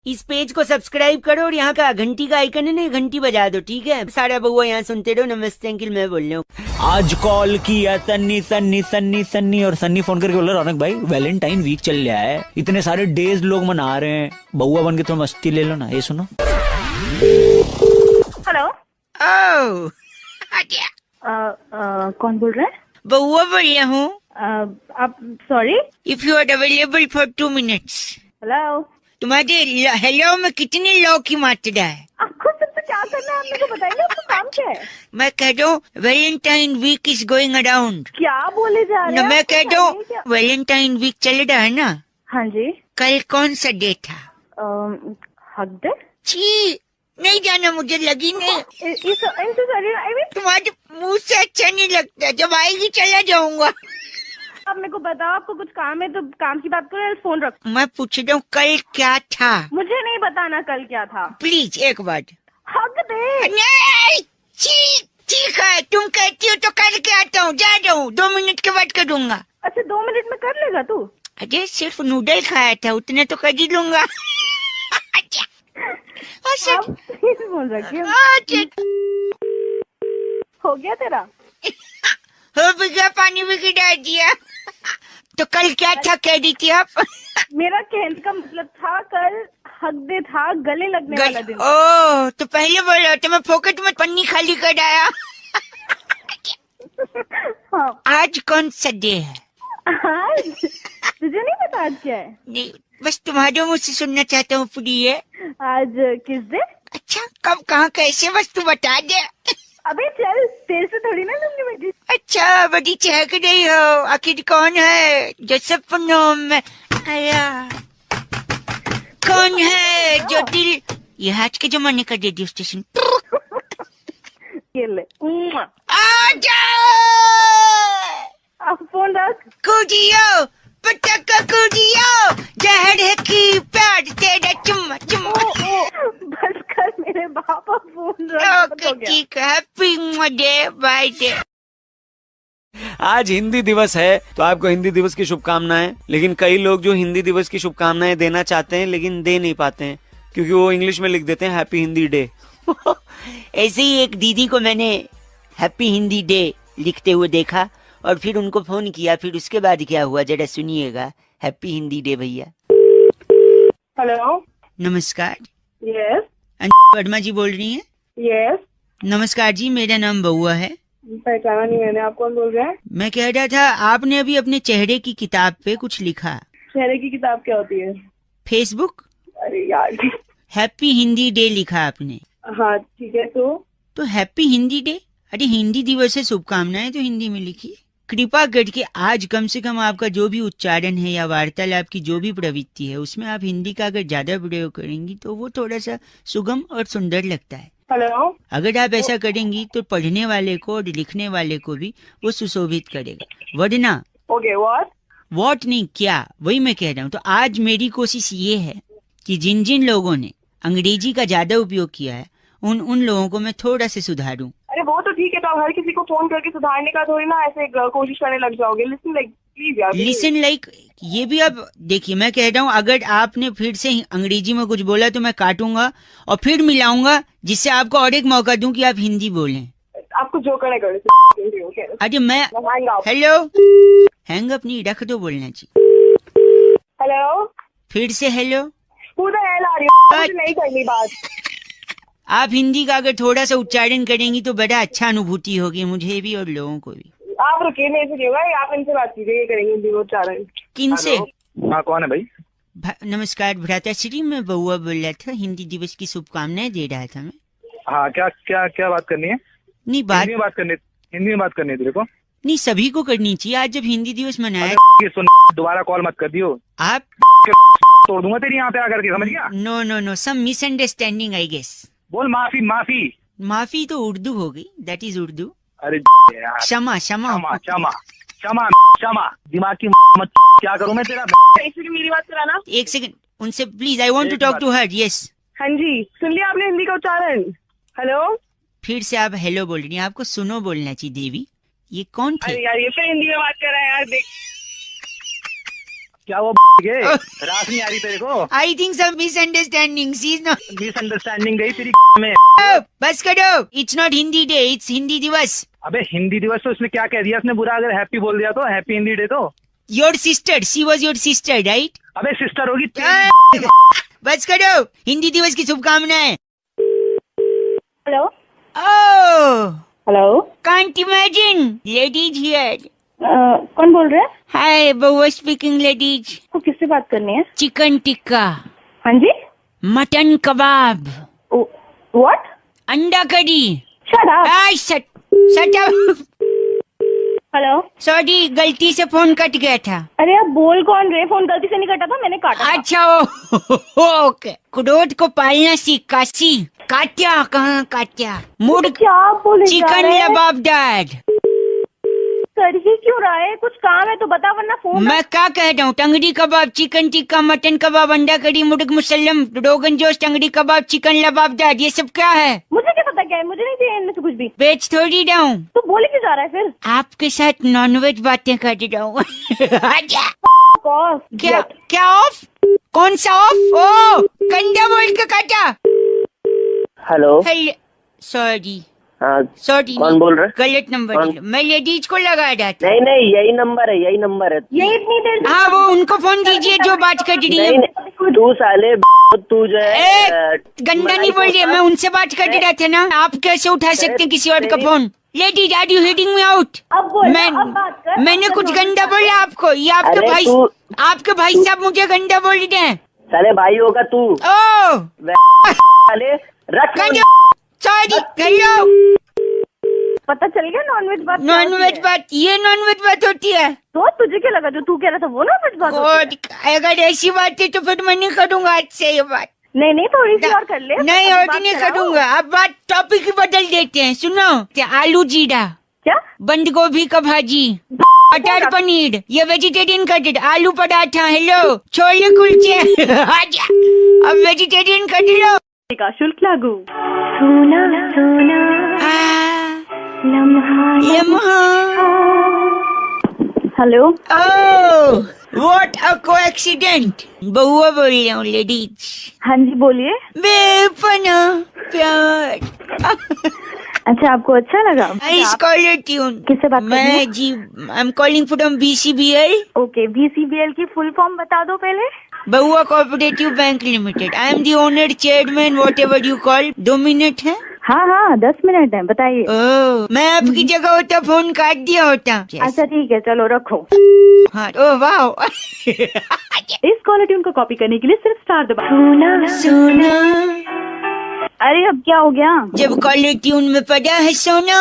इस पेज को सब्सक्राइब करो और यहाँ का घंटी का आइकन है ना, घंटी बजा दो, ठीक है? सारा बउआ यहाँ सुनते रहो। नमस्ते अंकिल, मैं बोल रहा हूँ। आज कॉल किया सन्नी और सन्नी फोन करके बोल रहा रौनक भाई वैलेंटाइन वीक चल रहा है, इतने सारे डेज लोग मना रहे हैं, बउआ बन के थोड़ा मस्ती ले लो ना। ये सुनो। हेलो। कौन बोल रहा है? बउआ बोल रहा हूँ। आप sorry. If you are available for 2 minutes। Hello. तुम्हारे हेलो में कितने लॉ की मात्रा है? आपको सबसे क्या करना है, आप मेरे को बताइए, आपका काम क्या है? मैं कह रहा हूँ Valentine week is going around. क्या बोले जा रहे हैं? मैं कह रहा हूँ वैलेंटाइन वीक चल रहा है ना। हाँ जी। कल कौन सा डे था? हक डे। छी, नहीं जाना, मुझे लगी नहीं। तुम्हारे मुंह से अच्छा नहीं लगता, जब आएगी चला जाऊंगा। आप मेरे को बताओ, आपको कुछ काम है तो काम की बात करो, फोन रखो। मैं पूछ रहा हूँ कल क्या था? मुझे नहीं बताना कल क्या था। प्लीज एक बार। हक डे। नहीं, ठीक है, तुम कहती हो तो करके आता हूँ, जा रहा हूँ, 2 मिनट के बाद करूंगा। अच्छा, 2 मिनट में कर लेगा तू? अरे सिर्फ नूडल खाया था, उतने तो कर ही लूंगा। आप बोल रखिए। हो गया तेरा? हो भी गया, पानी भी गिरा दिया। तो कल क्या था कह दी थी आप? मेरा कहने का मतलब था कल हक डे था, गले लगने वाला दिन। ओह, तो पहले बोलो तो मैं फोकट में पन्नी खाली कर आया। हाँ। आज कौन सा डे है? आज तुझे नहीं पता आज क्या है? नहीं, बस तुम्हारे मुझ से सुनना चाहता हूँ पूरी है। आज किस डे? अच्छा, कब कहाँ कैसे, बस तू बता दे। अबे चल, तेरे से थोड़ी ना लूंगी मैं। अच्छा, बड़ी चहक रही हो, आखिर कौन है जो सपनों में आया? कौन है जो दिल, ये हाथ के जमाने का रेडियो स्टेशन। ये ले। आजा, आप फोन रख। कूदियो पटका कूदियो, जहर है की प्यार तेरा चुम्मा चुम्मा। बस कर मेरे बापा, फोन रख। ओके ठीक है, हैप्पी डे, बाय डे। आज हिंदी दिवस है तो आपको हिंदी दिवस की शुभकामनाएं। लेकिन कई लोग जो हिंदी दिवस की शुभकामनाएं देना चाहते हैं लेकिन दे नहीं पाते हैं क्योंकि वो इंग्लिश में लिख देते हैं हैप्पी हिंदी डे। ऐसे ही एक दीदी को मैंने हैप्पी हिंदी डे लिखते हुए देखा और फिर उनको फोन किया, फिर उसके बाद क्या हुआ जरा सुनिएगा। हैप्पी हिंदी डे भैया। हेलो। नमस्कार। यस। वर्मा जी बोल रही हैं? यस। नमस्कार जी, मेरा नाम बउआ है। पहचाना नहीं मैंने, आप कौन बोल रहे हैं? मैं कह रहा था आपने अभी अपने चेहरे की किताब पे कुछ लिखा। चेहरे की किताब क्या होती है? फेसबुक। अरे यार। हैप्पी हिंदी डे लिखा आपने। हाँ ठीक है, तो हैप्पी हिंदी डे, अरे हिंदी दिवस से शुभकामनाएं तो हिंदी में लिखिए। कृपा करके आज कम से कम आपका जो भी उच्चारण है या वार्तालाप की जो भी प्रवृत्ति है उसमें आप हिंदी का अगर ज्यादा प्रयोग करेंगी तो वो थोड़ा सा सुगम और सुंदर लगता है। हेलो। अगर आप ऐसा करेंगी तो पढ़ने वाले को और लिखने वाले को भी वो सुशोभित करेगा। वरना ओके, वॉट नहीं, क्या, वही मैं कह रहा हूँ। तो आज मेरी कोशिश ये है कि जिन जिन लोगों ने अंग्रेजी का ज्यादा उपयोग किया है उन लोगों को मैं थोड़ा से सुधारूं। अरे वो तो ठीक है, तो आप हर किसी को फोन करके सुधारने का थोड़ी ना ऐसे कोशिश करने लग जाओगे। लिसन लाइक प्लीज यार, लिसन लाइक ये भी अब देखिए, मैं कह रहा हूँ अगर आपने फिर से अंग्रेजी में कुछ बोला तो मैं काटूंगा और फिर मिलाऊंगा जिससे आपको और एक मौका दूं कि आप हिंदी बोलें। आपको जो करना करो। अरे मैं हेलो, हैंग अप नहीं, रख दो बोलना चाहिए। हेलो। फिर से हेलो। मुझे नहीं करनी बात। आप हिंदी का अगर थोड़ा सा उच्चारण करेंगी तो बड़ा अच्छा अनुभूति होगी, मुझे भी और लोगों को भी। आप रुकिए, मेरे से होगा, आप इनसे बात कीजिए, ये करेंगे हिंदी उच्चारण। किनसे? हाँ कौन है भाई? नमस्कार भ्राताश्री, मैं बउआ बोल रहा था, हिंदी दिवस की शुभकामनाएं दे रहा था मैं। हाँ, क्या क्या क्या बात करनी है? नहीं हिंदी में बात करनी है तेरे को? नहीं, सभी को करनी चाहिए आज जब हिंदी दिवस मनाया। सुन, दोबारा कॉल मत कर दियो, आप तोड़ दूंगा तेरी यहाँ पे आकर के, समझ गया? No, some misunderstanding I guess. बोल माफी। माफी तो उर्दू हो गई, दैट इज उर्दू। अरे यार, क्षमा। दिमाग की मत क्या करूँ मैं तेरा? मेरी बात कराना। एक सेकंड, उनसे please, I want to talk to her. Yes. हाँ जी, सुन लिया आपने हिंदी का उच्चारण? हेलो। फिर से आप हेलो बोल रही हैं, आपको सुनो बोलना चाहिए देवी। ये कौन थे? अरे यार, ये फिर हिंदी में बात कर रहा है यार, देख। क्या वो के रात नहीं आ रही तेरे को? I think some misunderstanding, she is not. Misunderstanding गई तेरी में। बस करो, it's not Hindi day, it's Hindi दिवस। अबे हिंदी दिवस तो इसने क्या कह दिया इसने बुरा? अगर हैप्पी बोल दिया तो हैप्पी हिंदी डे तो। Your sister, she was your sister right? अबे सिस्टर होगी बस करो, हिंदी दिवस की शुभकामनाएं। Hello oh, hello, can't imagine, ladies here. कौन बोल रहे हैं? हाय, बहुआ स्पीकिंग लेडीज। को किससे बात करनी है? चिकन टिक्का, हाँ जी। Mutton kebab, what? अंडा करी। Shut up. I shut up. Hello. Sorry, गलती से फोन कट गया था। अरे आप बोल कौन रहे? फोन गलती से नहीं कटा था, मैंने काटा था। अच्छा ओके। क्रोध को पालना सीख काशी। काट्या कहाँ काट्या? मुर्ग क्या आप बोले जा चिकन रहे हैं? लबाबदार। कर ही क्यों रहा है? कुछ काम है तो बता, वरना फोन। मैं क्या कह रहा हूँ? टंगड़ी कबाब, चिकन टिक्का, मटन कबाब, अंडा करी, मुर्ग मुसल्लम, रोगन जोश, टंगड़ी कबाब, चिकन लबाबदार, ये सब क्या है? मुझे क्या पता क्या है? मुझे नहीं चाहिए इनमें से कुछ भी। बेच थोड़ी रहा हूँ, तो बोले क्यों जा रहा है फिर? आपके साथ नॉनवेज बातें कर रहा हूँ। कॉस। क्या क्या ऑफ? कौन सा ऑफ? ओ गंदा बोल के काटा। हेलो। हेलो, सॉरी हाँ सॉरी, कौन बोल रहे? गलत नंबर कौन? दिया। मैं लेडीज को लगा रहा था। नहीं नहीं यही नंबर है, यही नंबर है। ये इतनी देर हाँ, वो उनको फोन दीजिए जो बात कर रही है। नहीं तू साले तू जो है गंदा नहीं बोल रही, मैं उनसे बात कर रहा था ना। आप कैसे उठा सकते हैं किसी और का phone? Ladies, are you hitting me out? अब बोल, अब बात कर। मैंने अब कुछ कर, गंदा बोला आपको? ये आपके अरे भाई, तू- आपके भाई साहब मुझे गंदा बोल रहे हैं। साले भाई होगा तू ओ साले रख। Sorry, hello. पता चल गया नॉनवेज बात? नॉनवेज बात, ये नॉनवेज बात होती है? तो तुझे क्या लगा जो तू कह रहा था वो नॉनवेज बात होती है? अगर ऐसी बात है तो फिर मैं नहीं करूंगा आज से ये बात। नहीं थोड़ी सी और कर ले। नहीं, बात और नहीं कराओ। करूंगा। अब बात टॉपिक ही बदल देते हैं। सुनो, आलू जीरा, क्या? बंद गोभी का भाजी, मटर पनीर, ये वेजिटेरियन कटेड, आलू पराठा, हेलो, छोले कुलचे। आजा, अब वेजिटेरियन कट लो। का शुल्क लागू। सोना सोना लम्हा। Hello. Oh, what a coincidence. Baua बोल रहा हूँ लेडीज। हाँ जी बोलिए। बेपना प्यार। अच्छा, आपको अच्छा लगा? Nice caller tune. किससे बात कर रही मैं हैं? जी, I am calling from BCBL, okay, BCBL की फुल फॉर्म बता दो पहले। Baua cooperative bank limited. I am the owner, chairman, whatever you call. 2 minute है? हाँ 10 मिनट है, बताइए। ओह, मैं आपकी जगह होता फोन काट दिया होता। अच्छा ठीक है, चलो रखो। हाँ, ओह वाह। इस कॉलर ट्यून को कॉपी करने के लिए सिर्फ स्टार दबा। सोना सोना, अरे अब क्या हो गया? जब कॉलर ट्यून में पड़ा है सोना,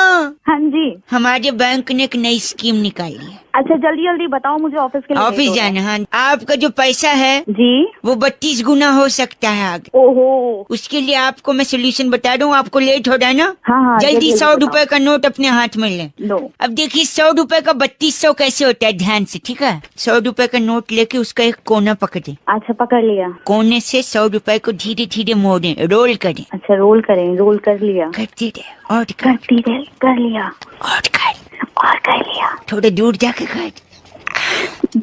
हाँ जी। हमारे बैंक ने एक नई स्कीम निकाली है। अच्छा जल्दी जल्दी बताओ, मुझे ऑफिस के लिए ऑफिस लेट हो रहा है। जाना। हाँ, आपका जो पैसा है जी। वो 32 गुना हो सकता है आगे। ओहो। उसके लिए आपको मैं सोल्यूशन बता दूं। आपको लेट हो रहा है ना, हाँ जल्दी 100 बताओ। रुपए का नोट अपने हाथ में लें। लो। अब देखिए 100 रुपए का 3200 कैसे होता है, ध्यान से, ठीक है? 100 रुपए का नोट लेके उसका एक कोना पकड़े, अच्छा पकड़ लिया। कोने से 100 रुपए को धीरे धीरे मोड़े, रोल करें। अच्छा रोल करें, रोल कर लिया। करते रहे और करती रहे, कर लिया। और कर, और कर लिया। थोड़ा दूर जाके कर।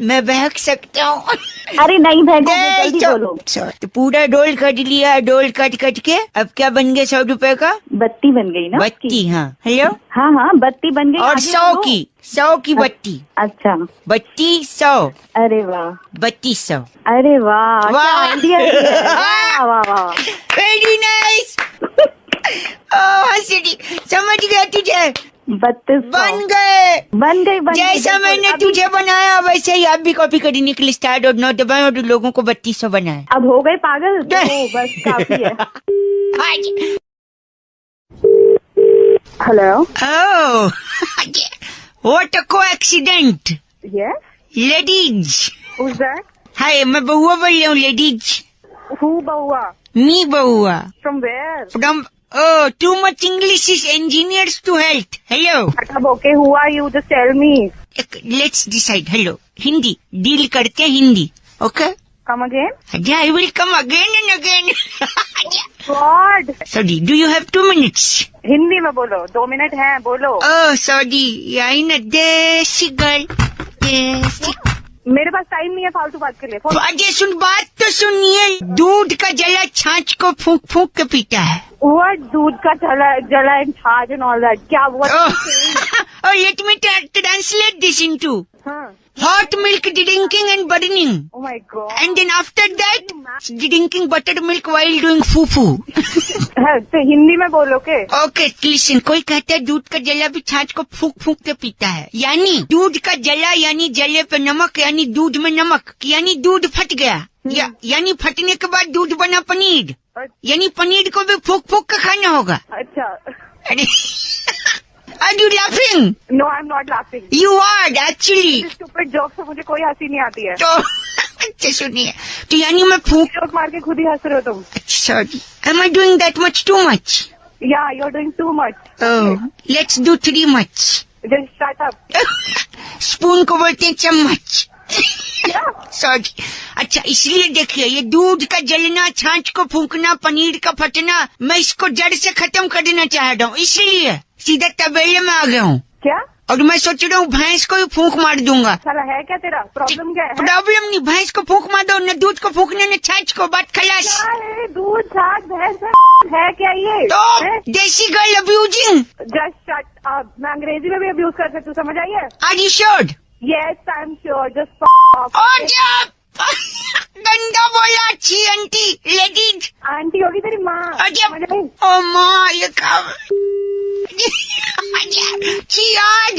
मैं बहक सकता हूँ। अरे नहीं भैया, जल्दी बोलो। तो पूरा रोल कर लिया, रोल कट के अब क्या बन गया 100 रुपए का? बत्ती बन गई ना? बत्ती। हाँ, हेलो। हाँ बत्ती बन गई। और आगे 100 बोलो। की, 100 की बत्ती। अच्छा। बत्ती 100, अरे वाह। 3200। अरे वाह, वाह। क्या आइडिया है। वाह वाह वाह। Very nice. हंसड़ी, समझ गया तुझे? 3200 बन गए। बन गई। जैसा मैंने तुझे बनाया वैसे ही आप भी कॉपी करने के लिए स्टार्ट और नोट दबाएं और लोगों को 3200 बनाए। अब हो गए पागल। बस काफी है। Hello. Oh, what a coincidence. Yes, Ladies. who's that? Hi, मैं बहुआ बोल रहा हूँ ladies. Who Bahua? Me Bahua. From where? From, oh, too much English is engineers to health. Hello. मतलब okay, who are you? Just tell me. Let's decide. Hello. Hindi, deal करते हैं Hindi. Okay? Come again? Yeah, I will come again and again. God. Sorry, do you have 2 minutes? Hindi में बोलो, 2 minute हैं, बोलो। Oh, sorry. Yeah, in a desi girl. Desi. मेरे पास time नहीं है फालतू बात के लिए। फोन अजय सुन, बात तो सुनिए। दूध का जला छाछ को फूंक फूंक के पीता है। What? दूध का जला and छाछ and all that. क्या what? Oh, let me translate this into हाँ. hot milk drinking and burning. Oh my god. And then after that, drinking buttered milk while doing foo-foo. तो हिंदी में बोलो के? Okay, listen. कोई कहता है दूध का जला भी छाछ को फूंक फूंक के पीता है, यानी दूध का जला यानी जले पे नमक, यानी दूध में नमक, यानी दूध फट गया, यानी फटने के बाद दूध बना पनीर, यानी पनीर को भी फूंक फूंक के खाना होगा। अच्छा। अरे Are you laughing? No, I'm not laughing. You are actually. Stupid jokes से मुझे कोई हंसी नहीं आती है। तो अच्छा सुनिए, तो यानी मैं फूंक जोक मार के खुद ही हंस रहे हो तुम। Sorry. Am I doing that much too much? Yeah, you're doing too much. Oh, let's do 3 much. Just shut up. Spoon को बोलते हैं चम्मच। सॉरी। अच्छा, इसलिए देखिए, ये दूध का जलना, छाछ को फूंकना, पनीर का फटना, मैं इसको जड़ से खत्म कर देना चाहता हूँ, इसलिए सीधा तबेले में आ गया हूँ। क्या? और मैं सोच रहा हूँ भैंस को ही फूंक मार दूंगा। साला है क्या तेरा? प्रॉब्लम क्या है? प्रॉब्लम नहीं, भैंस को फूंक मार दो, न दूध को फूंकने न छाछ को, बात खलास। क्या है? दूध छाछ भैंस है क्या ये? तो देसी girl abusing. Just shut up. मैं अंग्रेजी में भी अब्यूज कर सकती हूँ, समझ आई है? Are you sure? Yes, I'm sure. Just और जब गंदा बोला, अच्छी आंटी, लेडीज आंटी होगी तेरी माँ। अजब, ओ माँ, ये कब आज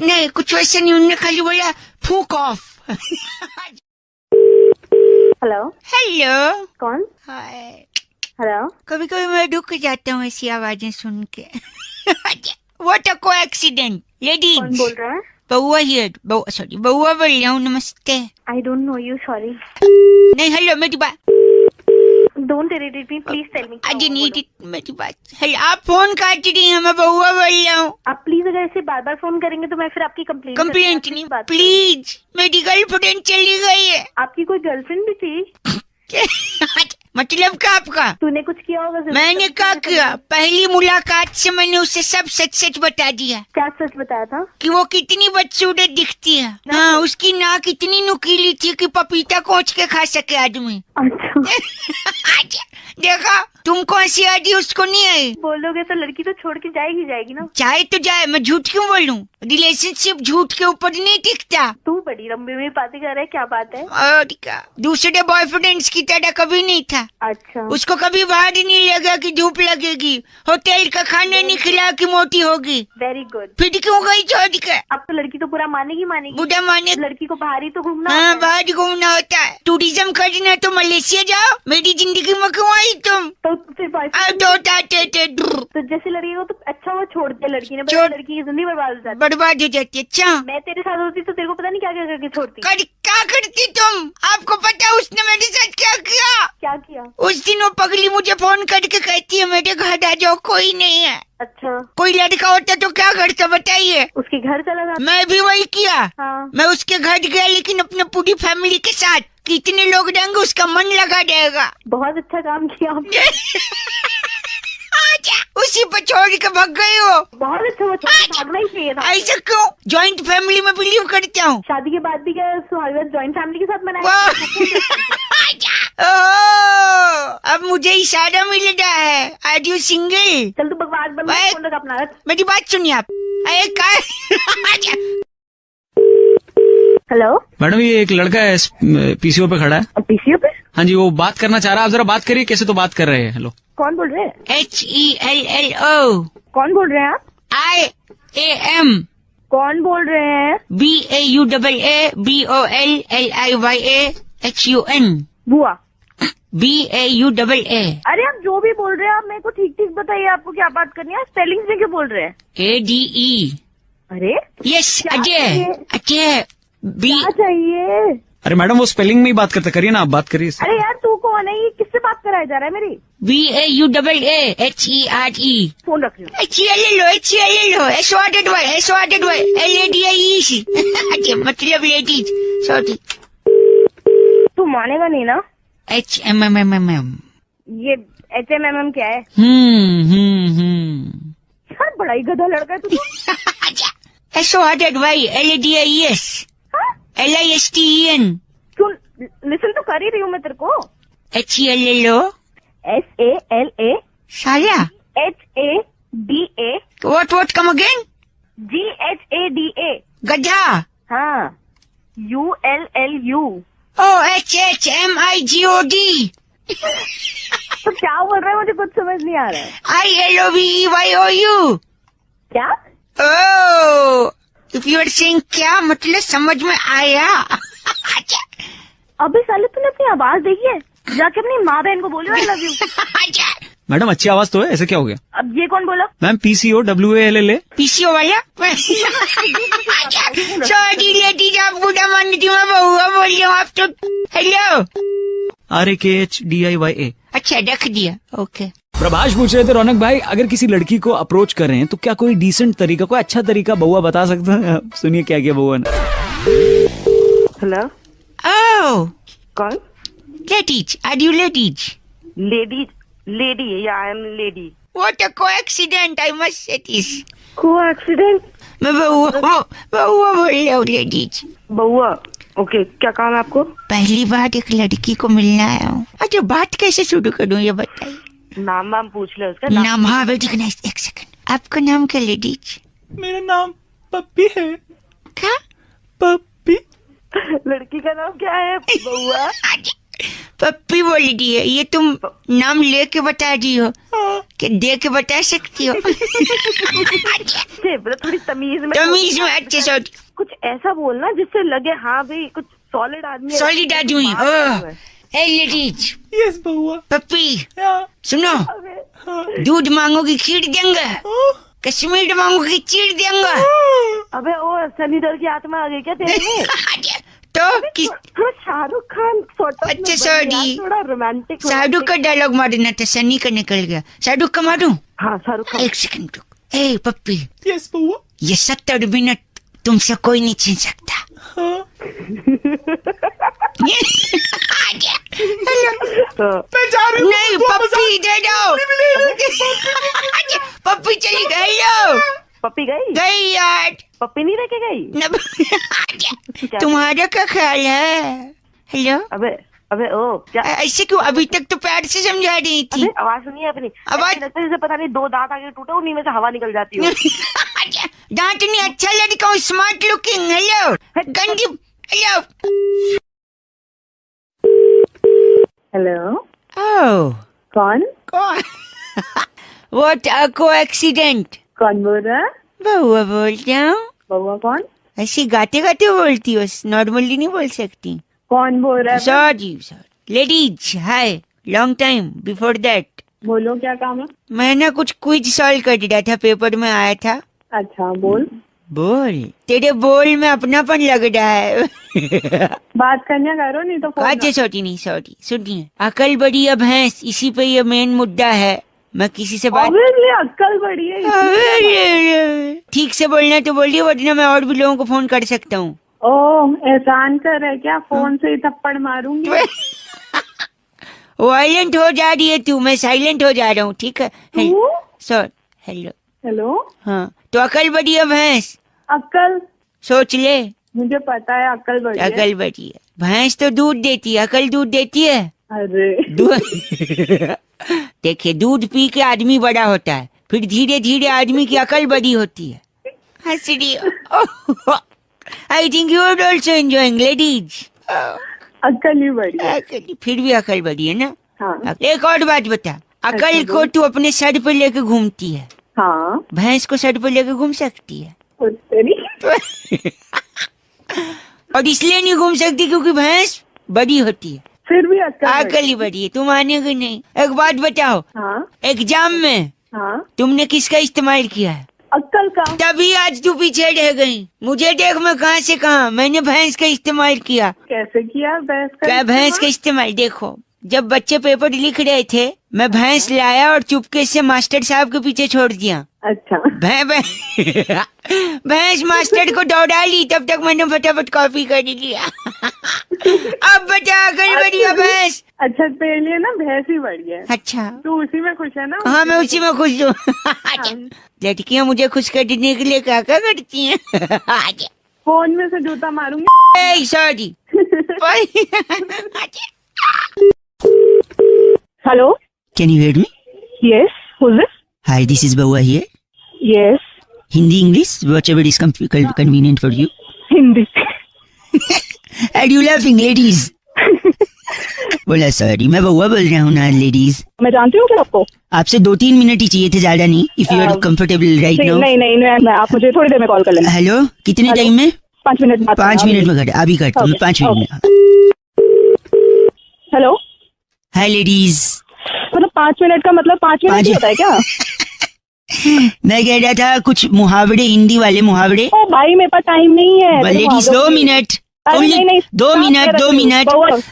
नहीं, कुछ वैसे नहीं, उन्होंने खाली बोला फूक ऑफ। हेलो। हेलो, कौन? हाय। हेलो। कभी कभी मैं रुक जाता हूँ ऐसी आवाजें सुन के। What a coincidence. लेडीज, कौन बोल रहा है? बउआ हियर, सॉरी, बउआ बोल रहा हूँ, नमस्ते। I don't know you, sorry. नहीं, हेलो, मेरी बात। Don't irritate me, please tell me. I need it, मेरी बात। हेलो, आप फोन काट रही हैं, मैं बउआ बोल रहा हूँ। आप प्लीज अगर ऐसे बार बार फोन करेंगे तो मैं फिर आपकी कंप्लेंट नहीं, प्लीज, मेरी गर्लफ्रेंड चली गई है। आपकी कोई गर्लफ्रेंड भी थी? मतलब क्या आपका? तूने कुछ किया होगा? मैंने क्या किया? पहली मुलाकात से मैंने उसे सब सच सच बता दिया। क्या सच बताया था? कि वो कितनी बदसूरत दिखती है। हाँ, उसकी नाक इतनी नुकीली थी कि पपीता कोच के खा सके आदमी। अच्छा। देखा, तुमको हंसी आ रही, उसको नहीं आई। बोलोगे तो लड़की तो छोड़ के जाएगी ना। चाहे तो जाए, मैं झूठ क्यों बोलूं? रिलेशनशिप झूठ के ऊपर नहीं टिकता। तू बड़ी लंबी में बातें कर रहा है, क्या बात है? और क्या, दूसरे बॉयफ्रेंड्स की तरह कभी नहीं था। अच्छा। उसको कभी बाहर नहीं लगा कि धूप लगेगी, होटल का खाना नहीं खिला कि मोटी होगी। Very good. फिर क्यों गई छोड़ के? अब तो लड़की तो पूरा मानेगी। बुढ़ा माने, लड़की को बाहर ही तो घूमना। हाँ, बाहर घूमना होता है। टूरिज्म करना तो मलेशिया जाओ, मेरी जिंदगी में क्यों आई तुम? तो फिर तो जैसे लड़की को तो अच्छा वो छोड़ दिया लड़की ने, लड़की की जिंदगी बर्बाद हो जाती है। अच्छा, मैं तेरे साथ होती तो तेरे को पता नहीं क्या क्या करके छोड़ती। क्या करती तुम? आपको पता है उसने मेरे साथ क्या किया? क्या किया? उस दिन वो पगली मुझे फोन करके कहती है मेरे घर आ जाओ, कोई नहीं है। अच्छा। कोई लड़का होता तो क्या करता बताइए? उसके घर चला था। मैं भी वही किया। हाँ। मैं उसके घर गया, लेकिन अपने पूरी फैमिली के साथ। कितने लोग रहेंगे उसका मन लगा जाएगा। बहुत अच्छा काम किया आपने। उसी पर छोड़ के भाग गई हो। बहुत अच्छा, वो भागना ही चाहिए था। ऐसा क्यों? जॉइंट फैमिली में बिलीव करता हूँ। शादी के बाद भी क्या जॉइंट फैमिली के साथ मनाया? अब मुझे इशारा मिल रहा है। Are you single? चल तू बकवास बंद कर, फोन रख अपना। मेरी बात सुनिए आप। हेलो मैडम, ये एक लड़का है पीसीओ पे खड़ा है। पीसीओ पे? हाँ जी, वो बात करना चाह रहा है। आप जरा बात करिए, कैसे तो बात कर रहे हैं। हेलो, कौन बोल रहे हैं? HELLO। कौन बोल रहे हैं आप? IAM। कौन बोल रहे हैं? BAUAABOLLIYAHUN। बुआ। BAUAA। अरे आप जो भी बोल रहे हैं, आप मेरे को ठीक ठीक बताइए, आपको क्या बात करनी है? स्पेलिंग में क्यों बोल रहे हैं? ADE। अरे यस, अजय। क्या चाहिए? अरे मैडम, वो स्पेलिंग में ही बात करते, करिए ना, आप बात करिए। अरे यार तू कौन है? ये किससे बात कराया जा रहा है मेरी? BAUAAHERE। फोन रख रही हूँ। HELLO LADIE। मतलब लेडीज, सॉरी। तू मानेगा नहीं ना? HMMMM। ये HMMM क्या है? यार बड़ा ही गधा लड़का है तू। SORDY LADIES। LISTEN. सुन, लिसन तो कर ही रही हूँ मैं तेरे को। HELLO. SALA साला. HADA What come again? GHADA। गधा. हाँ, ULLU। Oh, HHMIGOD. तो क्या बोल रहा है, मुझे कुछ समझ नहीं आ रहा है। ILOVEYOU. क्या? Oh, if you are saying क्या मतलब समझ में आया. अबे साले तूने अपनी आवाज देखी है? जाके अपनी माँ बहन को बोलो आई लव यू। मैडम अच्छी आवाज तो है, ऐसे क्या हो गया? अब ये कौन बोला? Ma'am PCO WALLA। पीसीओ वाला. सॉरी लेडीज, आप बुरा मान लीजिए, मैं बहुआ बोल रही हूँ आप तो. हेलो. RAKHDIYA। अच्छा रख दिया. ओके. प्रभाष पूछ रहे थे रौनक भाई, अगर किसी लड़की को अप्रोच कर रहे हैं तो क्या कोई डिसेंट तरीका, कोई अच्छा तरीका बउआ बता सकते हैं? सुनिए क्या किया बउआ ने। हेलो, ओह कौन? Ladies, are you ladies? Lady या I am lady. What a coincidence, I must say this. को एक्सीडेंट? मैं बहुआ बोल रहा हूँ लेडीज. बउआ, ओके, क्या काम है आपको? पहली बार एक लड़की को मिलने आया हूँ. अच्छा बात कैसे शुरू करूँ ये बताइए. नाम वाम पूछ ले उसका। नाम? हाँ बेटी, एक सेकंड. आपका नाम क्या लेडीज? मेरा नाम पप्पी है। क्या? पप्पी। लड़की का नाम क्या है बउआ? पप्पी बोल दी है. ये तुम नाम लेके बता दी हो कि दे के बता सकती हो? थोड़ी तमीज में अच्छे सॉरी. कुछ ऐसा बोलना जिससे लगे हाँ भाई कुछ सॉलिड आदमी है। सॉलिड आदमी. हे लेडीज. यस बउआ। पप्पी सुनो, दूध मांगोगी खीर देंगे, कश्मीर मांगोगी चीर देंगे. अबे ओ सनी देओल की आत्मा आ गई क्या तेरे में? तो किस? थोड़ा शाहरुख खान अच्छा सॉरी, थोड़ा रोमांटिक। शाहरुख का डायलॉग मारना था, सनी का निकल गया. शाहरुख का मारूं? हाँ शाहरुख खान। एक सेकंड रुक. हे पप्पी, यस बउआ। ये 70 मिनट तुमसे कोई नहीं छीन सकता. मैं जा रही हूँ. नहीं पप्पी दे दो. पप्पी चली गई. लो पप्पी गई यार. पप्पी नहीं लेके गई? तुम्हारा क्या ख्याल है? हेलो. अबे ओ क्या ऐसे क्यों? अभी तक तो प्यार से समझा रही थी. अबे आवाज सुनिए अपनी. आवाज लगता है जैसे पता नहीं 2 दांत आगे टूटे, उन्हीं में से हवा निकल जाती हो। दांत नहीं, अच्छा लड़का हूँ, स्मार्ट लुकिंग. हेलो गंदी. हेलो. हेलो, ओह कौन? What a coincidence. कौन बोल रहा है? बहुआ बोलता हूँ. बउआ कौन? ऐसी गाते गाते बोलती हो, नॉर्मली नहीं बोल सकती. कौन बोल रहा है? Sorry ladies. Hi, long time before that. बोलो क्या काम है? मैं ना कुछ क्विज सॉल्व कर रहा था, पेपर में आया था. अच्छा बोल। बोल. तेरे बोल में अपनापन लग रहा है. बात करने करो नहीं तो फोन अच्छा सॉरी सुनिए. अकल बड़ी है भैंस, इसी पे ये मेन मुद्दा है. मैं किसी से बात अक्कल बड़ी है। ठीक से बोलना तो बोलिए, वरना मैं और भी लोगों को फोन कर सकता हूँ. ओह एहसान कर है क्या? फोन से ही थप्पड़ मारूंगी। वायलेंट हो जा रही है तू, मैं साइलेंट हो जा रहा हूँ. ठीक है. सॉरी. हेलो. हेलो. हाँ तो अकल बड़ी है भैंस. अक्कल? सोच ले. मुझे पता है अक्कल बड़ी है। अकल बड़ी है. भैंस तो दूध देती है, अकल दूध देती है? अरे देखिए, दूध पी के आदमी बड़ा होता है, फिर धीरे धीरे आदमी की अकल बड़ी होती है. हंस रही हो. I think you are also enjoying ladies. अक्कल ही बड़ी है। फिर भी अकल बड़ी है ना. हाँ। एक और बात बता, अकल को तू अपने सर पे लेके घूमती है, हाँ। भैंस को सर पे लेके घूम सकती है? और इसलिए नहीं घूम सकती क्योंकि भैंस बड़ी होती है. फिर भी अक्ल ही बड़ी है. तुम मानेगे नहीं. एक बात बताओ. हाँ? एग्जाम में तुमने किसका इस्तेमाल किया है? अक्ल का. तभी आज तू पीछे रह गई. मुझे देख, मैं कहाँ से कहाँ, मैंने भैंस का इस्तेमाल किया. कैसे किया भैंस का? क्या भैंस का इस्तेमाल? देखो, जब बच्चे पेपर लिख रहे थे, मैं भैंस लाया और चुपके से मास्टर साहब के पीछे छोड़ दिया. अच्छा. भैंस मास्टर को दौड़ा ली, तब तक मैंने फटाफट कॉपी कर लिया. अब बता, अकल बड़ी है भैंस? अच्छा तेरे लिए ना भैंस ही बड़ी है. अच्छा तू उसी में खुश है ना? हाँ मैं उसी में खुश हूँ. लड़कियाँ मुझे खुश करने के लिए क्या क्या करती हैं. फोन में से जूता मारूंगी। ए sorry. Hello, can you hear me? Yes, who is this? Hi, this is Baua here. Yes, Hindi, English, whatever is convenient for you. Hindi. And you laughing, ladies? बोला सॉरी, मैं बउआ बोल रहा हूँ ना लेडीज। मैं जानती हूँ क्या आपको? आपसे 2-3 मिनट ही चाहिए थे, ज्यादा नहीं। If you are comfortable right now. नहीं, आप मुझे थोड़ी देर में कॉल कर लेना। हेलो, कितने टाइम में? 5 मिनट बाद। 5 मिनट में कर, अभी करता हूँ मैं 5 मिनट में। हेलो, हाय लेडीज। मतलब 5 मिनट का मतलब 5 मिनट ही होता है क्या? मैं कह रहा था कुछ मुहावरे, हिंदी वाले मुहावरे। ओ भाई, मेरे पास टाइम नहीं है। Ladies 2 minute. अरे Only नहीं, 2 मिनट, 2 मिनट।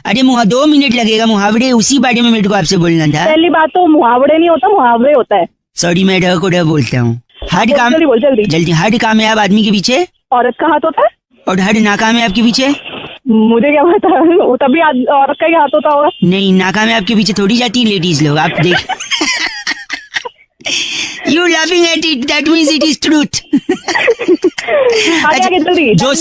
अरे 2 मिनट लगेगा, मुहावरे उसी बारे में मेरे को आपसे बोलना था। पहली बात तो मुहावरे नहीं होता, मुहावरे होता है। सॉरी, मैं ढ को ढ बोलता हूँ। हर काम जल्दी बोल, जल्दी। जल्दी। हर कामयाब आदमी के पीछे औरत का हाथ होता है और हर नाकामयाब के पीछे। मुझे क्या पता, वो तभी औरत का ही हाथ होता होगा। नहीं, नाकामयाब के पीछे थोड़ी जाती है लेडीज लोग, आप देख। You laughing at it, that means it is truth. आगे जल्दी। जो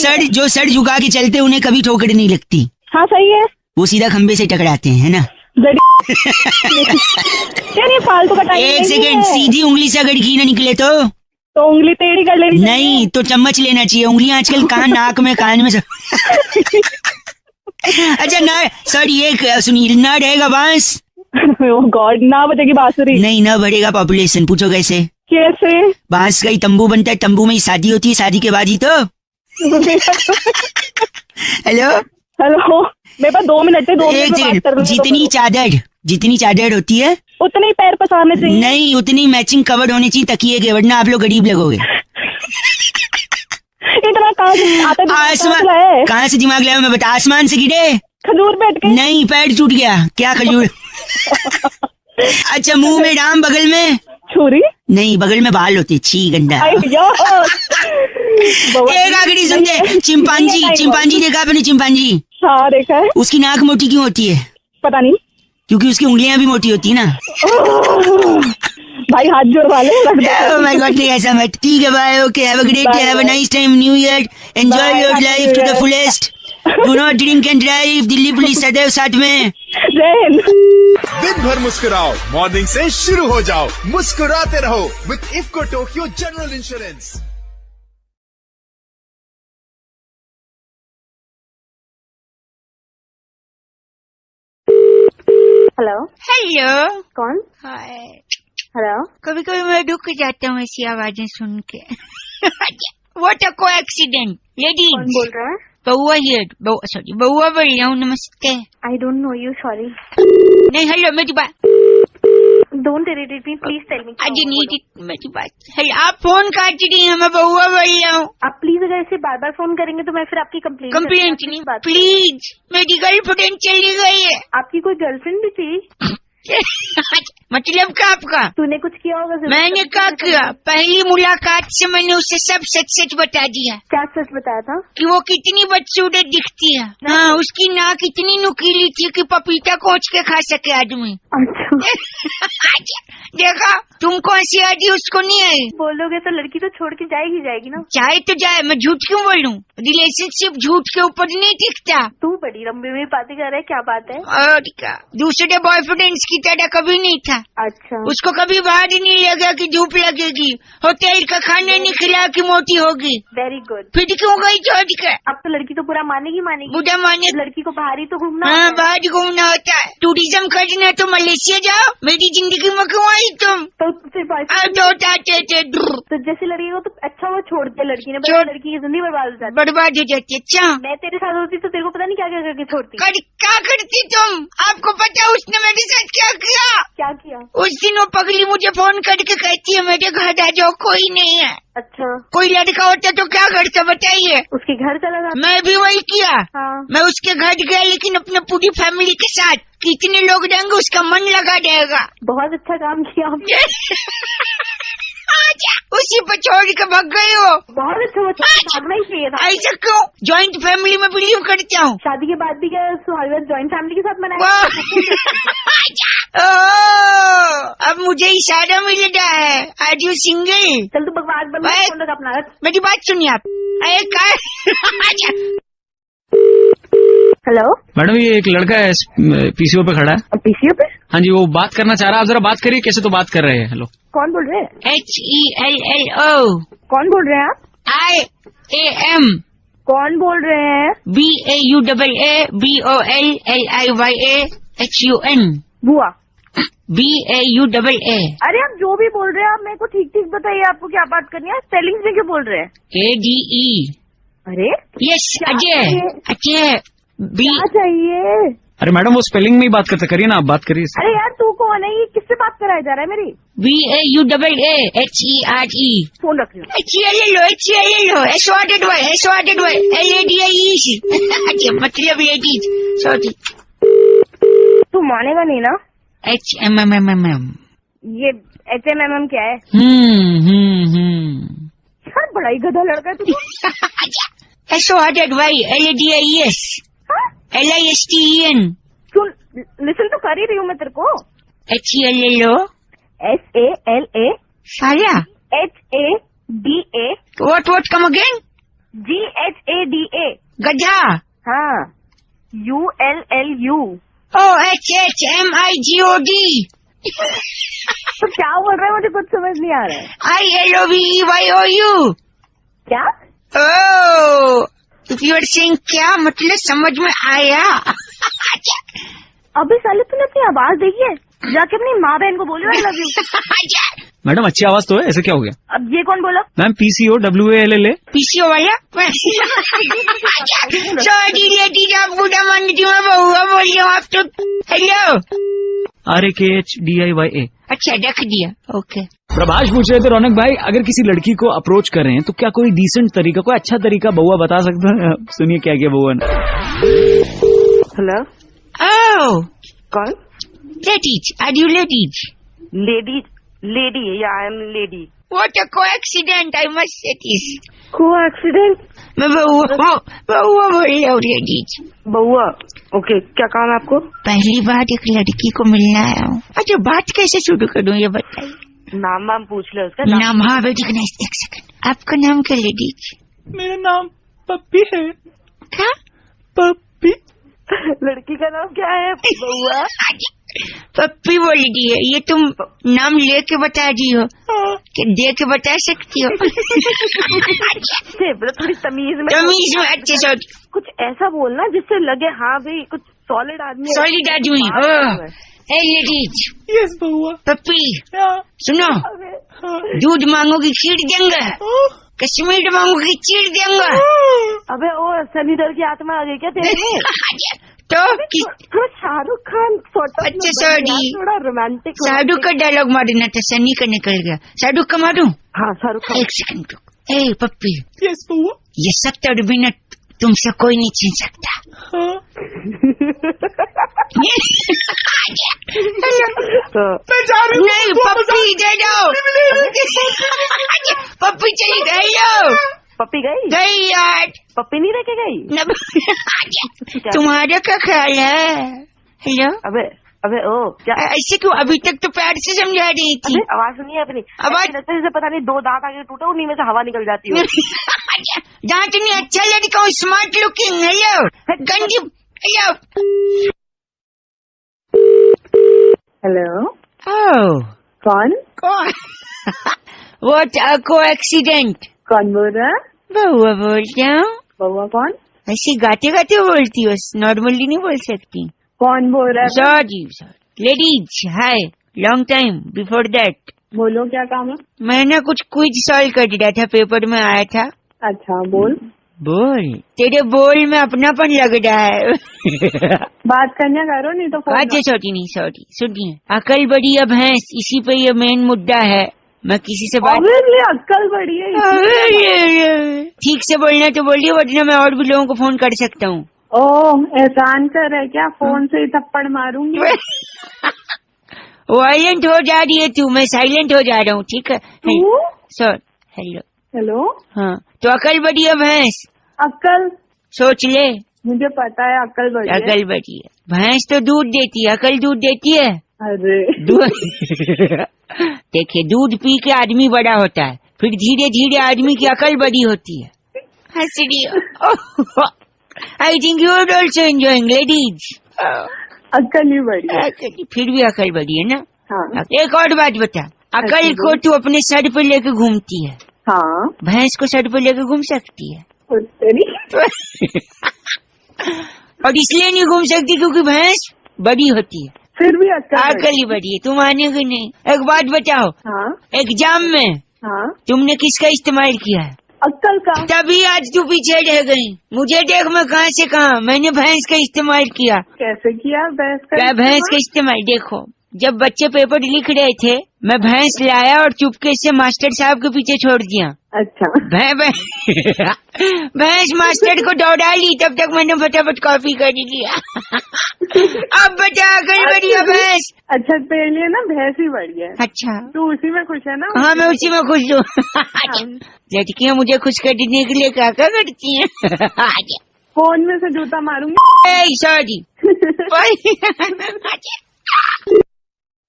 सर झुका के चलते उन्हें कभी ठोकर नहीं लगती, हाँ सही है। वो सीधा खंबे से टकराते हैं, है ना? क्या नहीं, फालतू का टाइम। 1 सेकेंड, सीधी उंगली से अगर घी न निकले तो उंगली टेढ़ी कर लेनी। नहीं तो चम्मच लेना चाहिए। उंगलियां आजकल कहाँ, नाक में, कान में सब। अच्छा ना, सॉरी, एक सुनिए, ना रहेगा बांस। ओह गॉड, ना बजेगी बांसुरी। नहीं, ना बढ़ेगा पॉपुलेशन। पूछो कैसे? कैसे? बांस का ही तंबू बनता है, तंबू में ही शादी होती है, शादी के बाद ही तो। हेलो हेलो, मेरे पास 2 मिनट है। 2 एक मिनट में बात कर सेकंड, लूं जितनी चादर होती है उतने ही पैर पसारने चाहिए। नहीं, उतनी मैचिंग कवर होनी चाहिए तकिए के, वरना आप लोग गरीब लगोगे। इतना कहाँ से आता है? आसमान, कहाँ से दिमाग लाया? मैं बता, आसमान से गिरे? खजूर बैठ के? नहीं, पैर टूट गया। क्या खजूर? अच्छा, मुंह में राम, बगल में छुरी? नहीं, बगल में बाल होते, छी गंदा। एक आखिरी समझे, चिंपांजी देखा आपने? चिंपांजी, हाँ देखा है। उसकी नाक मोटी क्यों होती है? पता नहीं, क्योंकि उसकी उंगलियां भी मोटी होती है ना। भाई हाथ जोड़ वाले। Oh my God, नहीं ऐसा मत। ठीक है, bye, okay, have a great day, have a nice time, new year, enjoy your life to the fullest, do not drink and drive, Delhi police सदैव साथ में। दिन भर मुस्कुराओ, मॉर्निंग से शुरू हो जाओ, मुस्कुराते रहो with IFFCO Tokyo general insurance. Hello, hello, कौन? हाय। हेलो, कभी कभी मैं रुक जाता हूँ ऐसी आवाजें सुन के। What a coincidence. कौन लेडीज, बोल रहा है? बउआ हियर, सॉरी, बउआ बोल रहा हूँ, नमस्ते। I don't know you, sorry. नहीं, हेलो, मेरी बात। Don't irritate me, please tell me. आज नीड मेरी बात। हेलो, आप फोन काट रही हैं, मैं बउआ बोल रहा हूँ। आप प्लीज अगर ऐसे बार बार फोन करेंगे तो मैं फिर आपकी कंप्लेंट नहीं, प्लीज, मेरी गर्लफ्रेंड चली गई है। आपकी कोई गर्लफ्रेंड भी थी? मतलब का आपका? तूने कुछ किया होगा जरूर। मैंने क्या किया? पहली मुलाकात से मैंने उसे सब सच सच बता दिया। क्या सच बताया था? कि वो कितनी बदसूरत दिखती है। हाँ, उसकी नाक इतनी नुकीली थी कि पपीता कोच के खा सके आदमी। अच्छा। देखा, तुमको हंसी आती, उसको नहीं आई। बोलोगे तो लड़की तो छोड़ के जाएगी ना। चाहे तो जाए, मैं झूठ क्यों बोलूं? रिलेशनशिप झूठ के ऊपर नहीं टिकता। तू बड़ी लंबी में बातें कर रहा है, क्या बात है? और क्या, दूसरे बॉयफ्रेंड्स की तरह कभी नहीं था। अच्छा। उसको कभी बाहर ही नहीं लगा कि धूप लगेगी, होटल का खाना नहीं खिला कि मोटी होगी। Very good. फिर क्यों गई छोड़ के? अब तो लड़की तो पूरा मानेगी। बुढ़ा माने? लड़की को बाहर ही तो घूमना। हाँ, बाहर घूमना होता है। टूरिज्म करना है तो मलेशिया जाओ, मेरी जिंदगी में क्यों आई तुम? तो फिर तो जैसी लड़की को तो अच्छा वो छोड़ दे, लड़की ने लड़की की जिंदगी बर्बाद हो जाती है। अच्छा, मैं तेरे साथ होती तो तेरे को पता नहीं क्या क्या करके छोड़ती। क्या करती तुम? आपको पता है उसने मेरे साथ क्या किया? क्या किया? उस दिन वो पगली मुझे फोन करके कहती है मेरे घर आ जाओ, कोई नहीं है। अच्छा। कोई लड़का होता तो क्या करता बताइए? उसके घर चला जाता। मैं भी वही किया। हाँ। मैं उसके घर गया, लेकिन अपने पूरी फैमिली के साथ। कितने लोग जाएंगे उसका मन लगा जाएगा। बहुत अच्छा काम किया आपने। उसी पर छोड़ के भाग गए हो। बहुत अच्छा, भागना ही चाहिए था। ऐसा क्यों? जॉइंट फैमिली में बिलीव करता हूँ। शादी के बाद भी क्या सुहागरात जॉइंट फैमिली के साथ मनाया? अब मुझे इशारा मिल रहा है। Are you single? चल तू बकवास बंद कर, फोन रख अपना रख। मेरी बात सुनिए आप। अरे कार हेलो, मैडम ये एक लड़का है पीसीओ पे खड़ा है। पीसीओ पे? हाँ जी, वो बात करना चाह रहा है। आप जरा बात करिए, कैसे तो बात कर रहे हैं। हेलो, कौन बोल रहे हैं? HELLO कौन बोल रहे हैं आप? IAM कौन बोल रहे हैं? BAUAABOLLIYAHUN बुआ। BAUAA अरे आप जो भी बोल रहे हैं, आप मेरे को ठीक ठीक बताइए, आपको क्या बात करनी है? स्पेलिंग में क्यों बोल रहे हैं? KDE। अरे यस क्या अजय चाहिए? अजय B क्या चाहिए? अरे मैडम वो स्पेलिंग में ही बात करते, करिए ना, आप बात करिए। अरे यार तू कौन है? ये किससे बात कराया जा रहा है मेरी? BAUAAHERE फोन रख लो। HELLO SORTED मतलब लेडीज। सॉरी तू मानेगा नहीं ना? HMMMM। ये HMMM क्या है? यार बड़ा ही गधा लड़का है तू। SORTED LADIES हाँ? LISTEN सुन, लिसन तो कर ही रही हूँ मैं तेरे को। HELLO SALA साला HADA what come again? GHADA गधा। हाँ, ULLU। OHHMIGOD तो क्या बोल रहा है? मुझे कुछ समझ नहीं आ रहा है। ILOVEYOU। क्या? Oh, if you are saying क्या मतलब समझ में आया? अबे साले तूने अपनी आवाज देखी है? जाके अपनी माँ बहन को बोलो आई लव यू। मैडम अच्छी आवाज तो है, ऐसे क्या हो गया? अब ये कौन बोला? Ma'am PCO WALLA। पीसीओ वाला? सॉरी लेडीज, आप बुढ़ा मान लीजिए, मैं बहुआ बोल रही हूँ आप तो। Hello RAKHDIYA। अच्छा रख दिया, ओके। प्रभाष पूछ रहे थे रौनक भाई, अगर किसी लड़की को अप्रोच कर रहे हैं तो क्या कोई डिसेंट तरीका, कोई अच्छा तरीका बउआ बता सकता है? सुनिए क्या क्या बउआ ने। हेलो, ओह कौन? Ladies, are you ladies? Lady lady या I am lady. What a coincidence, I must say this. को एक्सीडेंट? मैं बहुआ बोल रही हूँ लेडीज। बउआ, ओके, क्या काम है आपको? पहली बार एक लड़की को मिलना आया हूँ। अच्छा बात कैसे शुरू करूँ ये बताइए। नाम वाम पूछ ले उसका। नाम? हाँ बेटी का नहीं, एक सेकंड। आपका नाम क्या लेडीज? मेरा नाम पप्पी है। क्या? पप्पी। लड़की का नाम क्या है? बउआ। पप्पी बोल दी है। ये तुम नाम लेके बता दी हो कि दे के बता सकती हो? थोड़ी तमीज में। तमीज में अच्छे से कुछ ऐसा बोलना जिससे लगे हाँ भाई कुछ सॉलिड आदमी है। सॉलिड आदमी। ए लेडीज। यस बउआ। पप्पी सुनो, दूध मांगोगी खीर देंगे, कश्मीर मांगोगी चीर देंगे। अबे ओ सनी देओल की आत्मा आ गई क्या तेरे में? तो थोड़ा शाहरुख खान अच्छा सॉरी, थोड़ा रोमांटिक। शाहरुख का डायलॉग मारना था, सनी का निकल गया। शाहरुख का मारूं? हाँ शाहरुख खान। एक सेकंड रुक। ए पप्पी, यस बउआ। ये 70 मिनट तुमसे कोई नहीं छीन सकता। नहीं पप्पी दे दो। पप्पी चली गई। पप्पी गई? गई यार। पप्पी नहीं रह के गई? तुम्हारा क्या ख्याल है? हेलो। अबे अबे ओ क्या ऐसे क्यों? अभी तक तो प्यार से समझा रही थी। अबे आवाज सुनिए अपनी। आवाज जैसे पता नहीं दो दांत आगे टूटे, उन्हीं में से हवा निकल जाती है। दांत नहीं, अच्छा लड़का हूँ, स्मार्ट लुकिंग। हेलो गंजी। हेलो। हेलो, ओह कौन? कौन? What a coincidence. कौन बोल रहा है? बहुआ बोलता हूँ। बउआ कौन? ऐसे गाते गाते बोलती हो, नॉर्मली नहीं बोल सकती। कौन बोल रहा है? Sorry ladies, hi, long time before that. बोलो क्या काम है? मैं ना कुछ क्विज सॉल्व कर रहा था, पेपर में आया था। अच्छा बोल। बोल, तेरे बोल में अपनापन लग रहा है। बात करने करो नहीं तो फोन सॉरी नहीं, सॉरी सुनिए। अकल बड़ी अब भैंस, इसी पे ये मेन मुद्दा है। मैं किसी से बात अक्कल बड़ी है। ठीक से बोलना तो बोलिए, वरना मैं और भी लोगों को फोन कर सकता हूँ। ओह एहसान कर है क्या? फोन से ही थप्पड़ मारूंगी। वायलेंट हो जा रही है तू, मैं साइलेंट हो जा रहा हूँ, ठीक है? Sir hello. हेलो। हाँ तो अकल बड़ी है भैंस, अक्कल? सोच ले। मुझे पता है अक्कल बड़ी है। अकल बड़ी है। भैंस तो दूध देती है, अकल दूध देती है? अरे देखिए, दूध पी के आदमी बड़ा होता है, फिर धीरे धीरे आदमी की अकल बड़ी होती है। हंस रही हो। I think you are also enjoying ladies. अक्ल ही बड़ी है। फिर भी अकल बड़ी है ना। हाँ एक और बात बता, अकल को तू अपने सर पे लेके घूमती है, हाँ। भैंस को सर पे लेके घूम सकती है? तेरी और इसलिए नहीं घूम सकती क्योंकि भैंस बड़ी होती है, फिर भी अकल ही बड़ी है। तुम मानेगी नहीं। एक बात बताओ, हाँ एग्जाम में हाँ। तुमने किसका इस्तेमाल किया है? अक्ल का। तभी आज तू पीछे रह गई। मुझे देख, मैं कहाँ से कहाँ, मैंने भैंस का इस्तेमाल किया। कैसे किया भैंस का? क्या भैंस का इस्तेमाल? देखो, जब बच्चे पेपर लिख रहे थे, मैं भैंस लाया और चुपके से मास्टर साहब के पीछे छोड़ दिया। अच्छा। भैंस मास्टर को दौड़ा ली, तब तक मैंने फटाफट कॉपी कर लिया। अब बचा अकल बड़ी है भैंस। अच्छा, तेरे लिए ना भैंस ही बड़ी है। अच्छा, तू उसी में खुश है ना? हाँ, मैं उसी में खुश हूँ। लड़कियाँ मुझे खुश करने के लिए क्या क्या करती हैं? फोन में से जूता मारूंगी। Sorry.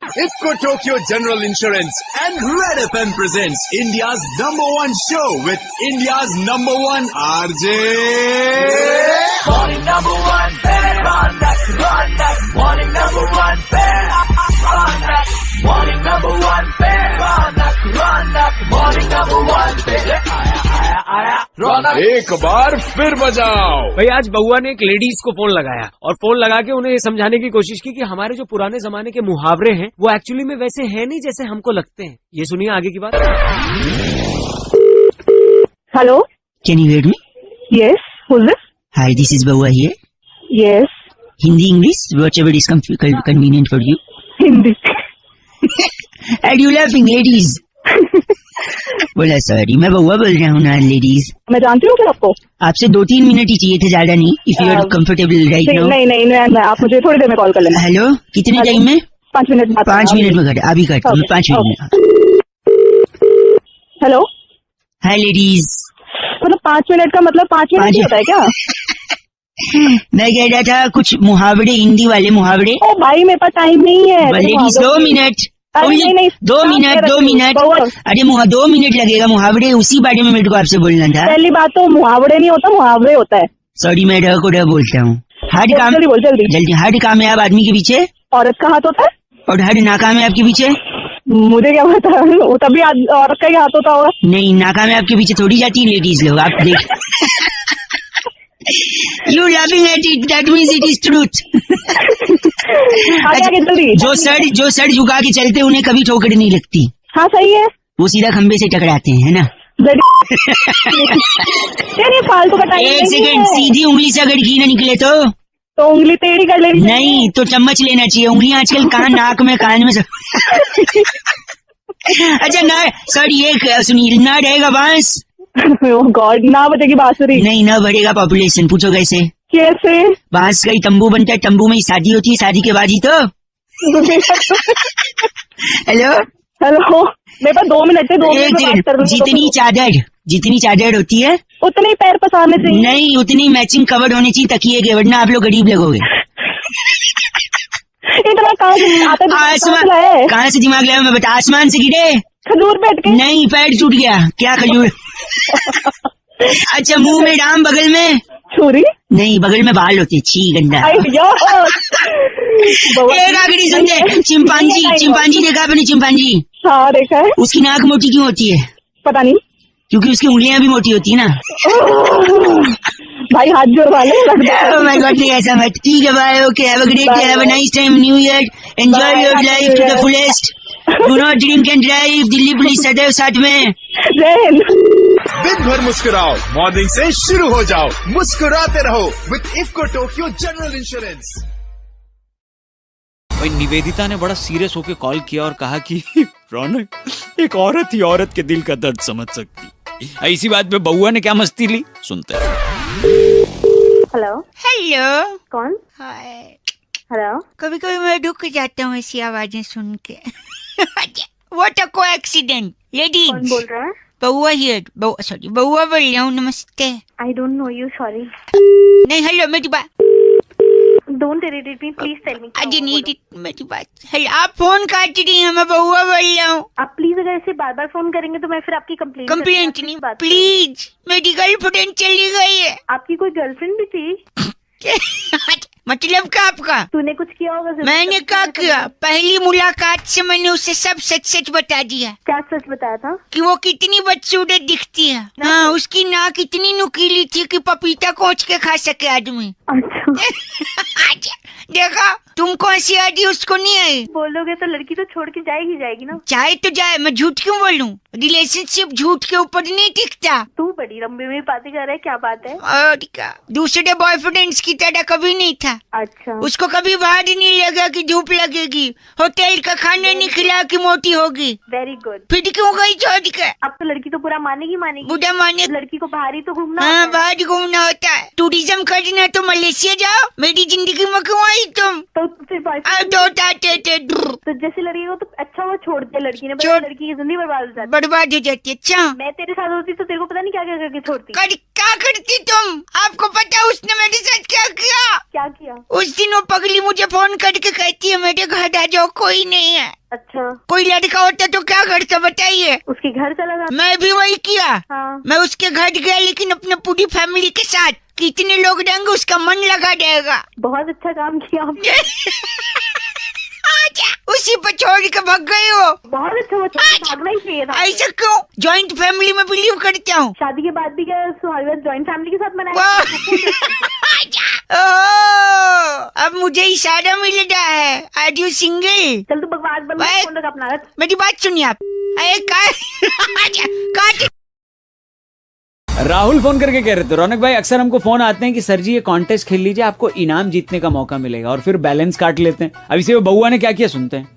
IFCO Tokyo General Insurance and Red FM presents India's #1 show with India's #1 RJ. Morning number one, bear on that, morning number one, bear on that, morning number one, bear on that, morning number one, bear. आया, रौनक। एक बार फिर बजाओ। भाई आज बउआ ने एक ladies को फोन लगाया और फोन लगा के उन्हें ये समझाने की कोशिश की कि हमारे जो पुराने जमाने के मुहावरे हैं वो एक्चुअली में वैसे हैं नहीं जैसे हमको लगते हैं। ये सुनिए आगे की बात। Hello. Can you hear me? Yes. Who's this? Hi, this is Bawa here. Yes. Hindi, English, whatever is convenient for you. Hindi. And you laughing, ladies? बोला सॉरी, मैं बउआ बोल रहा हूँ ना लेडीज। मैं जानती हूँ क्या आपको? आपसे 2-3 मिनट ही चाहिए थे, ज्यादा नहीं। If you are comfortable right now. नहीं, आप मुझे थोड़ी देर में कॉल कर लेना। हेलो, कितने टाइम में? 5 मिनट। 5 मिनट में कर, अभी करता हूँ 5 मिनट में। हेलो। हाय लेडीज। मतलब 5 मिनट का मतलब 5 मिनट ही होता है क्या? मैं कह रहा था कुछ मुहावरे, हिंदी वाले मुहावरे। ओ भाई, मेरे पास टाइम नहीं है। Ladies 2 minute. नहीं, 2 मिनट। अरे 2 मिनट लगेगा। मुहावरे उसी बारे में मेरे को आपसे बोलना था। पहली बात तो मुहावरे नहीं होता, मुहावरे होता है। सॉरी, मैं ढ को ढ बोलता हूँ। हर काम जल्दी। हर कामयाब आदमी के पीछे औरत का हाथ होता है और हर नाकामयाब के पीछे। मुझे क्या पता, वो तभी औरत का ही हाथ होता होगा। नहीं, नाकामयाब के पीछे थोड़ी जाती है लेडीज लोग। आप देख। You laughing at it, that means it is truth. आगे जल्दी। जो सर झुका के चलते उन्हें कभी ठोकर नहीं लगती। हाँ सही है। वो सीधा खंबे से टकराते हैं, है ना? फालतू का टाइम। 1 सेकंड, सीधी उंगली से अगर घी न निकले तो उंगली टेढ़ी कर लेनी। नहीं तो चम्मच लेना चाहिए। उंगलियां आजकल कान, नाक में, कान में सब। अच्छा ना, सॉरी, एक सुनिए, ना रहेगा बांस। गॉड, ना बजेगी बांसुरी। नहीं, ना बढ़ेगा पॉपुलेशन। पूछो कैसे? कैसे? बांस का ही तंबू बनता है, तंबू में ही शादी होती है, शादी के बाद ही तो। हेलो, मेरे पास 2 मिनट है। 2 मिनट में बात कर लूं। जितनी चादर होती है उतने ही पैर पसारने चाहिए। नहीं, उतनी मैचिंग कवर होनी चाहिए तकिए के, वरना आप लोग गरीब लगोगे। इतना कहाँ से दिमाग लाया? मैं बता, आसमान से गिरे? खजूर बैठ के? नहीं, पैर टूट गया। क्या खजूर? अच्छा, मुंह में राम, बगल में छुरी? नहीं, बगल में बाल होते। छी गंदा। एक आखिरी सुनते। चिंपांजी देखा आपने? चिंपांजी? हाँ देखा है। उसकी नाक मोटी क्यों होती है? पता नहीं। क्योंकि उसकी उंगलियां भी मोटी होती है ना। भाई हाथ जोड़ वाले। मैं नहीं, ऐसा मत। ठीक है, bye, okay, have a great day, have a nice time, new year, enjoy your life to the fullest, do not drink and drive, Delhi police सदैव साथ में। दिन भर मुस्कुराओ, मॉर्निंग से शुरू हो जाओ, मुस्कुराते रहो with IFFCO Tokyo general insurance. भाई निवेदिता ने बड़ा सीरियस होकर कॉल किया और कहा कि रौनक, एक औरत ही औरत के दिल का दर्द समझ सकती। इसी बात पे बउआ ने क्या मस्ती ली, सुनते हैं। हेलो। कौन? हाय। हेलो। कभी कभी मैं रुक जाता हूँ ऐसी आवाजें सुन के। What a coincidence. लेडीज। कौन बोल रहा है? बउआ हियर। बउआ बोल रहा हूँ। नमस्ते। I don't know you, sorry. नहीं, हेलो, मेरी बात। Don't irritate me, please tell me. I need it, मेरी बात। हेलो, आप फोन काट रही हैं, मैं बउआ बोल रहा हूँ। आप प्लीज अगर ऐसे बार बार फोन करेंगे तो मैं फिर आपकी कंप्लेंट नहीं, प्लीज। मेरी गर्लफ्रेंड चली गई है। आपकी कोई गर्लफ्रेंड भी थी? मतलब क्या आपका? तूने कुछ किया होगा? मैंने क्या किया? पहली मुलाकात से मैंने उसे सब सच सच बता दिया। क्या सच बताया था? कि वो कितनी बदसूरत दिखती है। हाँ, उसकी नाक इतनी नुकीली थी कि पपीता कोच के खा सके आदमी। अच्छा देखा, तुमको हंसी आ रही, उसको नहीं आई। बोलोगे तो लड़की तो छोड़ के जाएगी ना। चाहे तो जाए, मैं झूठ क्यों बोलूं? रिलेशनशिप झूठ के ऊपर नहीं टिकता। तू बड़ी लंबी में बातें कर रहा है, क्या बात है? और क्या, दूसरे बॉयफ्रेंड्स की तरह कभी नहीं था। अच्छा, उसको कभी बाहर नहीं लगा कि धूप लगेगी, होटल का खाना नहीं खिला कि मोटी होगी। Very good. फिर क्यों गई छोड़ के? अब तो लड़की तो पूरा मानेगी। बुढ़ा माने? लड़की को बाहर ही तो घूमना हाँ, होता है। बाहर घूमना होता है। टूरिज्म करना तो मलेशिया जाओ। मेरी जिंदगी में क्यों आई तुम? तो फिर तो जैसे लड़की को तो अच्छा वो छोड़ दिया लड़की ने, छोड़- लड़की की जिंदगी बर्बाद हो जाती। बर्बाद हो जाती है। अच्छा, मैं तेरे साथ होती तो तेरे को पता नहीं क्या क्या करके छोड़ती। क्या करती तुम? आपको पता है उसने मेरे साथ क्या किया? क्या किया? उस दिन वो पगली मुझे फोन करके कहती है मेरे घर आ जाओ, कोई नहीं है। अच्छा, कोई लड़का होता तो क्या करता बताइए? उसके घर चला गया। मैं भी वही किया। हाँ। मैं उसके घर गया, लेकिन अपने पूरी फैमिली के साथ। कितने लोग रहेंगे उसका मन लगा रहेगा। बहुत अच्छा काम किया आपने। उसी पर छोड़ के भाग गई हो। बहुत अच्छा, वो छोड़ के भागना ही चाहिए था। ऐसा क्यों? जॉइंट फैमिली में बिलीव करता हूँ। शादी के बाद भी क्या सुहागरात जॉइंट फैमिली के साथ मनाया? अब मुझे इशारा मिल रहा है। Are you single? चल तू बकवास बंद कर, फोन रख अपना। मेरी बात सुनिए आप। काट। राहुल फोन करके कह रहे थे, रौनक भाई अक्सर हमको फोन आते हैं कि सर जी ये कॉन्टेस्ट खेल लीजिए, आपको इनाम जीतने का मौका मिलेगा, और फिर बैलेंस काट लेते हैं। अभी से वो बउआ ने क्या किया सुनते हैं।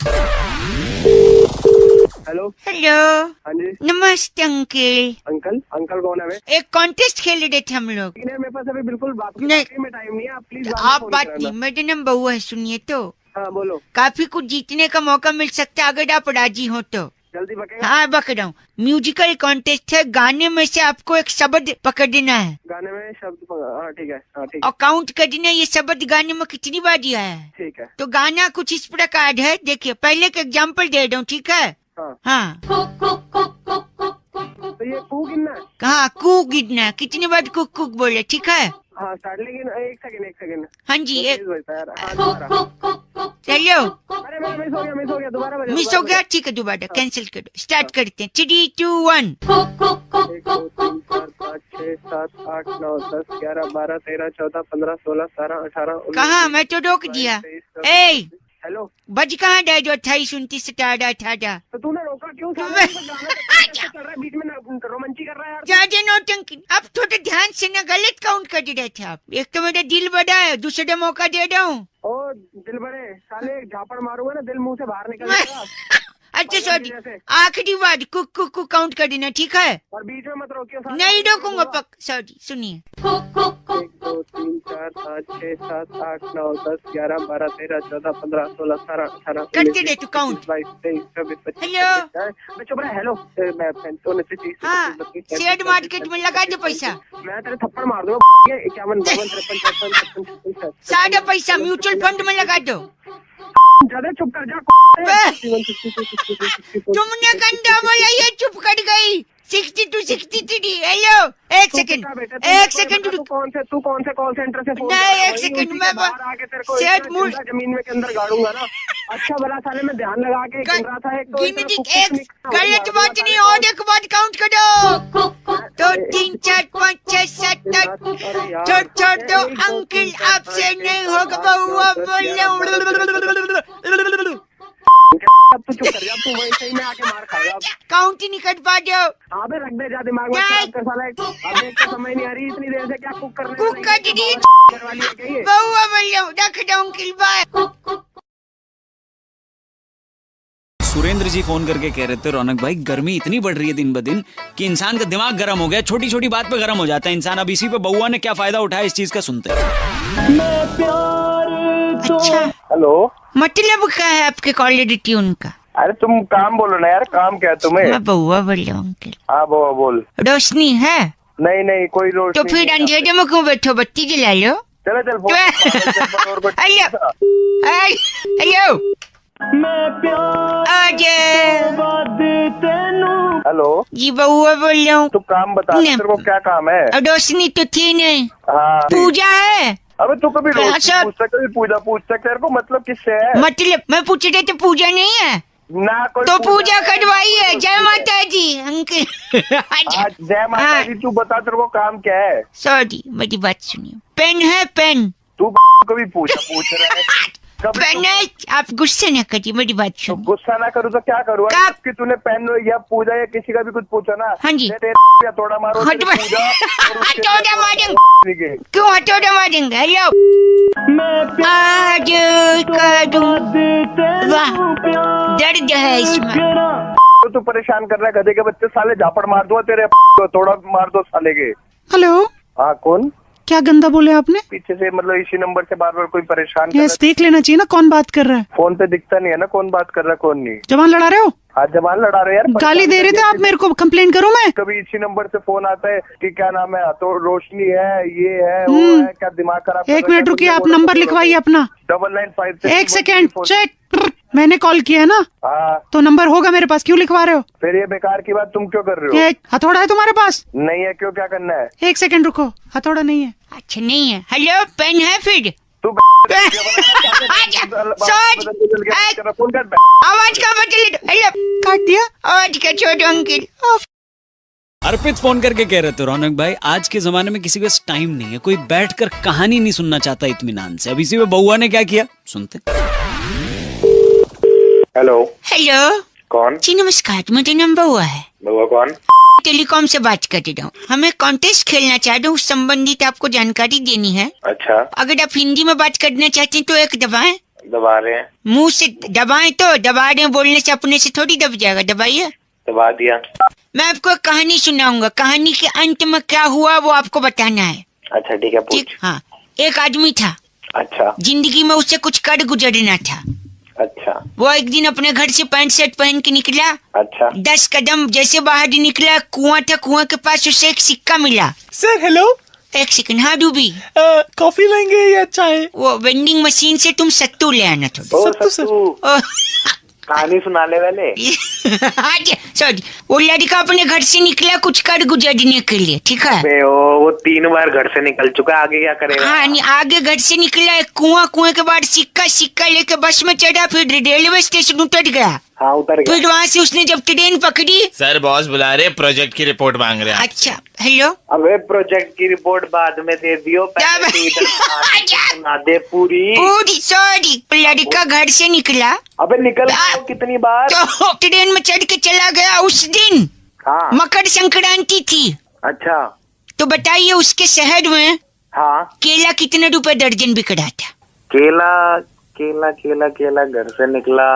हेलो। हेलो। हाँ जी। नमस्ते अंकल। अंकल कौन है? एक कॉन्टेस्ट खेल रहे थे हम लोग। मेरे पास अभी बिल्कुल बात नहीं, में टाइम नहीं है। आप प्लीज आप बात नहीं, मेरे नाम बउआ है, सुनिए तो। हाँ बोलो। काफी कुछ जीतने का मौका मिल सकता है अगर आप राजी हो तो। जल्दी बकेगा। हाँ, बक रहा हूँ। म्यूजिकल कॉन्टेस्ट है, गाने में से आपको एक शब्द पकड़ना है। गाने में शब्द। हाँ ठीक है। और काउंट करना, ये शब्द गाने में कितनी बार दिया है। ठीक है। तो गाना कुछ इस प्रकार है, देखिए पहले का एग्जाम्पल दे रहा हूँ, ठीक है? हाँ। तो ये कू गिनना है? कहाँ कू गिनना? कितनी बार कुक कुक बोले, ठीक है? हाँ स्टार्ट, लेकिन एक सेकंड। हाँ जी, एक चलो। अरे मैं मिस हो गया दोबारा बजा। मिस हो गया, ठीक है, दोबारा कैंसिल करो। स्टार्ट करते हैं, 3, 2, 1। 1 2 3 4 5 6 7 8 9 10 11 12 13 14 15 16 17 18 19। कहाँ? मैं तो रोक दिया। ए, हेलो। बज कहाँ रहे जो 28 29 17 18? तो तूने रोका क्यों? चल रहा है बीच में, रोमांची कर रहा है यार। ज्यादा नौटंकी। अब थोड़ा ध्यान से ना, गलत काउंट कर रहे थे आप। एक तो मेरा दिल बड़ा है, दूसरे मौका दे रहा हूँ। ओ दिल बड़े साले, झापड़ मारूंगा ना दिल मुंह से बाहर निकल जाएगा। अच्छा सॉरी, आखिरी बार कुक कुक कुक काउंट कर देना, ठीक है? और बीच में मत रोकियो। नहीं रोकूंगा पक। सॉरी, सुनिए। 1 2 3 4 5 6 7 8 9 10 11 12 13 14 15 16 17 18 करते रहे तू काउंट। 22 23 24 25। हेलो। मैं चुप रहा। हेलो। मैं 29 30 हाँ, शेयर मार्केट में लगा दे पैसा। मैं तेरे थप्पड़ मार दूंगा। 51 52 53 54 55 सारा पैसा म्यूचुअल फंड में लगा दो। ज्यादा चुप कर जा। तुमने गंदा बोला, ये चुप कर गई। 62 63। हेलो, एक सेकंड रुक। तू कौन से कॉल सेंटर से फोन? नहीं, एक सेकंड में आके तेरे को सेट मूड जमीन में के अंदर गाड़ूंगा ना। अच्छा भला साले मैं ध्यान लगा के गिन रहा था। एक गलत बात नहीं, और एक बात काउंट करो। 2 3 4 5 6 7 8। छोड़ दो अंकल, आपसे नहीं होगा बउआ बोले। अब तू चुप कर जा। तू वहीं सही में आके मार खाएगा। काउंट ही नहीं कर पा दो। हाँ बे, रख दे जा दिमाग में खराब कर साला। अब एक तो समझ नहीं आ रही इतनी देर से क्या कुक कर रहे कुक कर दी वाली है क्या ये? बउआ बोले, रख दो अंकल, बाय। सुरेंद्र जी फोन करके कह रहे थे, रौनक भाई गर्मी इतनी बढ़ रही है दिन ब दिन कि इंसान का दिमाग गर्म हो गया, छोटी छोटी बात पे गर्म हो जाता है इंसान। अब इसी पे बउआ ने क्या फायदा उठाया इस चीज का सुनते हैं। अच्छा, हेलो। मतलब क्या है आपके कॉलर ट्यून का? अरे तुम काम बोलो ना यार। काम क्या है तुम्हें? मैं बउआ बोल रहा हूँ अंकल। हाँ बोल। रोशनी है? नहीं कोई रोशनी। तो फिर अंधेरे में क्यों बैठो? बत्ती जला लो। चलो चल फोन और कुछ हेलो हेलो जी बउआ बोल रहा हूँ। तू काम बता तेरे को क्या काम है? रोशनी तो थी नहीं, हाँ पूजा है। अबे तू कभी रोज अच्छा। पूछता कभी पूजा पूछता तेरे को मतलब किससे है? मतलब मैं पूछ रही तो पूजा नहीं है ना कोई तो पूजा करवाई है। जय माता जी अंकल। जय माता जी। तू बता तेरे को काम क्या है? सॉरी मेरी बात सुनिए, पेन है पेन? तू कभी पूछ रहा है पेन है, आप गुस्से न करिए, मेरी बात तो सुनिए। गुस्सा ना करूँ तो क्या करूँ? कि तूने पेन या पूजा या किसी का भी कुछ पूछा ना? हाँ जी। या थोड़ा मारो हथौड़ा मारेंगे। क्यों हथौड़ा मारेंगे? हेलो आज वाह दर्द है इसमें। तो तू परेशान कर रहा है गधे के बच्चे, साले झापड़ मार दो तेरे थोड़ा मार दो साले के। हेलो हाँ कौन? क्या गंदा बोले आपने? पीछे से मतलब इसी नंबर से बार बार कोई परेशान कर यस, देख लेना चाहिए ना कौन बात कर रहा है। फोन पे दिखता नहीं है ना कौन बात कर रहा है कौन नहीं। जवान लड़ा रहे हो? आज जवान लड़ा रहे यार। गाली दे रहे थे आप मेरे को, कंप्लेन करूं मैं? कभी इसी नंबर से फोन आता है कि क्या नाम है, तो रोशनी है, ये है वो है, क्या दिमाग खराब। एक मिनट रुकिए, आप नंबर लिखवाइए अपना। 9956। एक सेकेंड, चेक। मैंने कॉल किया है ना? हाँ तो नंबर होगा मेरे पास, क्यों लिखवा रहे हो? फिर ये बेकार की बात तुम क्यों कर रहे हो? ये हथौड़ा है तुम्हारे पास? नहीं है, क्यों क्या करना है? एक सेकेंड रुको, हथौड़ा नहीं है। अच्छा नहीं है। हेलो पेन है फिर? तू आवाज का बदल। हेलो काट दिया आवाज का छोड़ो अंकिल। अर्पित फोन करके कह रहे थे रौनक भाई, आज के जमाने में किसी के पास टाइम नहीं है, कोई बैठकर कहानी नहीं सुनना चाहता इत्मीनान से। अब इसी में बउआ ने क्या किया सुनते। हेलो हेलो कौन? जी नमस्कार, मेरा नाम बउआ है। बउआ कौन? टेलीकॉम से बात कर रहा हूँ। हमें कॉन्टेस्ट खेलना चाह रहा हूँ, उस संबंधित आपको जानकारी देनी है। अच्छा अगर आप हिंदी में बात करना चाहते हैं तो एक दबाएं। दबा रहे हैं। मुंह से दबाएं तो दबा रहे हैं, बोलने से अपने से थोड़ी दब जाएगा। दबाइए। दबा दिया। मैं आपको एक कहानी सुनाऊंगा, कहानी के अंत में क्या हुआ वो आपको बताना है। अच्छा ठीक है पूछ। ठीक हाँ। एक आदमी था, अच्छा जिंदगी में उससे कुछ कर गुजरना था। अच्छा वो एक दिन अपने घर से पैंट शर्ट पहन के निकला। अच्छा 10 कदम जैसे बाहर निकला, कुआं था, कुआं के पास उसे एक सिक्का मिला। सर हेलो, एक सेकंड। हाँ डूबी, कॉफी लेंगे या चाय? वो वेंडिंग मशीन से तुम सत्तू ले आना थोड़ा। सत्तू कहानी सुनाने वाले। सॉरी, वो लड़का अपने घर से निकला कुछ कर गुजरने के लिए, ठीक है। वो 3 बार घर से निकल चुका है, आगे क्या करेगा? हाँ आगे घर से निकला, एक कुआं, कुएं के बाद सिक्का लेके बस में चढ़ा, फिर रेलवे स्टेशन उतर गया। हाँ उतर गया। फिर वहाँ से उसने जब ट्रेन पकड़ी। सर बॉस बुला रहे, प्रोजेक्ट की रिपोर्ट मांग रहे हैं। अच्छा हेलो। अबे प्रोजेक्ट की रिपोर्ट बाद में दे दियो, पहले तो इधर सुना दे पूरी। सॉरी, लड़का घर से निकला। अबे निकल कितनी बार? तो ट्रेन में चढ़ के चला गया। उस दिन हाँ मकर संक्रांति थी। अच्छा तो बताइए उसके शहर में हाँ केला कितने रुपए दर्जन बिक रहा था? केला केला केला केला घर से निकला,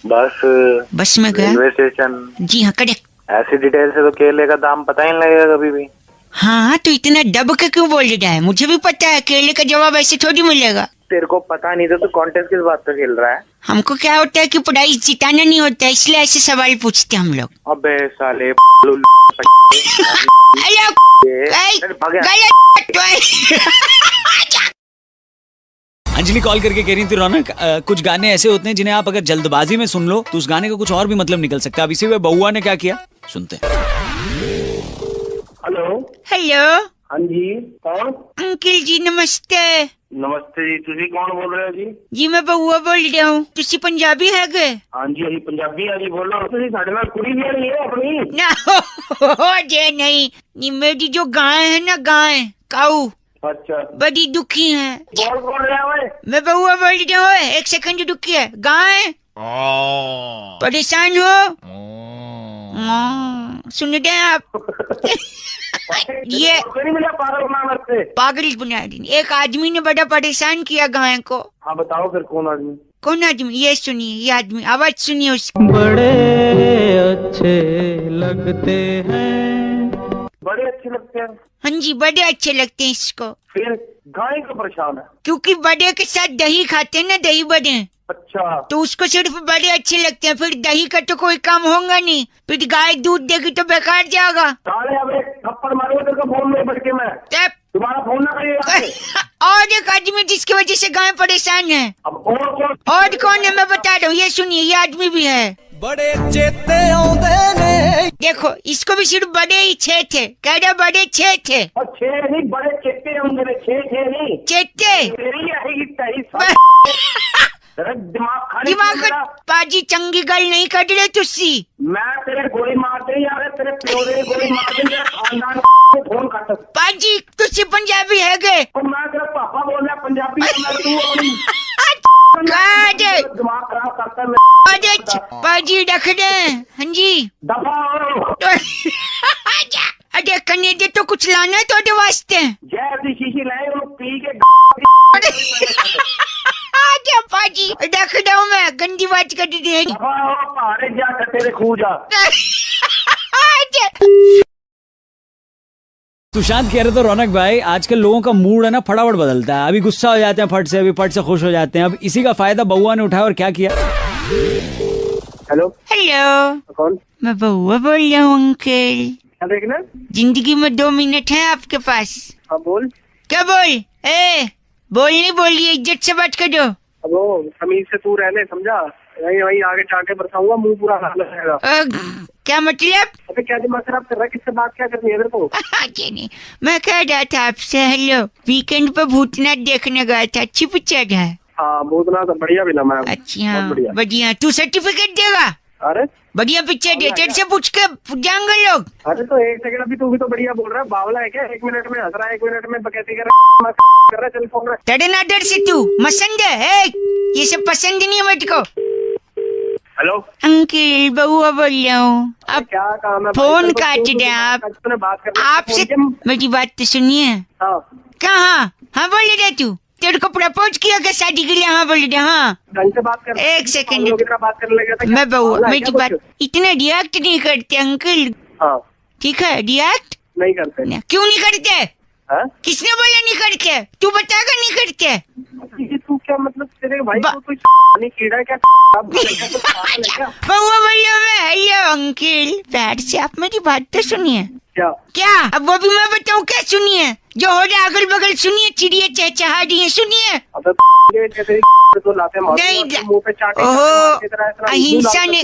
बस में गया, रेलवे स्टेशन। जी हाँ करेक्ट। ऐसी डिटेल से तो केले का दाम पता ही नहीं लगेगा कभी भी। हाँ तो इतना दब के क्यों बोल रहा है? मुझे भी पता है केले का जवाब ऐसे थोड़ी मिलेगा। तेरे को पता नहीं था तो कॉन्टेस्ट किस बात पे खेल रहा है? हमको क्या होता है कि प्राइज जिताना नहीं होता है, इसलिए ऐसे सवाल पूछते हम लोग। अबे साले अंजलि कॉल करके कह रही थी रौनक, कुछ गाने ऐसे होते हैं जिन्हें आप अगर जल्दबाजी में सुन लो तो उस गाने का कुछ और भी मतलब निकल सकता है। अब इसी में बउआ ने क्या किया सुनते हैं। Hello hello. हाँ जी कौन? अंकल जी नमस्ते। नमस्ते जी, तुझी कौन बोल रहे हो जी? जी मैं बउआ बोल रहा हूँ। तुसी पंजाबी है गे? हाँ जी अभी पंजाबी है जी, बोल रहा हूँ। साढ़े नाल कुड़ी भी नहीं है अपनी ना हो जे नहीं, मेरी जो गाय है ना, गाय काऊ, अच्छा बड़ी दुखी है। बोल रहा है? मैं बउआ बोल रहा हूँ। एक सेकंड दुखी है गाय, परेशान हो। सुन रहे हैं आप? ये पागल बना दी। एक आदमी ने बड़ा परेशान किया गाय को। हाँ बताओ फिर कौन आदमी? कौन आदमी? ये सुनिए, ये आदमी आवाज सुनिए उसकी। बड़े अच्छे लगते हैं। बड़े अच्छे लगते हैं? हाँ जी बड़े अच्छे लगते हैं इसको। फिर गाय को परेशान है? क्योंकि बड़े के साथ दही खाते हैं ना, दही बड़े। अच्छा तो उसको सिर्फ बड़े अच्छे लगते हैं, फिर दही का तो कोई काम होगा नहीं, फिर गाय दूध देगी तो बेकार जाएगा। थप्पड़ मारूंगा तेरे को फोन में बैठ के मैं। तुम्हारा फोन ना करिए। और एक आदमी जिसकी वजह से गाय परेशान है। और कौन है मैं बता रहा हूँ, ये सुनिए, ये आदमी भी है। बड़े चेते आउंदे ने। देखो इसको भी सिर्फ बड़े ही छे थे, कह रहे बड़े छे थे। और छे नहीं, बड़े चेते आउंदे ने, छे नहीं चेते। दिमाग पाजी चंगी गल नहीं कर रहे तुसी। मैं तेरे गोली मार दे यार, तेरे प्यो दे गोली मार दे, खानदान को फोन कर। पाजी तुसी पंजाबी है गए? मैं तेरा पापा बोल रहा पंजाबी है, दिमाग खराब करता है। पाजी रख दे। हाँ जी दफा। अरे कने दे तो कुछ लाना है तो वास्ते। जैसी शीशी लाए वो पी के पाजी रख दो, मैं गंदी बात कर दी है। पहाड़े जा तेरे खू जा। सुशांत कह रहे तो रौनक भाई, आजकल लोगों का मूड है ना फटाफट बदलता है। अभी गुस्सा हो जाते हैं फट से, अभी फट से खुश हो जाते हैं। अब इसी का फायदा बउआ ने उठाया और क्या किया। हेलो हेलो, कौन? मैं बउआ बोल रहा हूँ अंकल। क्या देखना? जिंदगी में 2 मिनट है आपके पास। हाँ बोल। क्या बोल? बोल नहीं बोलिए, इज्जत से बात करो। अब वो तमीज से तू रहने, समझा? वही वही आगे चाटे बरसाऊंगा, मुंह पूरा लाल रहेगा। क्या मतलब? अबे क्या दिमाग खराब कर रहा है, किससे बात क्या करनी है मेरे को? नहीं, मैं कह रहा था आपसे, हेलो वीकेंड पे भूतनाथ देखने गया था, अच्छी पिक्चर है। हाँ भूतनाथ बढ़िया भी ना। अच्छा बढ़िया, तू सर्टिफिकेट देगा? अरे बढ़िया पिक्चर डेटेड से पूछ के जाएंगे लोग। अरे तो एक सेकंड, अभी तू भी तो बढ़िया बोल रहा है, बावला है क्या? 1 मिनट में हंस रहा है, 1 मिनट में बकैती कर रहा है, चल फोन रहा है। तेरे नादर से तू मसंद है, ये सब पसंद नहीं है मुझको। हेलो अंकल, बउआ बोल रहा हूँ। अब क्या काम है? फोन काट दे आप। आपसे मेरी बात तो सुनिए। कहाँ? हाँ बोल रहे तू, तेरे को प्रपोज किया क्या शादी के लिए? हाँ बोल रहे। हाँ ढंग से बात कर। एक सेकंड, बात करने लगा था। मैं बउआ, मेरी बात इतना रिएक्ट नहीं करते अंकल। हाँ ठीक है, रिएक्ट नहीं करते। क्यों नहीं करते? किसने बोला नहीं करते? तू बताएगा नहीं करते? तू क्या मतलब, तेरे भाई को कोई कीड़ा क्या? बउआ बोलिए मैं। हेलो अंकल, बैठ से आप मेरी बात तो सुनिए। क्या? अब वो भी मैं बताऊँ क्या? सुनिए, जो हो रहा अगल बगल सुनिए, चिड़िया चहचहा रही है, सुनिए। अहिंसा ने,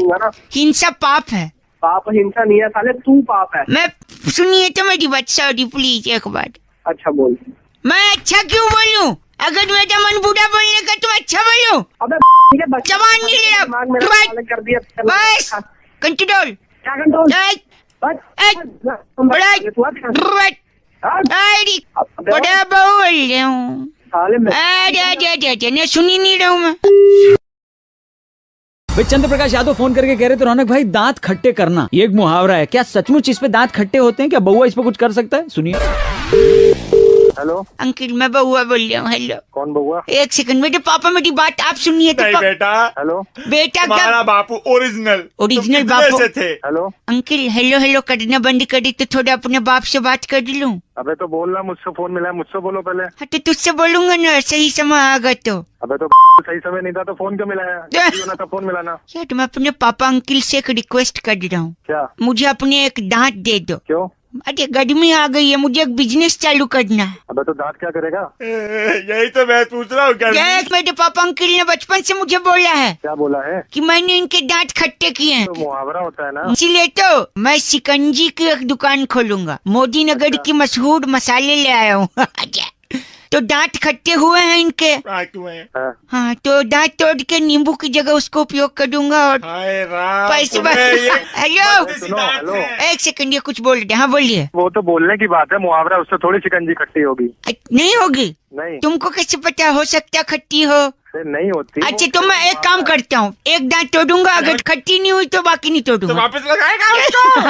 हिंसा पाप है। पाप हिंसा नहीं है साले, तू पाप है। मैं सुनिए तो मेरी बात, सॉरी प्लीज एक बार। अच्छा बोल। मैं अच्छा क्यों बोलूं? अगर मेरा मन बुरा बोलने का तो अच्छा बोलूं। जवान नहीं ले रहा, बस कंट्रोल। क्या कंट्रोल? बड़ा बोल रहा हूँ, सुनी नहीं रहा हूँ मैं। भाई चंद्र प्रकाश यादव फोन करके कह रहे थे रौनक भाई, दांत खट्टे करना ये एक मुहावरा है, क्या सचमुच इस पे दांत खट्टे होते हैं? क्या बउआ इस पे कुछ कर सकता है? सुनिए। हेलो अंकल, मैं बउआ बोल रहा हूँ। हेलो कौन बउआ? एक सेकंड, मेरे पापा मेरी बात आप सुनिए तो। नहीं बेटा। हेलो बेटा, हमारा बापू ओरिजिनल बापू से थे। हेलो अंकल, हेलो हेलो करना बंद करी तो थोड़ा अपने बाप से बात कर लूं। अबे तो बोल रहा, मुझसे फोन मिला है, मुझसे बोलो पहले। हाँ तो तुझसे बोलूंगा ना, सही समय आगा तो। अबे तो सही समय नहीं था तो फोन क्यों मिलाया? होना था फोन मिलाना। यार तो मैं अपने पापा अंकल से एक रिक्वेस्ट कर रहा हूँ। क्या? मुझे अपने एक दांत दे दो। क्यों? अरे गर्मी आ गई है, मुझे एक बिजनेस चालू करना है। अबे तो दांत क्या करेगा? यही तो मैं पूछ रहा हूँ। मेरे पापा अंकल ने बचपन से मुझे बोला है। क्या बोला है? कि मैंने इनके दांत खट्टे किए हैं। तो मुहावरा होता है ना, इसीलिए तो मैं शिकंजी की एक दुकान खोलूंगा। मोदी नगर की मशहूर मसाले ले आया हूँ। तो दांत खट्टे हुए हैं इनके। हाँ तो दांत तोड़ के नींबू की जगह उसको उपयोग करूंगा और पैसे। हेलो एक सेकंड, ये कुछ बोल रहे। हाँ बोलिए। वो तो बोलने की बात है, मुहावरा उससे थोड़ी शिकंजी खट्टी होगी। नहीं होगी? नहीं। तुमको कैसे पता? हो सकता खट्टी हो। नहीं होती। अच्छा तो मैं एक काम करता हूँ, एक दांत तोड़ूंगा, अगर खट्टी नहीं हुई तो बाकी नहीं तोड़ूंगा। तो वापस लगाएगा उसको?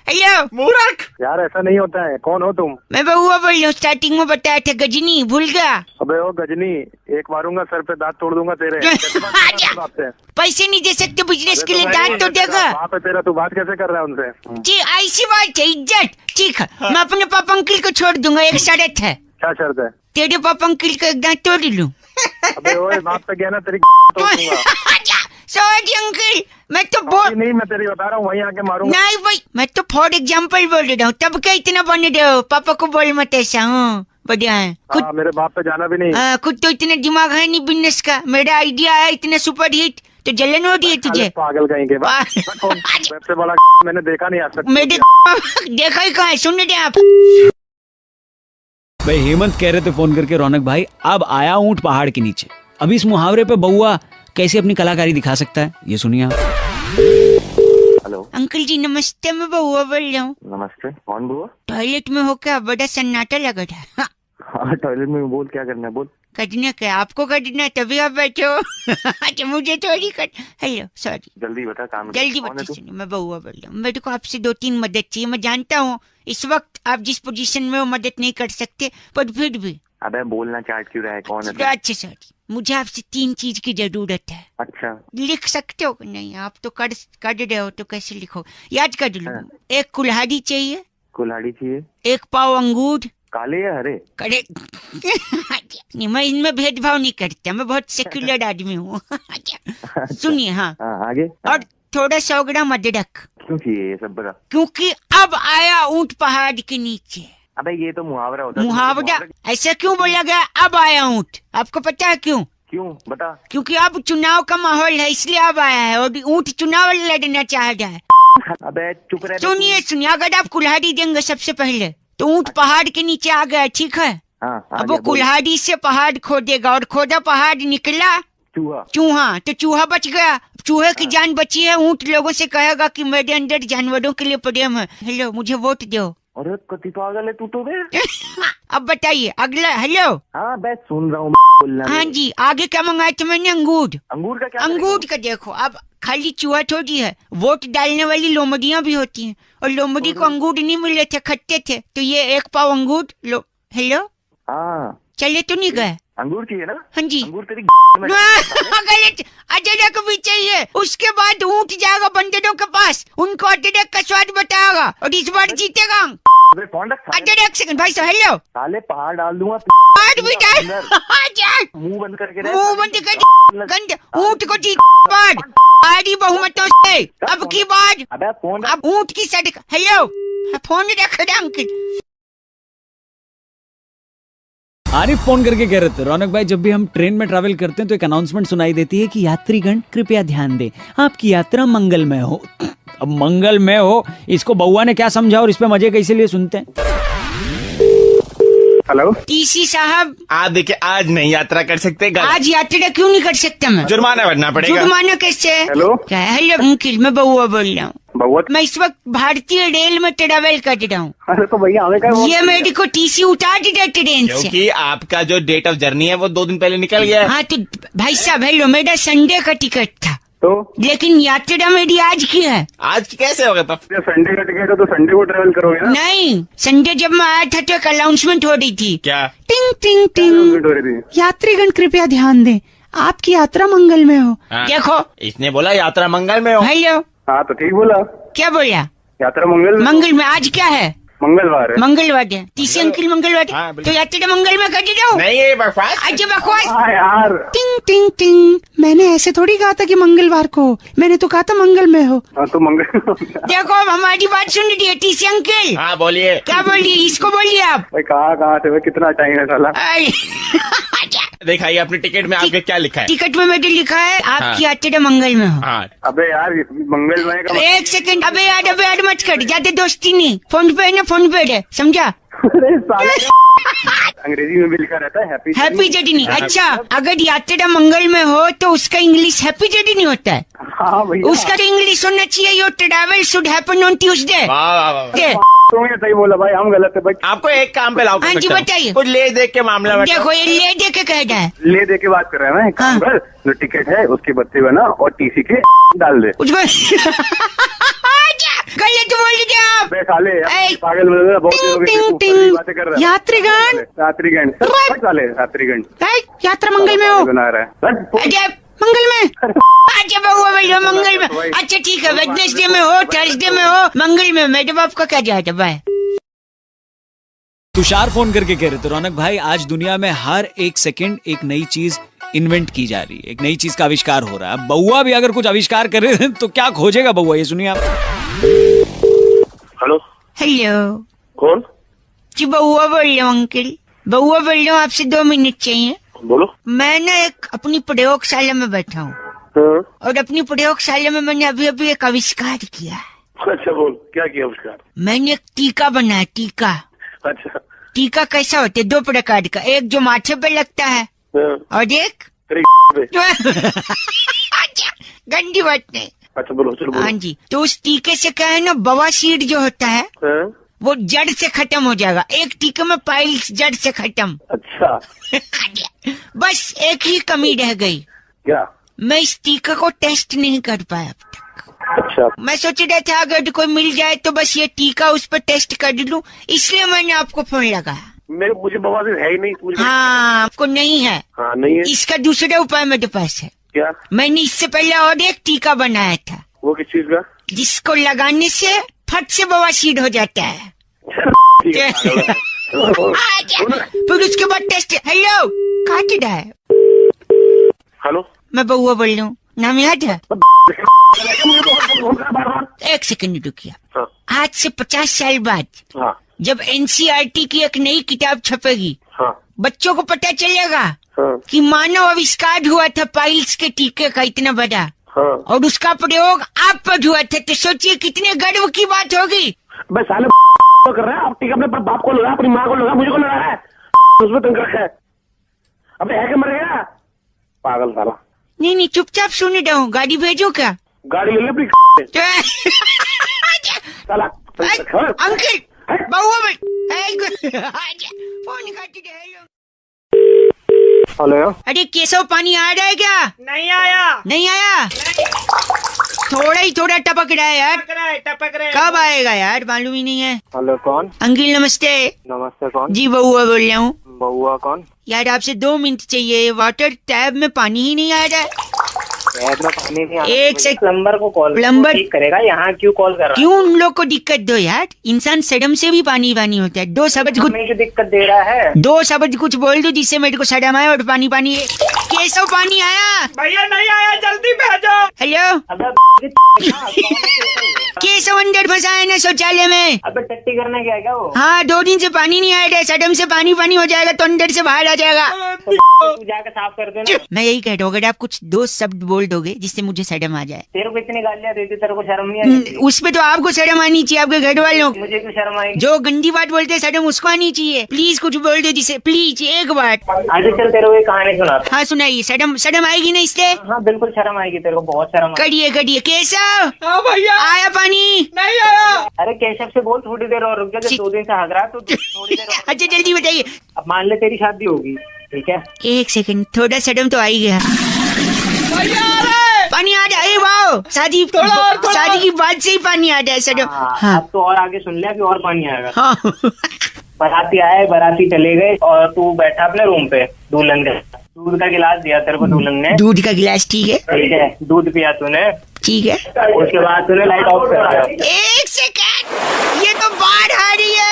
हेलो मूर्ख। यार ऐसा नहीं होता है। कौन हो तुम? मैं बउआ बोल रहा हूँ, स्टार्टिंग में बताया था गजनी, भूल गया? अबे वो गजनी, एक मारूंगा सर पे, दांत तोड़ दूंगा तेरे। पैसे नहीं दे सकते बिजनेस के लिए, दांत तो देगा। बाप है तेरा, तू बात कैसे कर रहा है उनसे? जी ऐसी बात है, इज्जत। ठीक है, मैं अपने पापा अंकल को छोड़ दूंगा, एक शर्त है। क्या शर्त है? तेरे पापा अंकल का एक दांत तोड़ लूं। अबे ओए बाप पे गया ना तेरी सॉरी अंकल, मैं तो बोल नहीं, मैं तेरी बता रहा हूँ, वहीं आके मारूंगा। नहीं भाई, मैं तो फॉर एग्जाम्पल बोल रहा हूँ, तब क्या इतना बन रहे हो? पापा को बोल मत ऐसा। हूँ बढ़िया है खुद। मेरे बाप पे जाना भी नहीं। खुद तो इतना दिमाग है नहीं बिजनेस का। मेरा आइडिया है इतना सुपर हिट, तो जलन हो रही है तुझे? पागल कहीं के सबसे बड़ा मैंने देखा नहीं आज तक। मेरे देखा ही कहाँ है, सुन रहे आप? भाई हेमंत कह रहे थे फोन करके, रौनक भाई अब आया ऊंट पहाड़ के नीचे। अभी इस मुहावरे पे बउआ कैसे अपनी कलाकारी दिखा सकता है, ये सुनिए आप। हेलो अंकल जी नमस्ते, मैं बउआ बोल रहा हूँ। नमस्ते, कौन बुआ? टॉयलेट में हो क्या? बड़ा सन्नाटा लगा था। हाँ टॉयलेट में बोल, क्या करना है बोल। करना क्या? आपको करना है तभी आप बैठे हो। अच्छा मुझे थोड़ी कर। हेलो सॉरी, जल्दी बता काम। जल्दी बता। सुनिए मैं बउआ बोल रहा हूँ, मेरे को आपसे 2-3 मदद चाहिए। मैं जानता हूँ इस वक्त आप जिस पोजीशन में हो मदद नहीं कर सकते, पर फिर भी। अबे बोलना चाट क्यों रहा है, कौन है? अच्छा सॉरी, मुझे आपसे 3 चीज की जरूरत है। अच्छा लिख सकते हो? नहीं आप तो कर रहे हो तो कैसे लिखो, याद कर लो। एक कुल्हाड़ी चाहिए। कुल्हाड़ी चाहिए। एक पाव अंगूर। काले या हरे? करे नहीं, मैं इनमें भेदभाव नहीं करता, मैं बहुत सेक्युलर आदमी हूँ। सुनिए हाँ आगे। और थोड़ा 100 ग्राम अदरक। क्यों चाहिए ये सब बता? क्योंकि अब आया ऊंट पहाड़ के नीचे। अबे ये तो मुहावरा होता है। मुहावरा ऐसा क्यों बोला गया? अब आया ऊंट, आपको पता है क्यों? क्यों बता? क्योंकि अब चुनाव का माहौल है, इसलिए अब आया है और ऊंट चुनाव लड़ना चाह रहा है। अबे चुप रहे। सुनिए, अगर आप कुल्हाड़ी देंगे सबसे पहले तो ऊंट पहाड़ के नीचे आ गया, ठीक है? अब वो कुल्हाड़ी से पहाड़ खोदेगा और खोदा पहाड़ निकला चूहा, तो चूहा बच गया। चूहे की जान बची है। ऊंट लोगों से कहेगा कि मेरे अंदर जानवरों के लिए प्रेम है, हेलो मुझे वोट दो। अरे कति पागल है तू तो बे। अब बताइए अगला। हेलो हाँ मैं सुन रहा हूँ। हाँ जी, आगे क्या मंगाया था मैंने? अंगूर। अंगूर का क्या? अंगूर का देखो, अब खाली चूहा थोड़ी है, वोट डालने वाली लोमड़ियाँ भी होती हैं और लोमड़ी को अंगूर नहीं मिले थे, खट्टे थे, तो ये 1 पाव अंगूर लो। हेलो हाँ चले तो नहीं गए? अंगूर चाहिए ना? हाँ जी। अंगूर तेरी गलत, अदरक भी चाहिए। उसके बाद ऊंट जाएगा बंदरों के पास, उनको अदरक का स्वाद बताएगा और इस बार जीतेगा। अदरक सेकंड भाई साहब। हेलो साले पहाड़ डाल दूंगा। पहाड़ भी डाल। मुंह बंद करके मुंह बंद कर। गंद ऊंट को जीत बार आरी बहुमतों से। अब की बार अब ऊंट की सड़क। हेलो फोन रख रहे अंकल। आरिफ फोन करके कह रहे थे, रौनक भाई जब भी हम ट्रेन में ट्रैवल करते हैं तो एक अनाउंसमेंट सुनाई देती है कि यात्रीगण कृपया ध्यान दें, आपकी यात्रा मंगलमय हो। अब मंगलमय हो इसको बउआ ने क्या समझा और इस पे मजे कैसे लिए, सुनते हैं। हेलो टीसी साहब, आप देखिए आज नहीं यात्रा कर सकते। आज यात्रा क्यों नहीं कर सकता मैं? जुर्माना भरना पड़ेगा। जुर्माना कैसे? हेलो क्या? हेलो अंकिल, मैं बउआ बोल रहा हूँ। बउआ? मैं इस वक्त भारतीय रेल में ट्रेवल कर रहा हूँ। अरे तो भैया हमें क्या? ये मेरे को टीसी उतार दिया ट्रेन से। क्योंकि आपका जो डेट ऑफ जर्नी है वो 2 दिन पहले निकल गया है। हाँ तो भाई साहब हेलो, मेरा संडे का टिकट था तो, लेकिन यात्रा मेरी आज की है। आज कैसे होगा तब? संडे का टिकट है तो संडे को ट्रेवल करोगे ना? नहीं, संडे जब मैं आया था तो एक अनाउंसमेंट हो रही थी। क्या? टिंग टिंग टिंग, यात्रीगण कृपया ध्यान दें, आपकी यात्रा मंगलमय हो। देखो इसने बोला यात्रा मंगल में हो। हेलो हाँ तो ठीक बोला। क्या बोला? यात्रा मंगल में। आज क्या है? मंगलवार है। मंगलवार है। टीसी अंकल मंगलवार हाँ, तो यात्रा मंगल में कर दो। नहीं ये बकवास। अच्छा बकवास। यार टिंग टिंग टिंग, मैंने ऐसे थोड़ी कहा था कि मंगलवार को, मैंने तो कहा था मंगलमय हो। तो मंगल। देखो हमारी बात सुन रही है टीसी अंकल। हाँ बोलिए। क्या बोलिए? इसको बोलिए आप। भाई कहाँ से? कितना टाइम है साला? दिखाइए अपने टिकट में आपके क्या लिखा है? टिकट में मैंने लिखा है आपकी यात्रा मंगल में हो। अबे यार मंगलमय का 1 सेकंड। अबे यार मत कर, ज्यादा दोस्ती नहीं। फोन पे ना, फोन पे है, समझा? अंग्रेजी में भी लिखा रहता है हैप्पी जर्नी। अच्छा अगर यात्रा मंगल में हो तो उसका इंग्लिश हैप्पी जर्नी होता है। हाँ भैया, उसका तो इंग्लिश होना चाहिए your travel should happen on Tuesday. तुमने सही बोला भाई, हम गलत है भाई। आपको एक काम पे लाओ। हाँ जी बताइए। कुछ ले देख के मामला देखो ये ले दे के कह रहा है। ले दे के बात कर रहे हैं ना। एक काम कर, जो टिकट है उसके बत्ती बना और टीसी के डाल दे। गलत बोल दिया आप। साले पागल बहुत बातें कर रहे हैं। यात्रीगण यात्रा मंगल में हो। बना रहा है मंगल में। अच्छा बउआ भैया मंगल में। अच्छा ठीक है, वेडनेसडे में हो, थर्सडे में हो, मंगल में। मेरे बाप का क्या जाता भाई? तुषार फोन करके कह रहे थे, रौनक भाई आज दुनिया में हर एक सेकंड एक नई चीज इन्वेंट की जा रही है, एक नई चीज का आविष्कार हो रहा है। अब बउआ भी अगर कुछ आविष्कार करे तो क्या खोजेगा बउआ, ये सुनिए आप। हेलो हेलो, कौन? जी बउआ बोल रहा हूँ अंकल, बउआ बोल रहा हूँ, आपसे 2 मिनट चाहिए। बोलो। मैं ना एक अपनी प्रयोगशाला में बैठा हूँ और अपनी प्रयोगशाला में मैंने अभी अभी एक आविष्कार किया है। अच्छा बोल, क्या किया आविष्कार? मैंने एक टीका बनाया, टीका। अच्छा, टीका कैसा होता है? 2 प्रकार का, एक जो माथे पे लगता है और एक गंदी बात नहीं। अच्छा बोलो, चलो बोलो। हाँ जी, तो उस टीके से क्या है ना, बवासीर जो होता है वो जड़ से खत्म हो जाएगा। एक टीके में पाइल्स जड़ से खत्म। अच्छा बस एक ही कमी रह गई, क्या? मैं इस टीके को टेस्ट नहीं कर पाया अब तक। अच्छा, मैं सोच रहा था अगर कोई मिल जाए तो बस ये टीका उस पर टेस्ट कर लूं, इसलिए मैंने आपको फोन लगाया। मुझे बवासीर है ही नहीं। हाँ, आपको नहीं है? हाँ नहीं है। इसका दूसरा उपाय मेरे पास है। क्या? मैंने इससे पहले और एक टीका बनाया था। वो किस चीज का? जिसको लगाने से फट से बवासीर हो जाता है। फिर उसके बाद टेस्ट। हेलो, काट रहा है। हेलो, मैं बउआ बोल रहा हूँ, नाम याद है? 1 सेकंड रुकिए। आज से 50 साल बाद जब NCERT की एक नई किताब छपेगी, बच्चों को पता चलेगा कि मानव आविष्कार हुआ था पाइल्स के टीके का इतना बड़ा, और उसका प्रयोग आप पर हुआ था, तो सोचिए कितने गर्व की बात होगी। बस साले कर रहा है, आप टीका अपने बाप को लगा, अपनी माँ को लगा, मुझे को लगा है, उसमें तंग रखा है। अबे है कि मर गया पागल साला। नहीं नहीं, चुपचाप सुन रहा हूँ, गाड़ी भेजो क्या? गाड़ी ले ले अपनी साला। अंकल, बउआ फोन काट दे। हेलो। अरे केशव, पानी आ रहा है क्या? नहीं आया। नहीं आया? थोड़ा ही थोड़ा टपक रहा है यार। टपक रहा है। कब आएगा यार, मालूम ही नहीं है। हेलो, कौन? अंकल नमस्ते। नमस्ते, कौन? जी बउआ बोल रहा हूँ। बउआ कौन? यार आपसे 2 मिनट चाहिए, वाटर टैब में पानी ही नहीं आ रहा है। टैब में पानी नहीं आ रहा? एक सेकंड, प्लम्बर को कॉल, प्लम्बर ठीक करेगा। यहाँ क्यों कॉल कर रहा है? क्यों उन लोग को दिक्कत दो यार, इंसान शर्म से भी पानी पानी होता है। 2 शब्द कुछ क्यों दिक्कत दे रहा है? 2 शब्द कुछ बोल दो जिससे मेरे को शर्म आए और पानी पानी। केशव, पानी आया? भैया नहीं आया, जल्दी भेजो। हेलो, केशव अंदर फंसा है ना शौचालय में। अबे टट्टी करने गया क्या वो? हाँ, 2 दिन से पानी नहीं आया है, शर्म से पानी पानी हो जाएगा तो अंदर से बाहर आ जाएगा। तू जाकर साफ कर दे ना। मैं यही कह रहा हूँ, अगर आप कुछ 2 शब्द बोल दोगे जिससे मुझे शर्म आ जाए। तेरे को इतनी गालियाँ देती, तेरे को शर्म नहीं आती? उस पे तो आपको शर्म आनी चाहिए, आपके घर वालों। मुझे क्यों शर्म आएगी? जो गंदी बात बोलते हैं शर्म उसको आनी चाहिए। प्लीज कुछ बोल दो जिसे, प्लीज एक बात। आज चल तेरे को एक कहानी सुना। हाँ सुनाइए, शर्म आएगी ना इससे? हाँ बिल्कुल शर्म आएगी, तेरे को बहुत शर्म। करिए करिए। केशव, हाँ भैया, आया पानी? नहीं आया। अरे केशव से बोल थोड़ी देर और रुक जा, 2 दिन से हग रहा तो थोड़ी देर। अच्छा जल्दी बताइए। अब मान ले तेरी शादी होगी, ठीक है? 1 सेकंड, थोड़ा शर्म तो आ ही गया। पानी आ जाए। वाओ, शादी की बात से ही पानी आ जाए शर्म। हाँ, अब तो और आगे सुन लिया कि और पानी आएगा। हाँ। बाराती आए, बाराती चले गए और तू बैठा अपने रूम पे दुल्हन के। दूध का गिलास दिया तेरे को दुल्हन ने। दूध का गिलास, ठीक है। ठीक है, दूध पिया तूने, ठीक है। उसके बाद तूने लाइट ऑफ कर दिया। 1 सेकंड, ये तो बाढ़ आ रही है।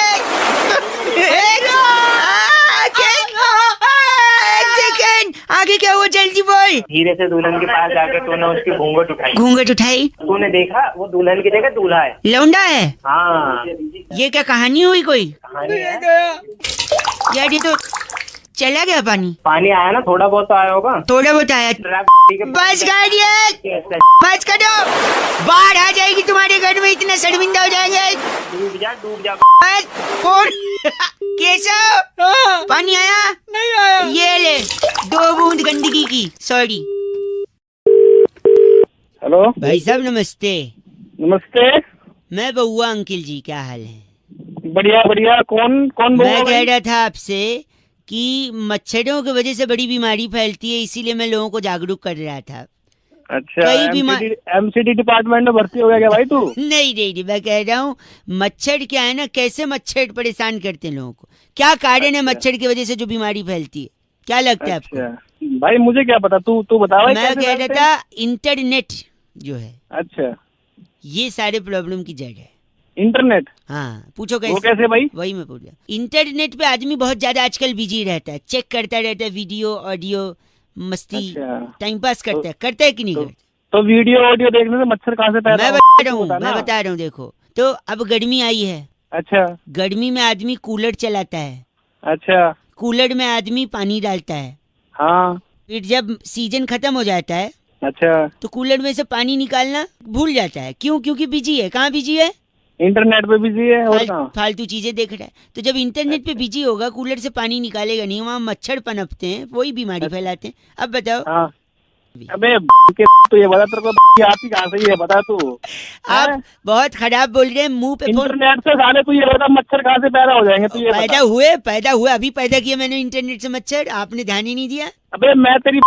1 सेकंड, आगे क्या हुआ, जल्दी बोल। धीरे से दुल्हन के पास जाकर तूने उसकी घूंघट उठाई। घूंघट उठाई? तूने देखा वो दुल्हन की जगह दूल्हा है। लौंडा है? हाँ। ये क्या कहानी हुई कोई? कहानी है यार, ये तो चला गया पानी। पानी आया ना, थोड़ा बहुत तो आया होगा। थोड़ा बहुत आया। बस गाड़िए, बस करो, बाढ़ आ जाएगी तुम्हारे घर में, इतना शर्मिंदा हो जाएंगे। डूब जा डूब जा। बस फोन। केशव, पानी आया? नहीं आया। ये ले 2 बूंद गंदगी की, सॉरी। हेलो भाई साहब नमस्ते। नमस्ते। मैं बउआ अंकिल जी, क्या हाल है? बढ़िया बढ़िया। कौन कौन? मैं कह रहा था आपसे कि मच्छरों की वजह से बड़ी बीमारी फैलती है, इसीलिए मैं लोगों को जागरूक कर रहा था। अच्छा, MCD डिपार्टमेंट में भर्ती हो गया क्या भाई तू? नहीं, मैं कह रहा हूँ मच्छर क्या है ना, कैसे मच्छर परेशान करते हैं लोगों को, क्या कारण है मच्छर की वजह से जो बीमारी फैलती है, क्या लगता है आपको? भाई मुझे क्या पता, तू बता। मैं कह रहा था इंटरनेट जो है, अच्छा, ये सारे प्रॉब्लम की जड़ है। इंटरनेट? हाँ, पूछो कैसे? वो कैसे भाई? वही मैं पूछ रहा। इंटरनेट पे आदमी बहुत ज्यादा आजकल बिजी रहता है, चेक करता रहता है वीडियो ऑडियो, मस्ती अच्छा। टाइम पास करता है कि नहीं करता? तो वीडियो ऑडियो देखने से मच्छर कहाँ से पैदा मैं होता बता रहा हूँ देखो, तो अब गर्मी आई है। अच्छा। गर्मी में आदमी कूलर चलाता है। अच्छा। कूलर में आदमी पानी डालता है। हाँ। फिर जब सीजन खत्म हो जाता है, अच्छा, तो कूलर में से पानी निकालना भूल जाता है। क्यों? क्योंकि बिजी है। कहाँ बिजी है? इंटरनेट पे बिजी है। और कहाँ? फालतू चीजें देख रहा है। तो जब इंटरनेट पे बिजी होगा, कूलर से पानी निकालेगा नहीं, वहाँ मच्छर पनपते हैं, वही बीमारी फैलाते हैं। अब बताओ। हाँ। अबे तो ये बता तेरे को आती कहाँ से, ये बता तू। आप बहुत खराब बोल रहे हैं, मुंह पे इंटरनेट से साले तू ये बता मच्छर कहाँ से पैदा हो जाएंगे? तू ये पैदा हुए अभी पैदा किया मैंने इंटरनेट से मच्छर, आपने ध्यान ही नहीं दिया। अबे मैं तेरी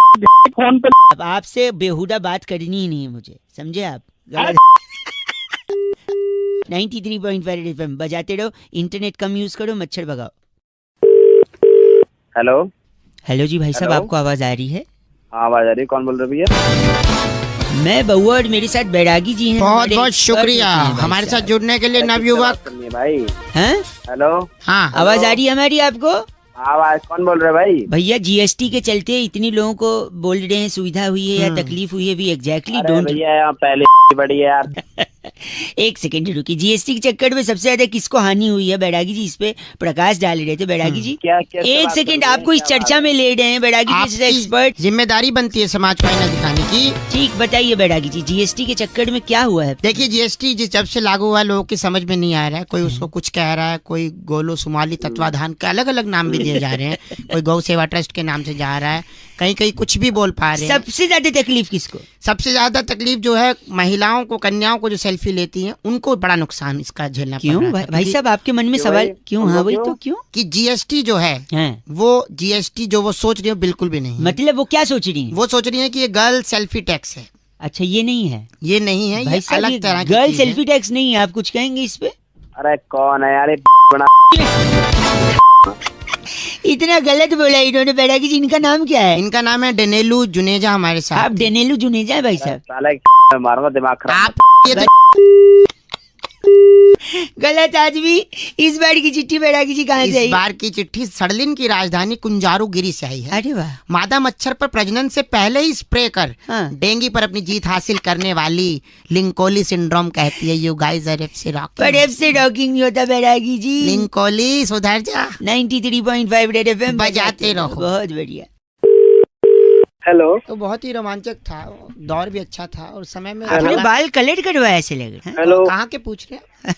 फोन पे अब आपसे बेहुदा बात करनी ही नहीं है मुझे, समझे आप? 93.5 FM बजाते रहो, इंटरनेट कम यूज करो, मच्छर भगाओ। हेलो हेलो जी भाई साहब, आपको आवाज आ रही है? आवाज आ रही है। कौन बोल रहे भैया? मैं बउआ और मेरे साथ बैरागी जी हैं। बहुत बहुत शुक्रिया हमारे साथ जुड़ने के लिए नवयुवक। भाई हैं? हेलो। हाँ, आवाज आ रही है हमारी आपको? आवाज कौन बोल रहे भाई? भैया जीएसटी के चलते इतनी लोगों को बोल रहे हैं सुविधा हुई है या तकलीफ हुई है, भी एग्जैक्टली डोंट। भैया पहले बड़ी है यार। एक सेकंड रुकिए। जीएसटी के चक्कर में सबसे ज्यादा किसको हानि हुई है? बैरागी जी इस पे प्रकाश डाल रहे थे। बैरागी जी क्या एक सेकंड, आपको इस चर्चा में ले रहे हैं बैरागी जी जैसे एक्सपर्ट। जिम्मेदारी बनती है समाज को आईना दिखाने की। ठीक, बताइए बैरागी जी, जीएसटी के चक्कर में क्या हुआ है? देखिए, जीएसटी जब से लागू हुआ लोगों की समझ में नहीं आ रहा है। कोई उसको कुछ कह रहा है, कोई गोलो सुमाली तत्वाधान के अलग अलग नाम भी दिए जा रहे हैं, कोई गौ सेवा ट्रस्ट के नाम से जा रहा है, कहीं कहीं कुछ भी बोल पा रहे हैं। सबसे ज्यादा तकलीफ किसको? सबसे ज्यादा तकलीफ जो है महिलाओं को, कन्याओं को जो सेल्फी लेती हैं, उनको बड़ा नुकसान इसका झेलना पड़ रहा है। क्यों भाई साहब, आपके मन में सवाल क्यों? हाँ वही तो, क्यों कि जीएसटी जो है वो जीएसटी जो वो सोच रही है बिल्कुल भी नहीं। मतलब वो क्या सोच रही है? वो सोच रही है कि ये गर्ल सेल्फी टैक्स है। अच्छा, ये नहीं है? ये नहीं है, ये अलग तरह की गर्ल सेल्फी टैक्स नहीं है। आप कुछ कहेंगे इस पे? अरे कौन है यार इतना गलत बोला इन्होंने। बैरागी जी, इनका नाम क्या है? इनका नाम है डेनेलू जुनेजा हमारे साथ। आप डेनेलू जुनेजा है भाई साहब? साला मारूंगा दिमाग खराब। गलत आदमी। इस बार की चिट्ठी बैरागी जी कहाँ से आई? इस बार की चिट्ठी सड़लिन की राजधानी कुंजारुगिरी से आई है। अरे वाह। मादा मच्छर पर प्रजनन से पहले ही स्प्रे कर डेंगू पर अपनी जीत हासिल करने वाली लिंकोली सिंड्रोम कहती है you guys are FC rocking. पर एफसी रॉकिंग नहीं होता बैरागी जी। लिंकोली सुधर जा। 93.5 रेड एफएम बजाते रहो। बहुत बढ़िया। हेलो। तो बहुत ही रोमांचक था, दौर भी अच्छा था और समय में आपने बाल कलर करवाया ऐसे लग रहा है। हेलो। कहाँ के पूछ रहे हैं?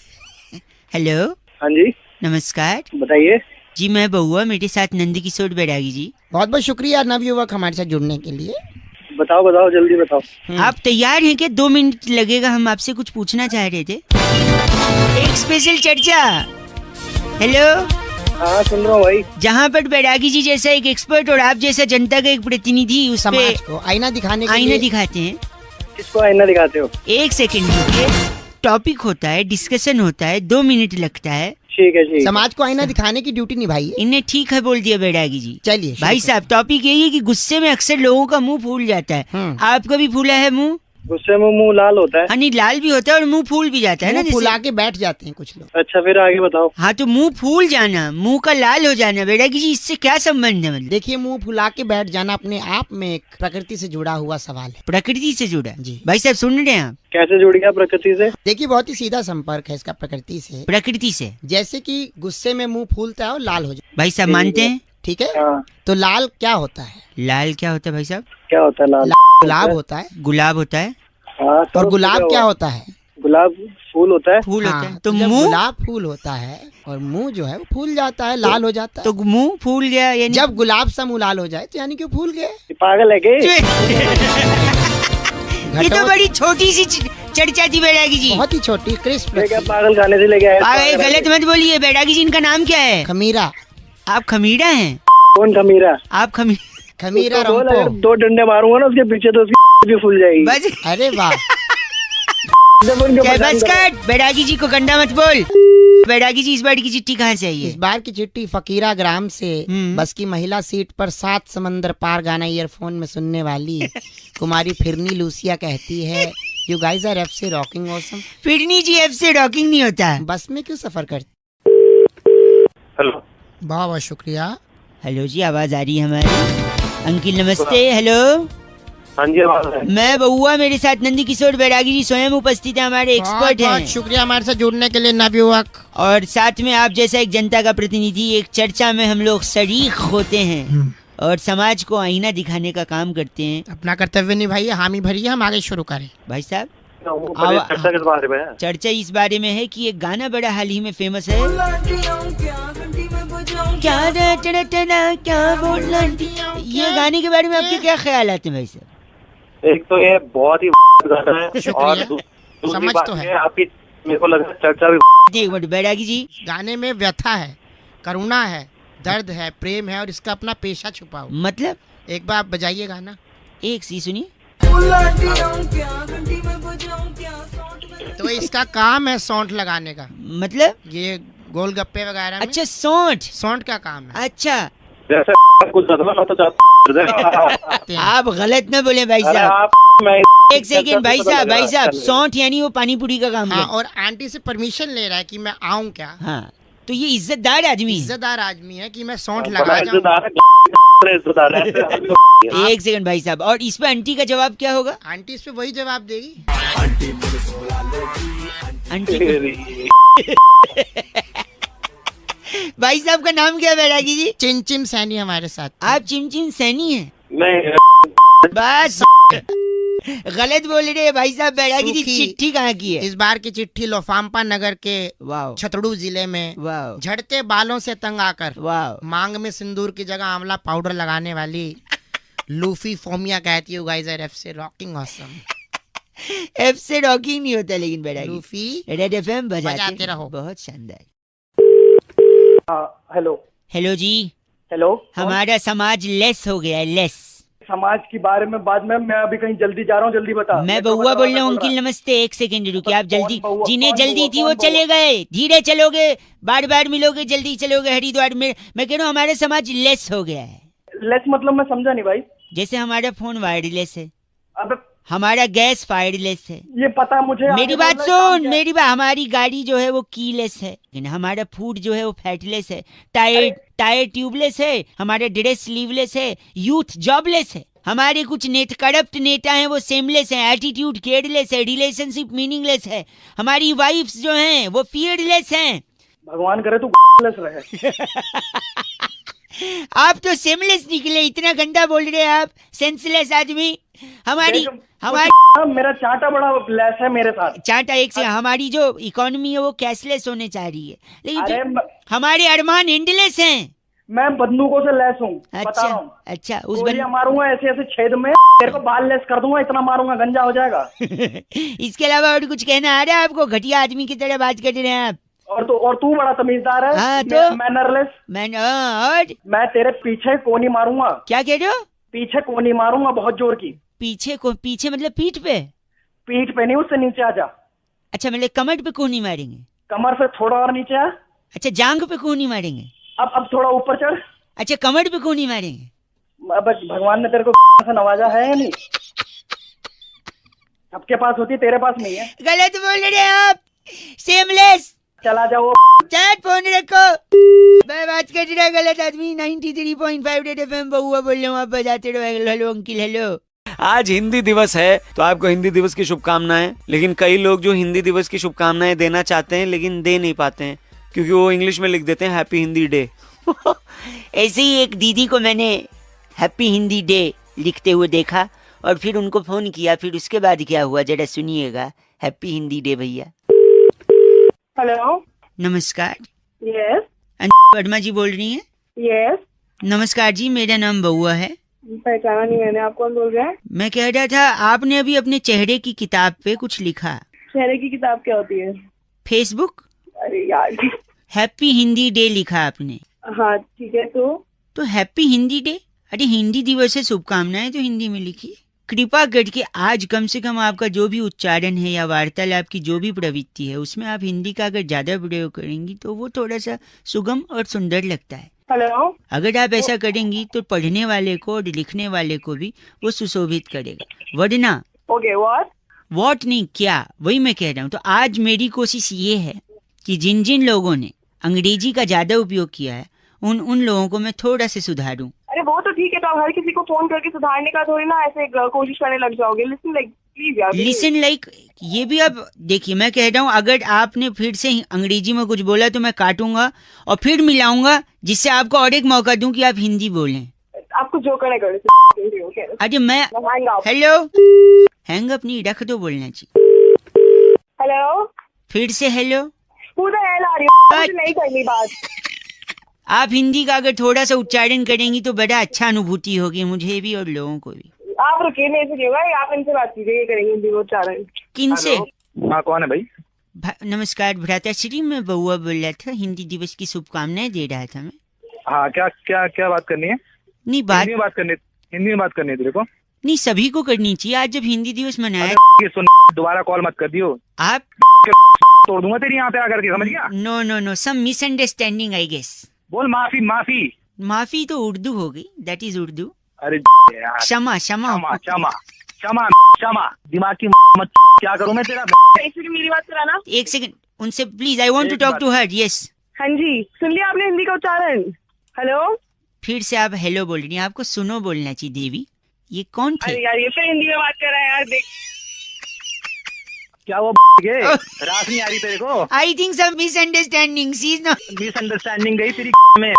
हेलो। हाँ जी, नमस्कार। बताइए जी, मैं बउआ, मेरे साथ नंद किशोर बैरागी जी। बहुत बहुत शुक्रिया नवयुवक हमारे साथ जुड़ने के लिए। बताओ जल्दी बताओ। आप तैयार हैं क्या? 2 मिनट लगेगा, हम आपसे कुछ पूछना चाह रहे थे। एक स्पेशल चर्चा। हेलो। हाँ सुन रहा हूँ भाई। जहाँ पर बैरागी जी जैसा एक एक्सपर्ट और आप जैसा जनता का एक प्रतिनिधि उस पे आईना दिखाने के आईना दिखाते हैं। किसको आईना दिखाते हो? एक सेकंड रुकिए। टॉपिक होता है, डिस्कशन होता है, 2 मिनट लगता है। ठीक है। समाज को आईना दिखाने की ड्यूटी निभाइए। इन्हें ठीक है बोल दिया बैरागी जी। चलिए भाई साहब, टॉपिक यही है कि गुस्से में अक्सर लोगों का मुंह फूल जाता है। आपका भी फूला है मुंह? गुस्से में मुंह लाल होता है। हाँ, नहीं लाल भी होता है और मुंह फूल भी जाता है ना, फुला के बैठ जाते हैं कुछ लोग। अच्छा, फिर आगे बताओ। हाँ, तो मुंह फूल जाना, मुंह का लाल हो जाना, बैरागी जी इससे क्या संबंध है? मतलब देखिए, मुंह फुला के बैठ जाना अपने आप में एक प्रकृति से जुड़ा हुआ सवाल है। प्रकृति से जुड़ा? जी भाई साहब, सुन रहे हैं आप? कैसे जुड़ गया प्रकृति से? देखिए, बहुत ही सीधा संपर्क है इसका प्रकृति से। प्रकृति से जैसे कि गुस्से में मुंह फूलता है और लाल हो जाता है। भाई साहब मानते हैं? ठीक है। तो लाल क्या होता है? लाल क्या होता है भाई साहब? क्या होता है? लाल गुलाब होता है। गुलाब होता है। हाँ, और गुलाब क्या होता है? गुलाब फूल होता है। फूल होता है। तो मुंह गुलाब फूल होता है और मुंह जो है वो फूल जाता है, लाल हो जाता है। तो मुंह फूल गया यानी? जब गुलाब सा मुंह लाल हो जाए तो यानी कि फूल गए। पागल है क्या? ये तो बड़ी छोटी सी चर्चा थी बैरागी जी। बहुत ही छोटी, क्रिस्प। पागल खाने से लेके आए। गलत मत बोलिए बैरागी जी। इनका नाम क्या है? खमीरा। आप खमीरा हैं? कौन खमीरा? आप खमीरा अगर 2 डंडे मारूंगा ना उसके पीछे तो उसकी भी फूल जाएगी। बस। अरे वाह। बस कर, बैरागी जी को गंदा मत बोल। बैरागी जी, इस बार की चिट्ठी कहाँ से आई है? इस बार की चिट्ठी फकीरा ग्राम से। बस की महिला सीट पर 7 समंदर पार गाना ईयरफोन में सुनने वाली कुमारी फिरनी लूसिया कहती है you guys are FC rocking awesome. Phirni ji, FC rocking नहीं होता। बस में क्यों सफर करती? हेलो। बहुत बहुत शुक्रिया। हेलो जी, आवाज आ रही है हमारी? अंकिल नमस्ते। हेलो। हाँ जी, आवाज है। मैं बउआ, मेरे साथ नंदी किशोर बैरागी जी स्वयं उपस्थित है, हमारे एक्सपर्ट हैं। बहुत शुक्रिया हमारे साथ जुड़ने के लिए नवयुवक। और साथ में आप जैसा एक जनता का प्रतिनिधि, एक चर्चा में हम लोग शरीक होते हैं और समाज को आईना दिखाने का काम करते हैं। अपना कर्तव्य निभाइए, हामी भरिए, हम आगे शुरू करें। भाई साहब चर्चा किस बारे में है? चर्चा इस बारे में है कि एक गाना बड़ा हाल ही में फेमस है, क्या क्या बोलना। ये गाने के बारे में आपके क्या ख्याल आते हैं भाई साहब? एक तो ये बहुत ही गाना है और दूसरी बात है आपकी, मेरे को लग रहा है चर्चा भी। एक मिनट बैरागी जी, गाने में व्यथा है, करुणा है, दर्द है, प्रेम है और इसका अपना पेशा छुपा हुआ। मतलब एक बार आप बजाइए गाना, एक सी सुनिए। तो इसका काम है सौंठ लगाने का। मतलब ये गोलगप्पे वगैरह में। अच्छा, सौंठ का काम है। अच्छा, जैसे कुछ बदला तो आप गलत न बोले भाई साहब। एक सेकेंड भाई साहब, सौंठ यानी वो पानी पूरी का काम है। और आंटी से परमिशन ले रहा है कि मैं आऊँ क्या? हाँ, तो ये इज्जतदार आदमी है कि मैं सौंठ लगा जाऊँ। एक सेकंड भाई साहब, और इस पे आंटी का जवाब क्या होगा? आंटी इस पे वही जवाब देगी। आंटी भाई साहब का नाम क्या है बैरागी जी? चिमचिम सैनी हमारे साथ। आप चिमचिम सैनी हैं? नहीं, बस गलत बोल रहे हैं भाई साहब। बैरागी जी, चिट्ठी कहाँ की है? इस बार की चिट्ठी लोफाम्पा नगर के छतड़ू जिले में झड़ते बालों से तंग आकर मांग में सिंदूर की जगह आंवला पाउडर लगाने वाली लूफी फोमिया कहती है, गाइस आर एफ से रॉकिंग ऑसम। एफ से रॉकिंग नहीं होता लेकिन बैरागी, लूफी रेड एफएम बजाते रहो। बहुत शानदार। हेलो। हेलो जी। हेलो। हमारा समाज लेस हो गया है, लेस। समाज के बारे में बाद में, मैं अभी कहीं जल्दी जा रहा हूँ, जल्दी बता। मैं बउआ बोल रहा हूँ। अंकिल नमस्ते। एक सेकंड रुकिए, आप जल्दी, जिन्हें जल्दी थी वो चले गए। धीरे चलोगे, बार बार मिलोगे, जल्दी चलोगे हरिद्वार में। मैं कह रहा हूँ हमारा समाज लेस हो गया है। लेस मतलब मैं समझा नहीं भाई। जैसे हमारा फोन वायरलेस है, अब हमारा गैस फायरलेस है। ये पता मुझे। मेरी बात सुन, मेरी बात, हमारी गाड़ी जो है वो कीलेस है, हमारा फूड जो है वो फैटलेस है, टायर ट्यूबलेस है, हमारा ड्रेस स्लीवलेस है, यूथ जॉबलेस है, हमारे कुछ करप्ट नेता हैं वो सेमलेस हैं, एटीट्यूड केयरलेस है, रिलेशनशिप मीनिंगलेस है, हमारी वाइफ्स जो हैं वो फियरलेस हैं। भगवान करे तू लेस रहे। आप तो सेमलेस निकले, इतना गंदा बोल रहे हैं आप, सेंसलेस आदमी। हमारी मेरा चाटा बड़ा लेस है मेरे साथ। चाटा एक से हमारी जो इकोनॉमी है वो कैशलेस होने चाह रही है, लेकिन हमारे अरमान एंडलेस हैं। मैं बंदूकों से लेस हूँ। अच्छा, उस मारूंगा ऐसे ऐसे छेद में, तेरे को बाल लेस कर दूंगा, इतना मारूंगा गंजा हो जाएगा। इसके अलावा और कुछ कहना आ रहा है आपको? घटिया आदमी की तरह बात कर रहे हैं आप। और तू बड़ा तमीजदार है। हाँ, तो मैनरलेस। और मैं तेरे पीछे कोनी मारूंगा। क्या कह रहे हो? पीछे कोनी मारूंगा, बहुत जोर की। पीछे मतलब पीठ पे? पीठ पे नहीं, उससे नीचे आ जा। अच्छा, मतलब कमर पे कोनी मारेंगे? कमर से थोड़ा और नीचे आ। अच्छा, जांग पे कोनी मारेंगे? अब थोड़ा ऊपर चढ़। अच्छा, कमर पे कोनी मारेंगे? अब भगवान ने तेरे को से नवाजा है या नहीं? सबके पास होती है, तेरे पास नहीं है। गलत बोल रहे हैं आप, सेमलेस। चला जाओ, चैट फोन रखो, मैं बात कर रहा गलत आदमी। 93.5 रेड एफएम बउआ बोल रहा हूँ, आप बजाते रहो। Hello uncle. हेलो। आज हिंदी दिवस है तो आपको हिंदी दिवस की शुभकामनाएं। लेकिन कई लोग जो हिंदी दिवस की शुभकामनाएं देना चाहते हैं लेकिन दे नहीं पाते हैं, क्योंकि वो इंग्लिश में लिख देते हैं हैप्पी हिंदी डे। ऐसे ही एक दीदी को मैंने हैप्पी हिंदी डे लिखते हुए देखा और फिर उनको फोन किया। फिर उसके बाद क्या हुआ जरा सुनिएगा। हैप्पी हिंदी डे भैया। हेलो। नमस्कार। यस। वर्मा जी बोल रही हैं? यस। नमस्कार जी, मेरा नाम बउआ है। पहचाना नहीं मैंने, आप कौन बोल रहे हैं? मैं कह रहा था, आपने अभी अपने चेहरे की किताब पे कुछ लिखा। चेहरे की किताब क्या होती है? फेसबुक। अरे यार, हैप्पी हिंदी डे लिखा आपने। हाँ ठीक है। तो हैप्पी हिंदी डे, अरे हिंदी दिवस से शुभकामनाएं तो हिंदी में लिखी। कृपा करके आज कम से कम आपका जो भी उच्चारण है या वार्तालाप की जो भी प्रवृत्ति है उसमें आप हिंदी का अगर ज्यादा प्रयोग करेंगी तो वो थोड़ा सा सुगम और सुंदर लगता है। हेलो। अगर आप ऐसा करेंगी तो पढ़ने वाले को और लिखने वाले को भी वो सुशोभित करेगा। वरना ओके व्हाट नहीं, क्या, वही मैं कह रहा हूँ। तो आज मेरी कोशिश ये है कि जिन जिन लोगों ने अंग्रेजी का ज्यादा उपयोग किया है उन लोगों को मैं थोड़ा से सुधारूं। अरे वो तो ठीक है, तो आप हर किसी को फोन करके सुधारने का थोड़ी ना ऐसे कोशिश करने लग जाओगे। लिसन लाइक प्लीज यार, लिसन लाइक ये भी अब देखिए, मैं कह रहा हूँ अगर आपने फिर से अंग्रेजी में कुछ बोला तो मैं काटूंगा और फिर मिलाऊंगा, जिससे आपको और एक मौका दूं कि आप हिंदी बोलें। आपको जो करना कर। अरे मैं हेलो हैंग अप नहीं, रख दो, बोलना चाहिए। हेलो, फिर से हेलो, नहीं करनी बात। आप हिंदी का अगर थोड़ा सा उच्चारण करेंगी तो बड़ा अच्छा अनुभूति होगी, मुझे भी और लोगों को भी। आप रुकिए, नहीं से होगा, आप इनसे बात कीजिए, ये करेंगे हिंदी को उच्चारण। किनसे? हाँ कौन है भाई? नमस्कार भ्राताश्री, मैं बउआ बोल रहा था, हिंदी दिवस की शुभकामनाएं दे रहा था मैं। हाँ क्या क्या क्या बात करनी है? नहीं हिंदी में बात करनी है तेरे को? नहीं, सभी को करनी चाहिए, आज जब हिंदी दिवस मनाया। सुन, दोबारा कॉल मत कर दियो, आप तोड़ दूंगा तेरी यहाँ पे आकर के, समझ गया? No no no, some misunderstanding I guess. बोल माफी माफी। माफी तो उर्दू हो गई, दैट इज उर्दू। अरे क्षमा क्षमा क्षमा क्षमा क्षमा, दिमाग की मत क्या करूँ मैं तेरा? मेरी बात कराना, एक सेकंड, उनसे please, I want to talk to her. Yes हाँ जी, सुन लिया आपने हिंदी का उच्चारण? हेलो, फिर से आप हेलो बोल रही हैं, आपको सुनो बोलना चाहिए देवी। ये कौन थे? अरे यार, ये फिर हिंदी में बात कर रहा है यार, देख क्या वो रास नहीं आ रही तेरे को? आई थिंक सब मिसअंडरस्टैंडिंग, मिसअंडरस्टैंडिंग गई तेरी में।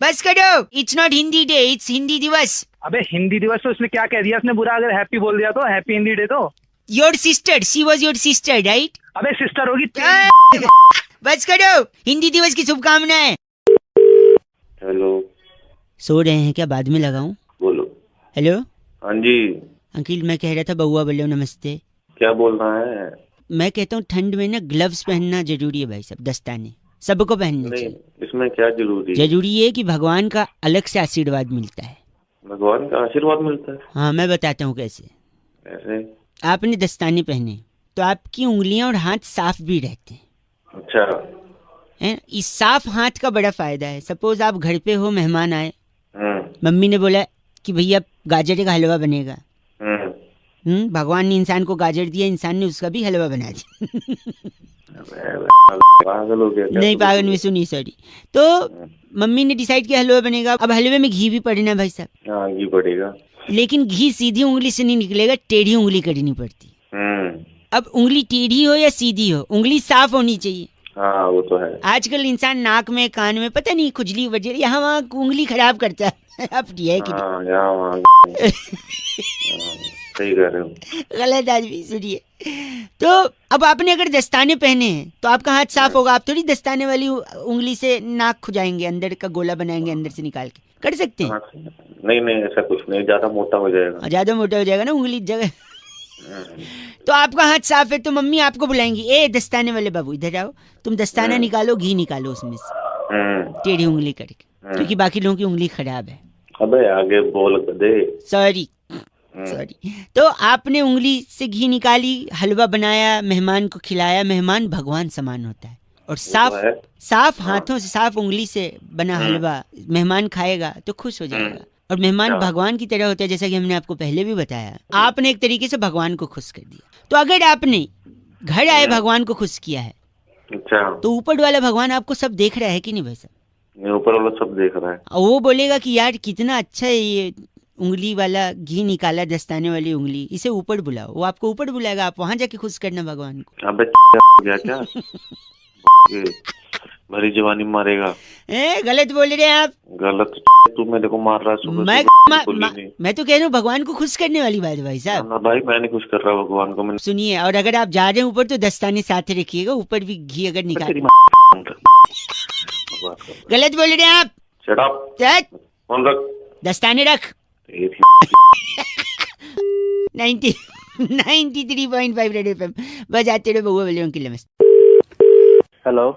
बस करो, it's not Hindi day, it's Hindi दिवस। अबे हिंदी दिवस तो उसने क्या कह दिया उसने बुरा? अगर हैप्पी बोल दिया तो हैप्पी हिंदी डे तो। Your sister, she was your sister right? अबे सिस्टर होगी। बस करो, हिंदी दिवस की शुभकामनाएं। हेलो, सो रहे हैं क्या? बाद में लगाऊं? बोलो। हेलो, हाँ जी अंकिल, मैं कह रहा था बउआ बोलो नमस्ते। क्या बोल रहा है? मैं कहता हूँ ठंड में ना ग्लव्स पहनना जरूरी है भाई साहब, दस्ताने सबको पहनने चाहिए। इसमें क्या जरूरी है? जरूरी है कि भगवान का अलग से आशीर्वाद मिलता है। भगवान का आशीर्वाद मिलता है? हाँ, मैं बताता हूँ कैसे। कैसे? आपने दस्ताने पहने तो आपकी उंगलियां और हाथ साफ भी रहते हैं। अच्छा है? इस साफ हाथ का बड़ा फायदा है। सपोज आप घर पे हो, मेहमान आए, मम्मी ने बोला कि भैया गाजर का हलवा बनेगा। भगवान ने इंसान को गाजर दिया, इंसान ने उसका भी हलवा बना दिया। पागल हो गया? नहीं पागल में, सुनिए सॉरी। तो मम्मी ने डिसाइड किया हलवा बनेगा। अब हलवे में घी भी पड़ना भाई साहब। हाँ, घी पड़ेगा, लेकिन घी सीधी उंगली से नहीं निकलेगा, टेढ़ी उंगली करनी पड़ती। अब उंगली टेढ़ी हो या सीधी हो, उंगली साफ होनी चाहिए। हाँ वो तो है। आजकल इंसान नाक में, कान में, पता नहीं खुजली वजह, यहाँ वहाँ उंगली खराब करता है। अब है कि सही कर रहे हो, गलत आदमी। सुनिए, तो अब आपने अगर दस्ताने पहने हैं तो आपका हाथ साफ होगा। आप थोड़ी दस्ताने वाली उंगली से नाक खुजाएंगे, अंदर का गोला बनाएंगे, अंदर से निकाल के कर सकते हैं? नहीं नहीं, ऐसा कुछ नहीं, ज्यादा मोटा हो जाएगा। ज्यादा मोटा हो जाएगा ना उंगली जगह। तो आपका हाथ साफ है तो मम्मी आपको बुलाएंगी, ए दस्ताने वाले बाबू इधर आओ, तुम दस्ताना निकालो, घी निकालो उसमें से टेढ़ी उंगली करके, क्योंकि बाकी लोगों की उंगली खराब है। अबे आगे बोल दे। सॉरी। तो आपने उंगली से घी निकाली, हलवा बनाया, मेहमान को खिलाया। मेहमान भगवान समान होता है, और साफ हाथों से, साफ उंगली से बना हलवा मेहमान खाएगा तो खुश हो जाएगा। और मेहमान भगवान की तरह होता है, जैसा कि हमने आपको पहले भी बताया। आपने एक तरीके से भगवान को खुश कर दिया। तो अगर आपने घर आए भगवान को खुश किया है, अच्छा, तो ऊपर वाला भगवान आपको सब देख रहा है कि नहीं भाई साहब? ऊपर वाला सब देख रहा है। और वो बोलेगा कि यार कितना अच्छा है ये उंगली वाला, घी निकाला दस्ताने वाली उंगली, इसे ऊपर बुलाओ। वो आपको ऊपर बुलाएगा, आप वहां जाके खुश करना भगवान को। अबे हो गया क्या? मेरी जवानी मारेगा। गलत बोल रहे हैं आप। गलत? तू मेरे को मार रहा है। मैं तो कह रहा हूँ भगवान को खुश करने वाली बात है भाई साहब। ना भाई, मैं नहीं खुश कर रहा भगवान को। मैंने सुनिए, और अगर आप जा रहे हैं ऊपर तो दस्ताने साथ रखिएगा, ऊपर भी घी अगर निकाल। गलत बोल रहे हैं आप। Shut up. फोन रख, दस्ताने रख। 93.5 रेड एफएम बजाते रहो, बउआ बोले उनकी नमस्ते। हेलो,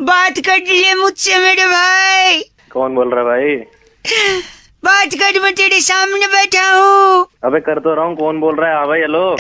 बात कर लिए मुझसे मेरे भाई। कौन बोल रहा है भाई? बात कर, मैं तेरे सामने बैठा हूँ। अबे कर तो रहा हूँ, कौन बोल रहा है? हाँ भाई हेलो।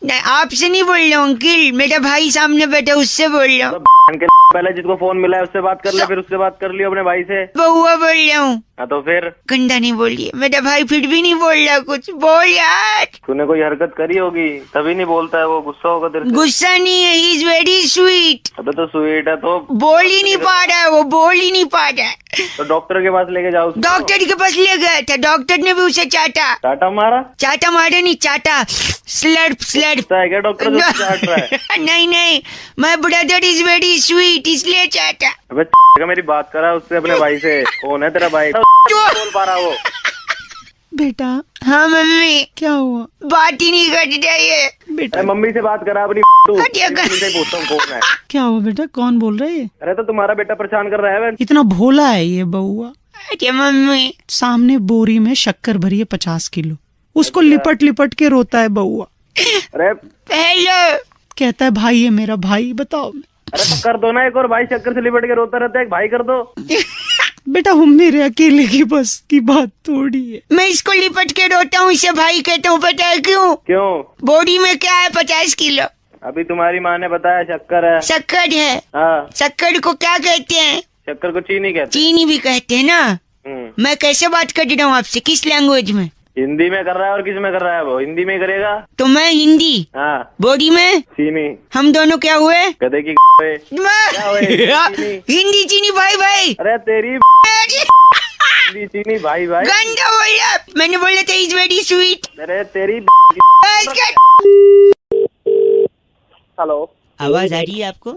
नहीं, आपसे नहीं बोल रहा हूँ अंकिल, मेरा भाई सामने बैठा, उससे बोल रहा हूँ। के पहले जिसको फोन मिला है उससे बात कर ले, फिर उससे बात कर लियो अपने भाई से। बउआ बोल रहा हूँ। हाँ तो फिर गंदा नहीं बोलिए, मेरा भाई फिर भी नहीं बोल रहा कुछ, बोल यार। तूने कोई हरकत करी होगी तभी नहीं बोलता है वो, गुस्सा होगा तेरे से। गुस्सा नहीं है, ही इज वेरी स्वीट। अबे तो स्वीट है तो बोल ही नहीं पा रहा है वो, बोल ही नहीं पा रहा है। तो डॉक्टर के पास लेके जाओ उसको। डॉक्टर के पास ले गया था, डॉक्टर ने भी उसे चाटा। चाटा मारा? चाटा मारा नहीं, चाटा स्लर्प स्लर्प है क्या डॉक्टर जो चाट रहा है? नहीं नहीं, my brother is very sweet इसलिए चाटा। अबे का मेरी बात करा उससे अपने भाई से। कौन है तेरा भाई? बोल पा रहा वो। बेटा। हाँ मम्मी। क्या हुआ? बात ही नहीं कर चाहिए बेटा। मम्मी से बात करा अपनी। से पूछता हूँ कौन है। क्या हुआ बेटा, कौन बोल रहे है? अरे तो तुम्हारा बेटा परेशान कर रहा है। इतना भोला है ये बउआ। अरे मम्मी। सामने बोरी में शक्कर भरी है 50 किलो, उसको लिपट लिपट के रोता है बउआ। अरे हेलो। कहता है भाई है मेरा भाई, बताओ। अरे तो कर दो ना एक और भाई, शक्कर से लिपट के रोता रहता है, एक भाई कर दो। बेटा हम मेरे अकेले की बस की बात थोड़ी है। मैं इसको लिपट के रोता हूँ, इसे भाई कहता हूँ, पता है क्यों? क्यों? बोरी में क्या है 50 किलो? अभी तुम्हारी माँ ने बताया शक्कर है। शक्कर है? हाँ। शक्कर को क्या कहते हैं? शक्कर को चीनी कहते हैं। चीनी भी कहते हैं ना। मैं कैसे बात कर रहा हूँ आपसे, किस लैंग्वेज में? हिंदी में कर रहा है और किस में कर रहा है वो? हिंदी में करेगा। तो मैं हिंदी। हाँ। बोरी में चीनी। हम दोनों क्या हुए? गधे की क्या हुए? हिंदी चीनी भाई भाई। अरे तेरी हिंदी चीनी भाई भाई। गंदा बोला, मैंने बोला था इज वेरी स्वीट। अरे तेरी। हेलो, आवाज आ रही है आपको?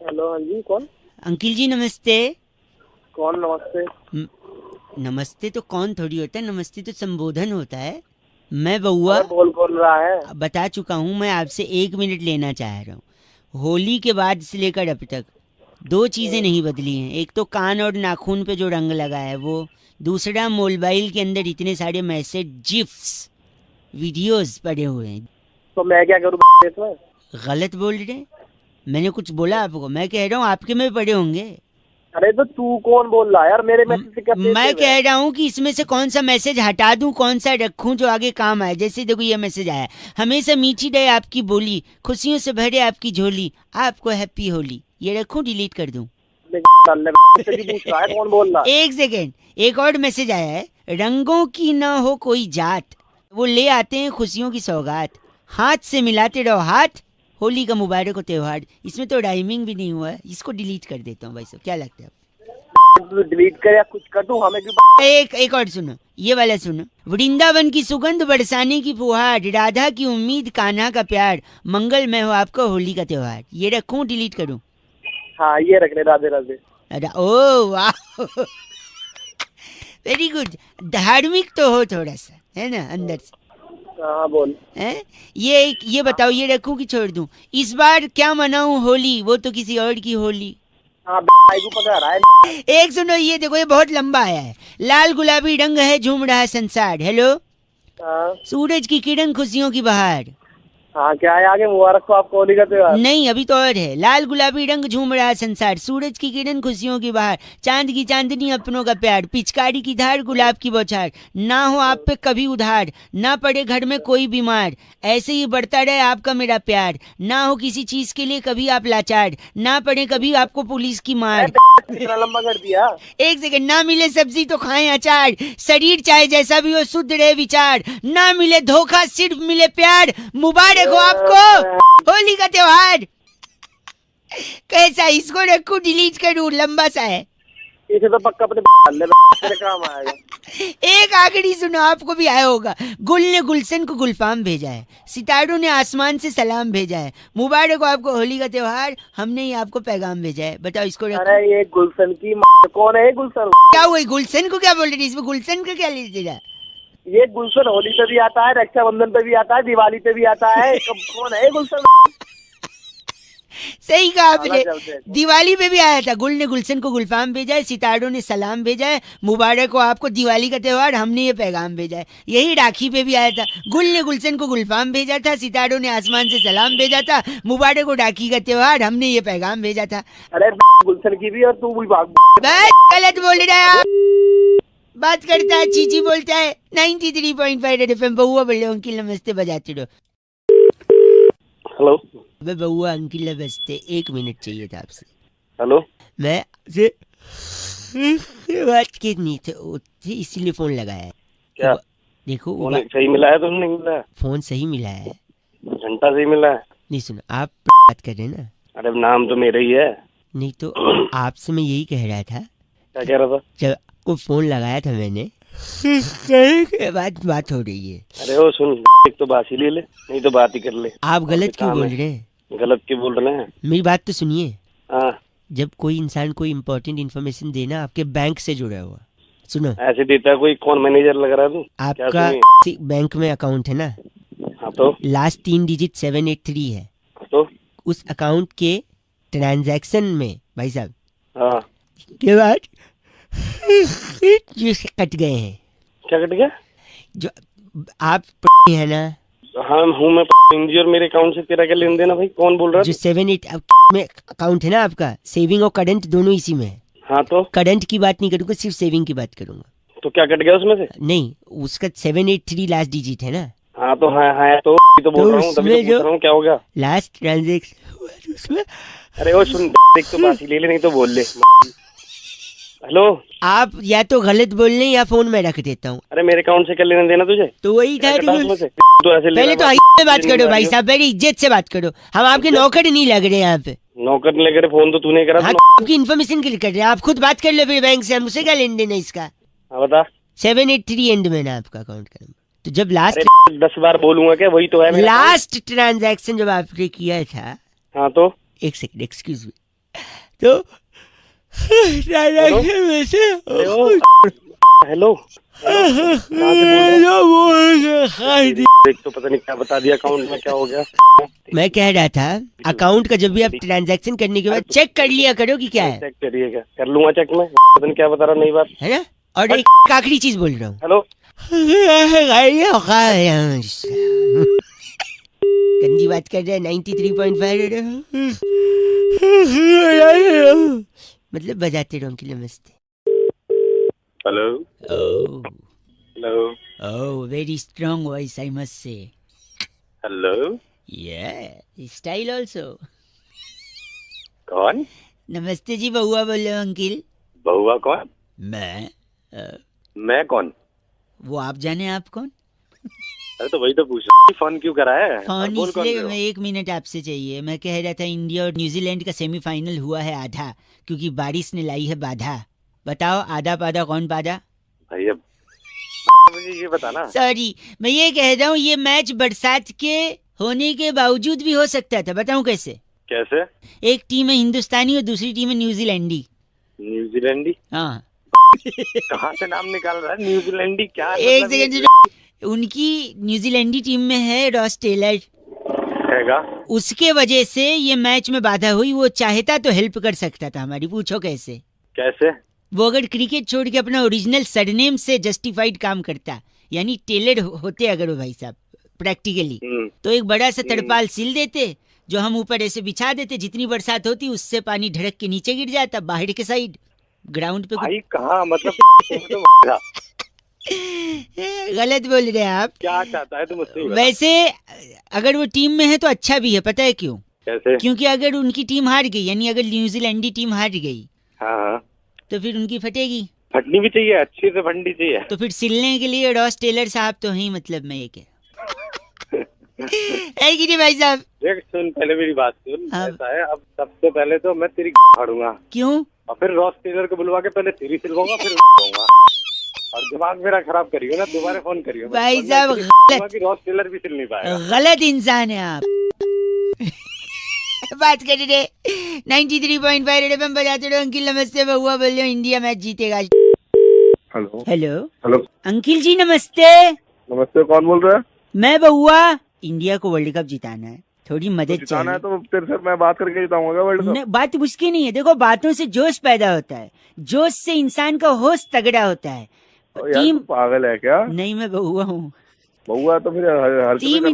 हेलो, हाँ जी, कौन? अंकिल जी नमस्ते। कौन नमस्ते? नमस्ते तो कौन थोड़ी होता है, नमस्ते तो संबोधन होता है। मैं बउआ बोल रहा है। बता चुका हूँ, मैं आपसे 1 मिनट लेना चाह रहा हूँ। होली के बाद से लेकर अब तक 2 चीजें नहीं बदली हैं। एक तो कान और नाखून पे जो रंग लगा है वो, दूसरा मोबाइल के अंदर इतने सारे मैसेज, जिफ्स, वीडियोस पड़े हुए हैं। तो मैं क्या करूँ इसमें? गलत बोल रहे हैं? मैंने कुछ बोला आपको? मैं कह रहा हूँ आपके में पड़े होंगे। अरे तो तू कौन बोल रहा है यार? मेरे मैसेज से क्या? मैं कह रहा हूँ कि इसमें से कौन सा मैसेज हटा दूं, कौन सा रखूं जो आगे काम आए। जैसे देखो ये मैसेज आया, हमेशा मीठी रहे आपकी बोली, खुशियों से भरे आपकी झोली, आपको हैप्पी होली। ये रखूं, डिलीट कर दूं? कौन बोल रहा? 1 सेकेंड, एक और मैसेज आया है, रंगों की न हो कोई जात, वो ले आते हैं खुशियों की सौगात, हाथ से मिलाते रहो हाथ, होली का मुबारक हो त्योहार। इसमें तो राइमिंग भी नहीं हुआ है, इसको डिलीट कर देता हूँ भाई साहब, क्या लगता है? डिलीट कर या कुछ कर दूं? हमें क्यों? एक और सुनो, ये वाला सुनो। वृंदावन की सुगंध बरसाने की फुहार, राधा की उम्मीद कान्हा का प्यार, मंगल में हो आपको होली का त्योहार। ये रखूं, डिलीट करूं? हाँ ये रख ले, राधे राधे। अरे ओ वाह, वेरी गुड। धार्मिक तो हो थोड़ा सा, है ना अंदर से? हाँ बोल। ये बताओ, ये रखूं कि छोड़ दूं? इस बार क्या मनाऊं होली, वो तो किसी और की होली। हाँ को पकड़ रहा है। एक सुनो, ये देखो, ये बहुत लंबा आया है। लाल गुलाबी रंग है झूम रहा है संसार। हेलो। सूरज की किरण खुशियों की बहार। हाँ क्या है आगे? मुबारक हो आपको होली का त्योहार। नहीं, अभी तो और है। लाल गुलाबी रंग झूम रहा है संसार, सूरज की किरण खुशियों की बहार, चांद की चांदनी अपनों का प्यार, पिचकारी की धार गुलाब की बौछार, ना हो आप पे कभी उधार, ना पड़े घर में कोई बीमार, ऐसे ही बढ़ता रहे आपका मेरा प्यार, ना हो किसी चीज के लिए कभी आप लाचार, ना पड़े कभी आपको पुलिस की मार। इतना लंबा कर दिया। 1 सेकंड, ना मिले सब्जी तो खाएं अचार, शरीर चाहे जैसा भी हो शुद्ध रहे विचार, ना मिले धोखा सिर्फ मिले प्यार, मुबारक हो आपको होली का त्योहार। कैसा, इसको रखूं, डिलीट करूं? लंबा सा है। इसे तो पक्का अपने काम आएगा। एक आखिरी सुनो, आपको भी आया होगा। गुल ने गुलशन को गुलफाम भेजा है, सितारों ने आसमान से सलाम भेजा है, मुबारक हो आपको होली का त्योहार, हमने ही आपको पैगाम भेजा है। बताओ इसको रखूं? अरे ये गुलशन की कौन है? गुलशन क्या हुआ? गुलशन को क्या बोल रही? इसमें गुलशन का क्या ले रहा? ये गुलशन होली पे भी आता है, रक्षाबंधन पे भी आता है, दिवाली पे भी आता है। कौन है गुलशन? सही कहा आपने, दिवाली पे भी आया था। गुल ने गुलशन को गुलफाम भेजा है, सितारों ने सलाम भेजा है, मुबारक हो आपको दिवाली का त्योहार, हमने ये पैगाम भेजा है। यही राखी पे भी आया था। गुल ने गुलशन को गुलफाम भेजा था, सितारों ने आसमान से सलाम भेजा था, मुबारक हो राखी का त्योहार, हमने ये पैगाम भेजा था। अरे गुलशन की भी और तू भी गलत बोल रहा है। बात करता है, चीची बोलता है। 93.5 रेड एफएम। बउआ बोल रहे हो, अंकिल नमस्ते बजाते रहो। हेलो। अबे बउआ, अंकिल बजते, 1 मिनट चाहिए था आपसे। हेलो, मैं आपसे बात करनी थी इसीलिए फोन लगाया है। क्या देखो फोन सही मिला है? तुमने नहीं मिला है? फोन सही मिला है, घंटा सही मिला है? नहीं सुनो, आप बात कर रहे हैं ना। अरे नाम तो मेरा ही है। नहीं तो आपसे मैं यही कह रहा था। क्या कह रहा था? जब आपको फोन लगाया था मैंने के बाद बात हो रही है। अरे वो सुन, एक तो बात ही ले ले, नहीं तो बात ही कर ले। आप गलत क्यों बोल रहे हैं? गलत क्यों बोल रहे हैं? मेरी बात तो सुनिए। हाँ, जब कोई इंसान कोई इम्पोर्टेंट इन्फॉर्मेशन देना आपके बैंक से जुड़ा हुआ, सुनो ऐसे देता है कोई? कौन मैनेजर लग रहा है तू? आपका बैंक में अकाउंट है ना? हाँ तो लास्ट 3 डिजिट 783 है। तो उस अकाउंट के ट्रांजैक्शन में भाई साहब हाँ के बाद जो कट गए हैं। क्या कट गया? जो आप है ना? हाँ हूँ मैं जी, और मेरे अकाउंट से तेरा क्या लेन देना भाई? कौन बोल रहा है? जो 78 में अकाउंट है ना आपका, सेविंग और करंट दोनों इसी में है। हाँ तो करंट की बात नहीं करूंगा, सिर्फ सेविंग की बात करूंगा। तो क्या कट गया उसमें से? नहीं, उसका 783 लास्ट डिजिट है ना? हाँ तो हाँ तो बोल रहा हूँ, तभी तो पूछ रहा हूँ क्या हो गया लास्ट ट्रांजेक्शन उसमें। अरे वो सुन, एक तो बात ही ले ले, नहीं तो बोल ले। हेलो, आप या तो गलत बोल रहे या फोन में रख देता हूँ। अरे मेरे अकाउंट से क्या लेना देना तुझे? तो वही था तो ऐसे पहले तो से बात करो भाई साहब, पहले इज्जत से बात करो। हम आपके नौकर नहीं लग रहे यहाँ पे। नौकर नहीं लग रहे? फोन तो तूने करा। हाँ, आपकी इन्फॉर्मेशन के लिए कर रहे हैं, आप खुद बात कर लो फिर बैंक से, हमसे क्या लेन देना इसका। हाँ बता। 783 एंड में ना आपका अकाउंट का नंबर। तो जब लास्ट 10 बार बोलूंगा क्या? वही तो है लास्ट ट्रांजैक्शन जब आपने किया था। हाँ तो एक सेकंड एक्सक्यूज मी। तो ट्रांजैक्शन में से हेलो एक तो पता नहीं क्या बता दिया, अकाउंट में क्या हो गया। मैं कह रहा था अकाउंट का जब भी आप ट्रांजैक्शन करने के बाद चेक कर लिया करो कि क्या है। चेक करिएगा? कर लूंगा चेक में, पता नहीं क्या बता रहा, नई बात है ना। और एक आखिरी चीज बोल रहा हूँ। हेलो गंदी बात कर रहे हैं। 93.5 मतलब बजाते रहो अंकिल। नमस्ते। Hello hello oh very strong voice I must say. Hello style also. कौन? नमस्ते जी, बहुआ बोल रहे हो अंकिल। बहुआ कौन? मैं कौन? वो आप जाने आप कौन। अरे तो वही तो पूछ रहा हूँ, फोन क्यों करा है? फोन इसलिए मैं 1 मिनट आपसे चाहिए। मैं कह रहा था इंडिया और न्यूजीलैंड का सेमीफाइनल हुआ है आधा, क्योंकि बारिश ने लाई है बाधा। बताओ आधा पाधा कौन पाधा? भाई अब मुझे ये बताना। सॉरी, मैं ये कह रहा हूँ ये मैच बरसात के होने के बावजूद भी हो सकता था। बताऊँ कैसे? कैसे? एक टीम है हिंदुस्तानी और दूसरी टीम है न्यूजीलैंडी। न्यूजीलैंडी? हाँ। कहाँ से नाम निकाल रहा है न्यूजीलैंडी? क्या एक सेकंड, उनकी न्यूजीलैंडी टीम में है रॉस टेलर हैगा, उसके वजह से ये मैच में बाधा हुई। वो चाहता तो हेल्प कर सकता था हमारी। पूछो कैसे? कैसे? वो अगर क्रिकेट छोड़ के अपना ओरिजिनल सरनेम से जस्टिफाइड काम करता, यानी टेलर होते अगर वो भाई साहब प्रैक्टिकली, तो एक बड़ा सा तरपाल सिल देते जो हम ऊपर ऐसे बिछा देते। जितनी बरसात होती उससे पानी ढड़क के नीचे गिर जाता बाहर के साइड ग्राउंड पे। भाई कहाँ मतलब गलत बोल रहे हैं आप। क्या चाहता है तुम मुझसे? वैसे अगर वो टीम में है तो अच्छा भी है। पता है क्यों? कैसे? क्योंकि अगर उनकी टीम हार गई, यानी अगर न्यूजीलैंडी टीम हार गई, हाँ, तो फिर उनकी फटेगी। फटनी भी चाहिए, अच्छी से फटनी चाहिए। तो फिर सिलने के लिए रॉस टेलर साहब तो हैं। मतलब मैं ये कह भाई साहब देख सुन, पहले मेरी बात सुन। ऐसा है, अब सबसे पहले तो मैं तेरी फाड़ूंगा। क्यों? और फिर रॉस टेलर को बुलवा के पहले तेरी सिलवाऊंगा, फिर दूंगा। और दिमाग मेरा खराब करियो ना, दोबारा फोन करियो भाई साहब। रॉस टेलर भी सिल नहीं पाएगा। गलत इंसान है आप। बात कर रहे 93.5 रेड एफएम बजाते रहो। अंकिल नमस्ते, बहुआ बोल रहे हो, इंडिया मैच जीतेगा। हेलो हेलो हेलो अंकिल जी नमस्ते। नमस्ते, कौन बोल रहा है? मैं बहुआ। इंडिया को वर्ल्ड कप जिताना है, थोड़ी मदद जिताना है तो तेरे से मैं बात करके जिताऊंगा वर्ल्ड कप। बात उसकी नहीं है। देखो बातों से जोश पैदा होता है, जोश से इंसान का होश तगड़ा होता है। टीम पागल है क्या? नहीं, मैं बहुआ हूँ। बहुआ तो फिर हर टीम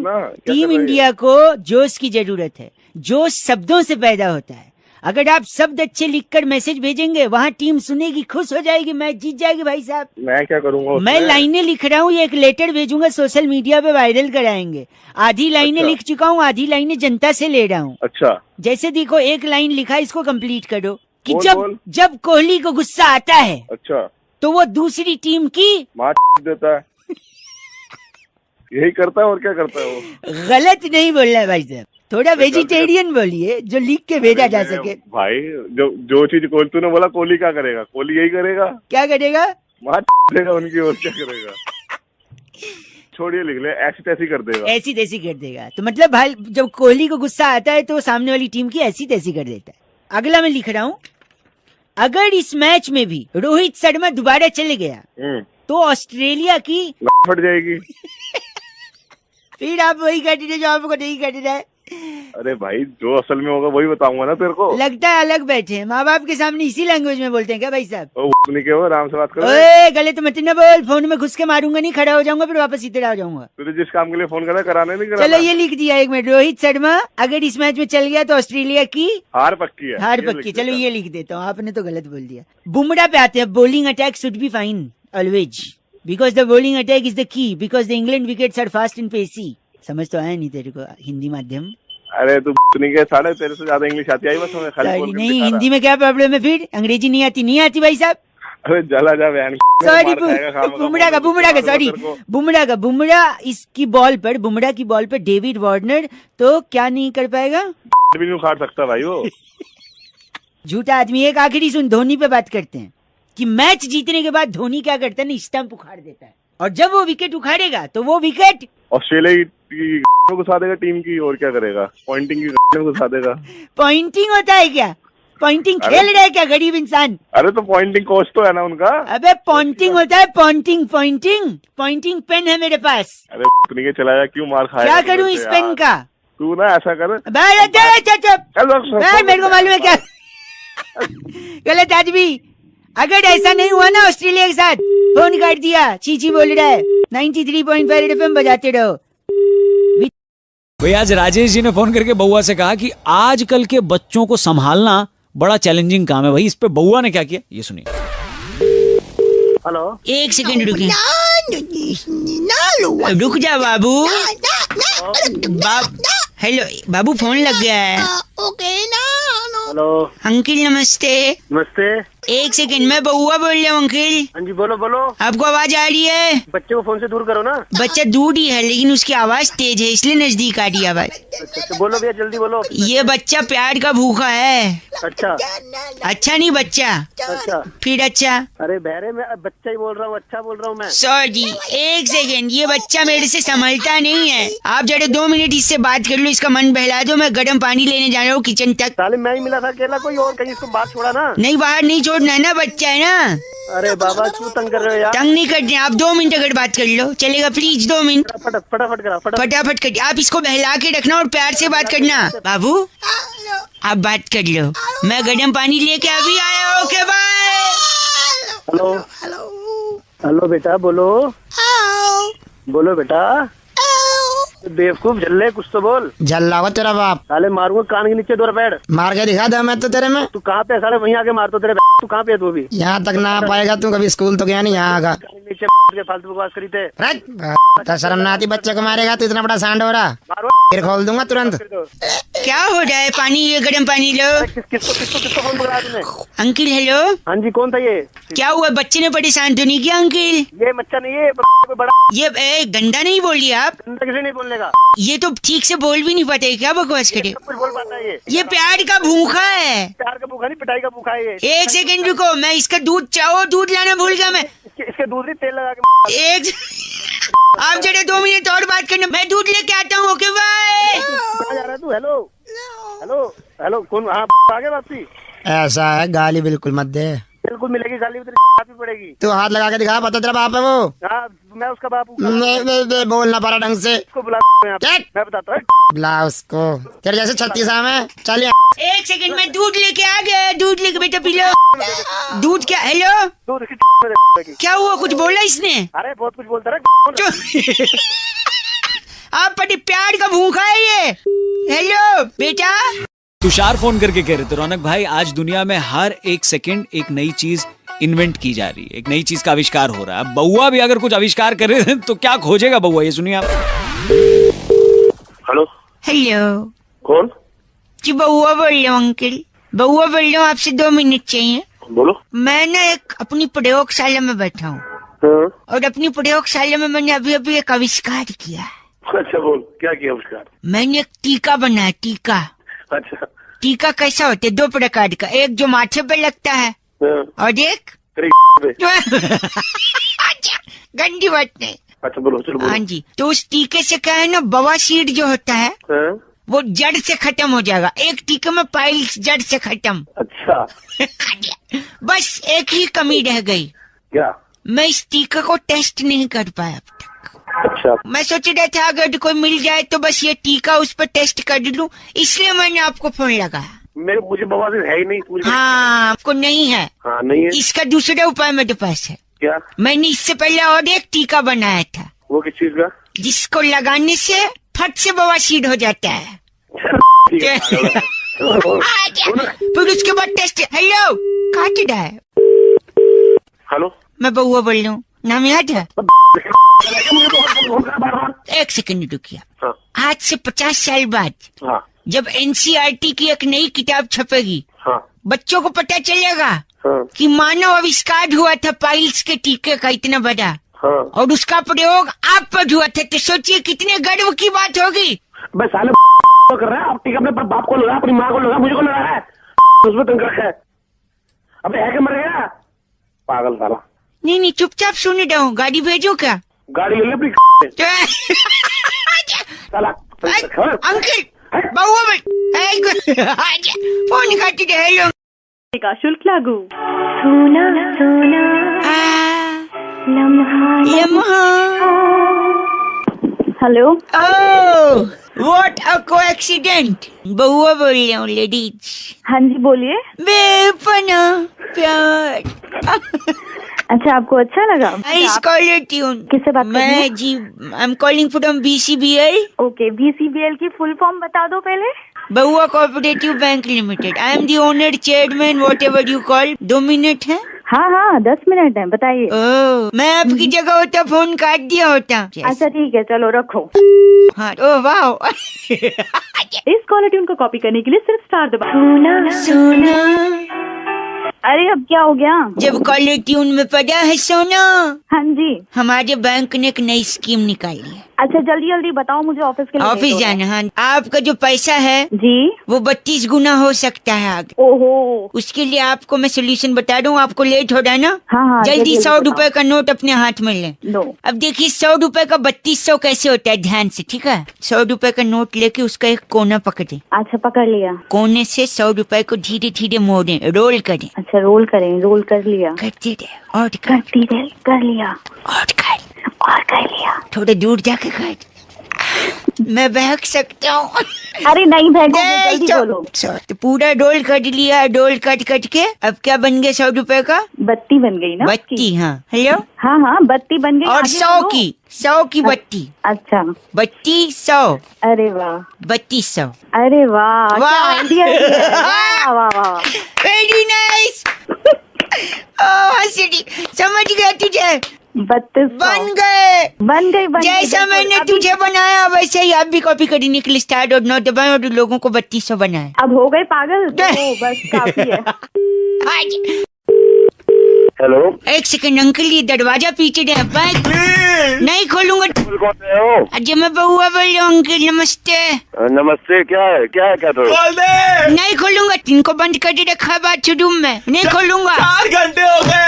इंडिया को जोश की जरूरत है। जोश शब्दों से पैदा होता है। अगर आप शब्द अच्छे लिखकर मैसेज भेजेंगे, वहाँ टीम सुनेगी, खुश हो जाएगी, मैच जीत जाएगी। भाई साहब मैं क्या करूँगा? मैं लाइनें लिख रहा हूँ, एक लेटर भेजूंगा, सोशल मीडिया पे वायरल कराएंगे। आधी लाइनें लिख चुका हूँ, आधी लाइनें जनता से ले रहा हूँ। अच्छा, जैसे देखो एक लाइन लिखा, इसको कंप्लीट करो, कि बोल, जब बोल। जब कोहली को गुस्सा आता है अच्छा तो वो दूसरी टीम की माँ देता है, यही करता है और क्या करता है वो? गलत नहीं बोलना है भाई साहब, थोड़ा वेजिटेरियन बोलिए जो लिख के भेजा जा सके। भाई जो चीज कोहली तूने बोला, कोहली क्या करेगा? कोहली यही करेगा, क्या करेगा? माँ देगा उनकी, और क्या करेगा? छोड़िए, लिख ले, ऐसी तैसी कर देगा। ऐसी तैसी कर देगा, तो मतलब भाई जब कोहली को गुस्सा आता है तो सामने वाली टीम की ऐसी तैसी कर देता है। अगला मैं लिख रहा हूँ, अगर इस मैच में भी रोहित शर्मा दोबारा चले गया तो ऑस्ट्रेलिया की फट जाएगी। फिर आप वही कर दीजिए जो आपको नहीं करना है। अरे भाई जो असल में होगा वही बताऊंगा ना तेरे को। लगता है अलग बैठे हैं, माँ बाप के सामने इसी लैंग्वेज में बोलते हैं क्या भाई साहब? नहीं क्या, आराम से बात करो। ओए गलत मत ना बोल, फोन में घुस के मारूंगा नहीं, खड़ा हो जाऊंगा फिर वापस इधर आ जाऊंगा। तुझे जिस काम के लिए फोन करा कराने नहीं करा। चलो ये लिख दिया, एक मिनट। रोहित शर्मा अगर इस मैच में चल गया तो ऑस्ट्रेलिया की हार पक्की है। हार पक्की, चलो ये लिख देता हूँ, आपने तो गलत बोल दिया। बुमराह पे आते हैं, bowling attack should be fine always because the bowling attack is the key because the England wickets are fast and pacey. समझ तो आया नहीं तेरे को हिंदी माध्यम? अरे तू नहीं के साढ़े, तेरे से ज्यादा इंग्लिश आती है बस हमें, खाली बोल के नहीं दिखा हिंदी में क्या प्रॉब्लम है फिर? अंग्रेजी नहीं आती? नहीं आती भाई साहब? अरे जला जा बहन। सॉरी बुमराह का बुमराह इसकी बॉल पर, बुमराह की बॉल पर डेविड वार्नर तो क्या नहीं कर पाएगा? भी नहीं उखाड़ सकता भाई वो। झूठा आदमी। एक आखिरी सुन, धोनी पे बात करते हैं कि मैच जीतने के बाद धोनी क्या करता है ना, स्टंप उखाड़ देता है, और जब वो विकेट उखाड़ेगा तो वो विकेट ऑस्ट्रेलिया की घुसा देगा टीम की, और क्या करेगा? पॉइंटिंग की घुसा देगा। पॉइंटिंग होता है क्या? पॉइंटिंग खेल रहा है क्या गरीब इंसान? अरे तो पॉइंटिंग कोच तो है ना उनका। अबे पॉइंटिंग होता है, पॉइंटिंग पेन है मेरे पास। अरे नहीं के चला जा, क्यों मार खाया? क्या करूं इस पेन का? तू ना ऐसा कर, मेरे को मालूम है क्या गलत आदमी। अगर ऐसा नहीं हुआ ना ऑस्ट्रेलिया के साथ, फोन काट दिया, चीची बोल रहा है। 93.5 FM बजाते रहो। भाई आज राजेश जी ने फोन करके बउआ से कहा कि आजकल के बच्चों को संभालना बड़ा चैलेंजिंग काम है। भाई इस पे बउआ ने क्या किया, ये सुनिए। हेलो, एक सेकंड रुकिए, रुक जा बाबू। हेलो बाबू, फोन लग गया है। हेलो अंकिल नमस्ते। नमस्ते। एक सेकंड, मैं बउआ बोल रहा हूँ अंकिल। हाँ जी बोलो बोलो। आपको आवाज आ रही है? बच्चे को फोन से दूर करो ना। बच्चा दूर ही है लेकिन उसकी आवाज तेज है इसलिए नजदीक आ रही है आवाज। अच्छा बोलो भैया, जल्दी बोलो। ये बच्चा प्यार का भूखा है। अच्छा अच्छा नहीं बच्चा, अच्छा फिर अच्छा। अरे बहरे में बच्चा ही बोल रहा हूँ, अच्छा बोल रहा हूँ मैं। सॉरी एक सेकंड, ये बच्चा मेरे से संभलता नहीं है। आप जरा 2 मिनट इससे बात कर लो, इसका मन बहला दो। मैं गर्म पानी लेने जा रहा हूँ किचन तक। साले मैं ही मिला था अकेला, कोई और कहीं इसको बात छोड़ा ना। नहीं बाहर नहीं छोड़ना है ना, बच्चा है ना। अरे बाबा क्यों तंग कर रहे हो यार? तंग नहीं करते, आप 2 मिनट अगर बात कर लो चलेगा प्लीज? 2 मिनट फटाफट करा, फटाफट कर। आप इसको बहला के रखना और प्यार से बात करना। बाबू आप बात कर लो, मैं गर्म पानी लेके अभी आया। Okay bye. हेलो हेलो बेटा, बोलो बोलो बेटा। बेवकूफ झल्ले, कुछ तो बोल। झल्ला हुआ तेरा बाप। साले मारूंगा कान के नीचे 2 रपेड़। मार के दिखा दे मैं तो तेरे में। तू कहाँ पे? साले वहीं आके मार तो तेरे। तू कहाँ पे है? तू अभी यहाँ तक ना आ पाएगा तू, कभी स्कूल तो गया नहीं, यहाँ आगा। नीचे के फालतू बकवास करी थे। तो शर्म ना आती बच्चे को मारेगा तो? इतना बड़ा सांड हो रहा, फिर खोल दूंगा तुरंत। क्या हो रहा है? पानी, ये गर्म पानी लो। किसको फोन पकड़ा तुमने? Uncle hello. हाँ जी कौन था ये? क्या हुआ, बच्चे ने परेशान तो नहीं किया अंकिल? ये बच्चा नहीं है, बड़ा। ये गंदा नहीं बोलिए आप। गंदा किसी नहीं बोलने का। ये तो ठीक से बोल भी नहीं पाते, क्या बकवास करे? कुछ बोल पाता है ये प्यार का भूखा है। प्यार का भूखा नहीं, पिटाई का भूखा है ये। एक सेकंड रुको, मैं इसका दूध चाहो, दूध लाना भूल गया मैं। इसके दूध ही तेल लगा के। एक आप जरा 2 मिनट और बात करना, मैं दूध लेके आता हूँ। Okay bye. कहाँ जा रहा है तू? हेलो हेलो हेलो कौन? हाँ आगे वापसी। ऐसा है, गाली बिल्कुल मत दे। बिल्कुल मिलेगी गाली, भी पड़ेगी। तू हाथ लगा के दिखा, पता तेरा बाप है वो? हाँ मैं उसका बाप हूँ। नहीं बोलना पड़ा ढंग से। उसको बुला, मैं बताता हूँ। बुला उसको, तेरे जैसे 36 में। चल एक सेकंड, मैं दूध लेके आ गया। दूध लेके बेटा पी लो। दूध क्या? हेलो दूध क्या हुआ, कुछ बोला इसने? अरे बहुत कुछ बोलता रहा। आप बड़े प्यार का भूखा है ये। हेलो बेटा। तुषार फोन करके कह रहे थे, रौनक भाई आज दुनिया में हर एक सेकंड एक नई चीज इन्वेंट की जा रही है, एक नई चीज का आविष्कार हो रहा है। बउआ भी अगर कुछ आविष्कार करे तो क्या खोजेगा बउआ, ये सुनिए आप। हेलो हेलो कौन? जी बउआ बोल रहे हो अंकल। बउआ बोल रहा हूँ, आपसे 2 मिनट चाहिए। बोलो। मैं ना एक अपनी प्रयोगशाला में बैठा हूँ और अपनी प्रयोगशाला में मैंने अभी अभी एक आविष्कार किया है। अच्छा बोल, क्या किया आविष्कार? मैंने एक टीका बनाया, टीका। अच्छा। टीका कैसा होता है? 2 प्रकार का, एक जो माथे पे लगता है और एक गंदी बात नहीं। अच्छा बोलो, चलो बोलो। हाँ जी, तो उस टीके से क्या है ना, बवासीर जो होता है वो जड़ से खत्म हो जाएगा। एक टीके में पाइल्स जड़ से खत्म। अच्छा। बस एक ही कमी रह गई। क्या? मैं इस टीके को टेस्ट नहीं कर पाया अब तक। अच्छा। मैं सोच रहा था अगर कोई मिल जाए तो बस ये टीका उस पर टेस्ट कर लूं, इसलिए मैंने आपको फोन लगाया। मुझे बवासीर है ही नहीं। हाँ, आपको नहीं है? हाँ, नहीं है। इसका दूसरा उपाय मेरे पास है। क्या? मैंने इससे पहले और एक टीका बनाया था। वो किस चीज का? जिसको लगाने से फट से बवासीर हो जाता है। फिर उसके बाद टेस्ट। हेलो, काट रहा है। हेलो, मैं बउआ बोल रहा हूँ, नाम याद है? 1 सेकंड रुकिए। आज से 50 साल बाद जब NCERT की एक नई किताब छपेगी, बच्चों को पता चलेगा कि मानव आविष्कार हुआ था पाइल्स के टीके का इतना बड़ा, और उसका प्रयोग आप पर हुआ था, तो सोचिए कितने गर्व की बात होगी। बस साले कर रहा है, आप टीका अपने बाप को लगा, अपनी माँ को लगा, मुझे को लगा है, उसमें तंग रखा है। अबे है क्या, मर गया पागल साला। नहीं, चुपचाप सुने रहो। गाड़ी भेजो क्या? गाड़ी ले ले अपनी साला। अंकल, बउआ फोन काटी दे। हेलो का शुल्क लागू। सोना सोना लम्हा। Hello. Oh, what a coincidence. Baua बोल रही हूँ, लेडीज। हाँ जी बोलिए। बेपना प्यार। अच्छा, आपको अच्छा लगा? Nice caller tune. किससे बात कर रही हैं? मैं जी, I am calling from BCBL। Okay, BCBL की फुल फॉर्म बता दो पहले। Baua cooperative bank limited. I am the owner, chairman, whatever you call. 2 minute है? हाँ, 10 मिनट है, बताइए। मैं आपकी जगह होता फोन काट दिया होता। अच्छा ठीक है, चलो रखो। हाँ, ओह वाह। इस कॉलर ट्यून को कॉपी करने के लिए सिर्फ स्टार दबाओ। सोना। अरे अब क्या हो गया? जब कॉलर ट्यून में पड़ा है सोना। हाँ जी। हमारे बैंक ने एक नई स्कीम निकाली है। अच्छा, जल्दी जल्दी बताओ, मुझे ऑफिस के लिए ऑफिस जाना। हाँ, आपका जो पैसा है जी वो 32 गुना हो सकता है आगे। ओहो। उसके लिए आपको मैं सोल्यूशन बता दूं। आपको लेट हो रहा है ना? हाँ, जल्दी 100 रुपए का नोट अपने हाथ में लें। अब देखिए 100 रुपए का 3200 कैसे होता है, ध्यान से, ठीक है? 100 रुपए का नोट लेके उसका एक कोना पकड़े। अच्छा, पकड़ लिया। कोने से 100 रुपए को धीरे धीरे मोड़े, रोल करें। अच्छा, रोल करें, रोल कर लिया। करते रहे और करती रहे, कर लिया और कर लिया। थोड़ा दूर जाके कर। मैं बहक सकता हूँ। अरे नहीं बहको, जल्दी बोलो। तो पूरा रोल कर लिया, रोल कट के अब क्या बन गया? 100 रुपए का बत्ती बन गई ना? बत्ती। हाँ, हेलो। हाँ, बत्ती बन गई। और 100 की बत्ती। अच्छा, बत्ती 100। अरे वाह, 3200। अरे वाह, वाह, वाह, वेरी नाइस। समझ गया तुझे? 32 बन गए। जैसा मैंने तुझे बनाया वैसे ही आप भी कॉपी करने के लिए स्टार्ट और नोट दबाएं और लोगों को 3200 बनाए। अब हो गए पागल, तो बस काफी है। हेलो। 1 सेकंड अंकल, ये दरवाजा पीछे दे। नहीं खोलूंगा। अजय, मैं बउआ बोल रहा हूँ अंकल। नमस्ते। नमस्ते। क्या है तो? नहीं खोलूंगा, इनको बंद कर रखा है बाथरूम में। नहीं खोलूंगा। 4 घंटे हो गए।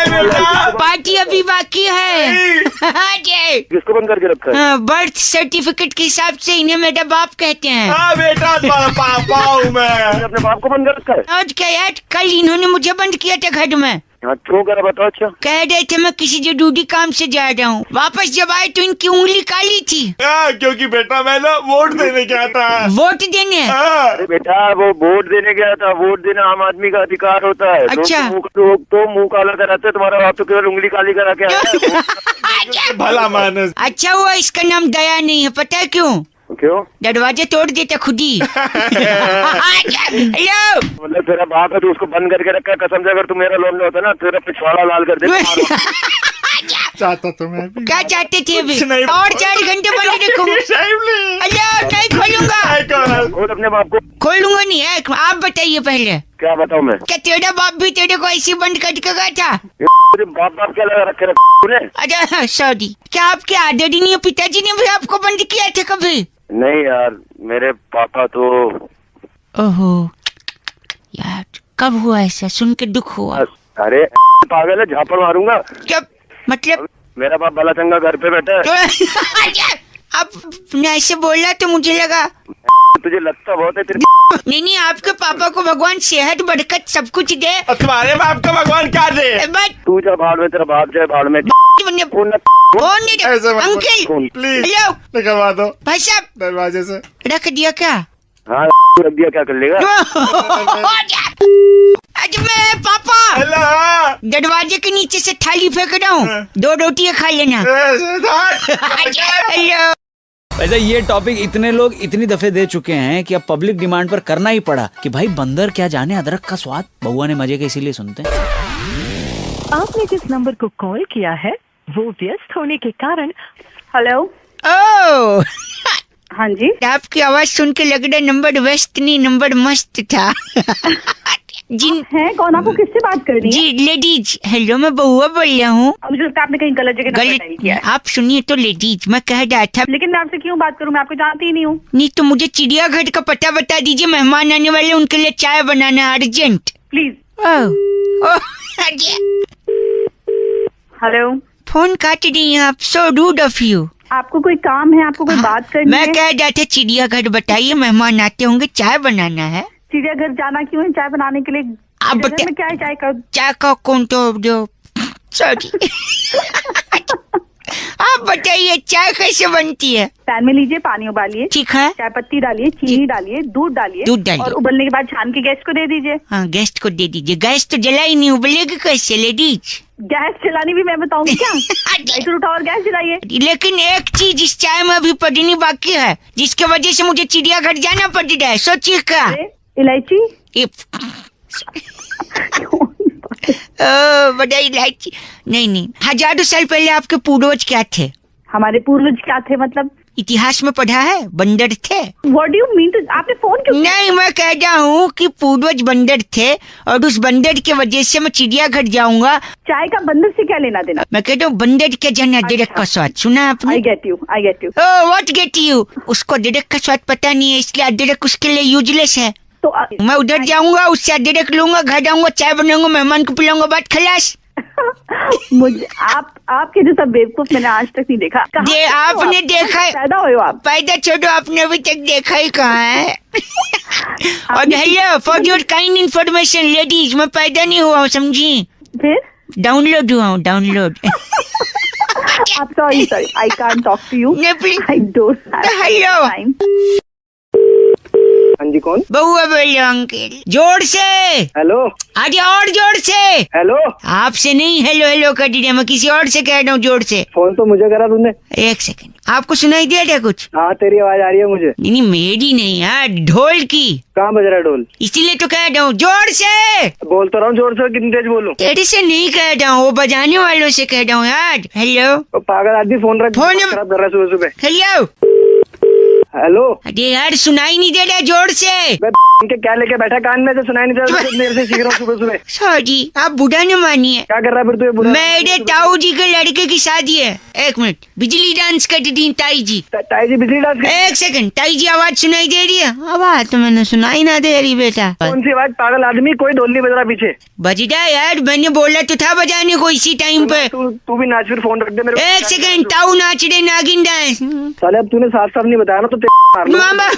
पार्टी अभी बाकी है। किसको बंद करके रखा है? बर्थ सर्टिफिकेट के हिसाब से इन्हें मेरा बाप कहते हैं। हाँ बेटा, तुम्हारा पापा हूँ मैं। अपने बाप को बंद कर रखा है? और क्या यार, कल इन्होंने मुझे बंद किया था घर में। क्यों करा बताओ। अच्छा, कह रहे थे मैं किसी जरूरी काम से जा रहा हूँ। वापस जब आए तो इनकी उंगली काली थी। क्योंकि बेटा मैं ना वोट देने गया था। वोट देने? अरे बेटा, वो वोट देने गया था। वोट देना आम आदमी का अधिकार होता है। अच्छा। तो मुंह काला कराते, तुम्हारा बाप तो केवल उंगली काली करा के आया। भला मानस। अच्छा हुआ इसका नाम दया नहीं है, पता है क्यों? क्यों? दरवाजे तोड़ देता खुद ही। हेलो। मतलब तेरा बाप है तो उसको बंद करके रखा है। कसम से अगर तू मेरा लोन होता ना, तेरा पिछवाड़ा लाल कर देता। चाहता तो मैं भी। क्या चाहते थे अभी? और 4 घंटे बंद रखूंगा। नहीं खोलूंगा। अपने बाप को खोलूंगा नहीं है। आप बताइए पहले। क्या बताऊं मैं? क्या तेरा बाप भी तेरे को ऐसी बंद करके गया था? मुझे बाप क्या लगा रखे तूने? अच्छा सॉरी, क्या आपके आदरणीय नहीं, पिताजी ने भी आपको बंद किया था कभी? नहीं यार, मेरे पापा तो। ओहो यार, कब हुआ ऐसा? सुन के दुख हुआ। अरे पागल है, झापड़ मारूंगा। क्या मतलब? मेरा बाप भला चंगा घर पे बैठा है। आपने ऐसे बोला तो मुझे लगा तुझे लगता बहुत है तेरे। नहीं, आपके पापा को भगवान सेहत बरकत सब कुछ दे। तुम्हारे बाप को भगवान क्या दे? तू जा भाड़ में, तेरा बाप जाए भाड़ में। अंकल प्लीज हेलो, निकलवा दो भाई साहब। दरवाजे से रख दिया क्या? हाँ रख दिया, क्या कर लेगा? आज मैं पापा दरवाजे के नीचे से थाली फेंक रहा हूँ, 2 रोटियाँ खा लेना। हेलो। वैसे ये टॉपिक इतने लोग इतनी दफे दे चुके हैं कि अब पब्लिक डिमांड पर करना ही पड़ा कि भाई बंदर क्या जाने अदरक का स्वाद। बउआ ने मजे के इसीलिए सुनते हैं। आपने जिस नंबर को कॉल किया है वो व्यस्त होने के कारण। हेलो। ओ हाँ जी। आपकी आवाज सुन के लग रहा नंबर व्यस्त नहीं, नंबर मस्त था। जिन है कौन? आपको किससे बात करनी है? जी लेडीज। हेलो, मैं बउआ बोल रहा हूँ। मुझे लगता है आपने कहीं गलत जगह नंबर डायल किया है। आप सुनिए तो लेडीज, मैं कह रहा था। लेकिन मैं आपसे क्यों बात करूँ? मैं आपको जानती ही नहीं हूँ। नहीं तो मुझे चिड़ियाघर का पता बता दीजिए, मेहमान आने वाले, उनके लिए चाय बनाना अर्जेंट प्लीज। हेलो। फोन काट रही हैं आप, सो रूड ऑफ यू। आपको कोई काम है? आपको कोई बात करनी है? मैं कह रहा था चिड़ियाघर बताइए, मेहमान आते होंगे, चाय बनाना है। चिड़ियाघर जाना क्यों है? चाय बनाने के लिए? आप बता। क्या है चाय का? चाय का कौन तो जो सॉरी। आप बताइए चाय कैसे बनती है? पैन में लीजिए, पानी उबालिए, ठीक है, चाय पत्ती डालिए, चीनी डालिए, दूध डालिए और उबलने के बाद छान के गेस्ट को दे दीजिए। हाँ, गेस्ट को दे दीजिए। गैस तो जला ही नहीं, उबलेगी कैसे लेडीज? गैस जलानी भी मैं बताऊंगी क्या? गैस उठाओ और गैस जलाइए। लेकिन एक चीज इस चाय में अभी पड़नी बाकी है, जिसके वजह से मुझे चिड़ियाघर जाना पड़ रहा है। सोचिए क्या? इलायची। बड़ा इलायची नहीं। हजारों साल पहले आपके पूर्वज क्या थे? हमारे पूर्वज क्या थे मतलब? इतिहास में पढ़ा है, बंदर थे। What do you mean? तो आपने फोन क्यों? नहीं, मैं कह रहा हूँ कि पूर्वज बंदर थे और उस बंदर की वजह से मैं चिड़ियाघर जाऊंगा। चाय का बंदर से क्या लेना देना? मैं कहता हूँ बंदर के जाने अदरक का स्वाद सुना आपने? I get you. Oh, what get you? उसको अदरक का स्वाद पता नहीं है, इसलिए अदरक उसके लिए यूजलेस है। तो मैं उधर जाऊंगा, उससे अदरक लूंगा, घर आऊंगा, चाय बनाऊंगा, मेहमान को पिलाऊंगा, बात खलास। मुझे आपके जैसा बेवकूफ मैंने आज तक नहीं देखा। ये आपने देखा है? पैदा हुए हो आप? पैदा छोड़ो, आपने अभी तक देखा ही कहाँ है? और hello, for your kind information ladies, मैं पैदा नहीं हुआ हूँ, समझी? फिर डाउनलोड हुआ हूँ, download. Sorry I can't talk to you. I don't hello. हाँ जी, कौन? बउआ बोल रहा हूँ अंकल, जोर से। हेलो। अरे और जोर से। हेलो। आपसे नहीं हेलो कर दिया, मैं किसी और से कह रहा हूँ जोर से। फोन तो मुझे करा तूने। एक सेकंड, आपको सुनाई दिया था कुछ? हाँ, तेरी आवाज आ रही है मुझे। नहीं मेरी नहीं यार, ढोल की। कहाँ बज रहा है ढोल? इसीलिए तो कह रहा हूँ जोर से। बोल तो रहा हूँ जोर से, कितनी तेज बोलूं? तेरे से नहीं कह रहा हूँ, वो बजाने वालों से कह रहा हूँ यार। हेलो। पागल आदमी फोन रख, फोन खराब कर रहा है सुबह सुबह। हेलो। हेलो। अरे यार सुनाई नहीं दे रहा, जोर से। इनके क्या लेके बैठा कान में, तो सुनाई नहीं दे रहा? देर से सीख रहा हूँ सुबह सुबह। सॉरी, आप बुढ़ा न मानिए। क्या कर रहा है फिर तू? बुढ़ा? मेरे ताऊ जी के लड़के की शादी है। एक मिनट, बिजली डांस कर दी ताई जी। ताई जी बिजली डांस? एक सेकंड, ताई जी आवाज सुनाई दे रही है? आवाज तो मैंने सुनाई ना दे रही बेटा। कौन सी आवाज? पागल आदमी, कोई ढोल नहीं बज रहा पीछे। बज रहा यार, मैंने बोला तो था बजाने को इसी टाइम पे। तू भी नाच, फिर फोन रख दे मेरे। एक सेकंड, ताऊ नाच रहे नागिन डांस। साले अब तूने साफ साफ नहीं बताया ना तो मामा।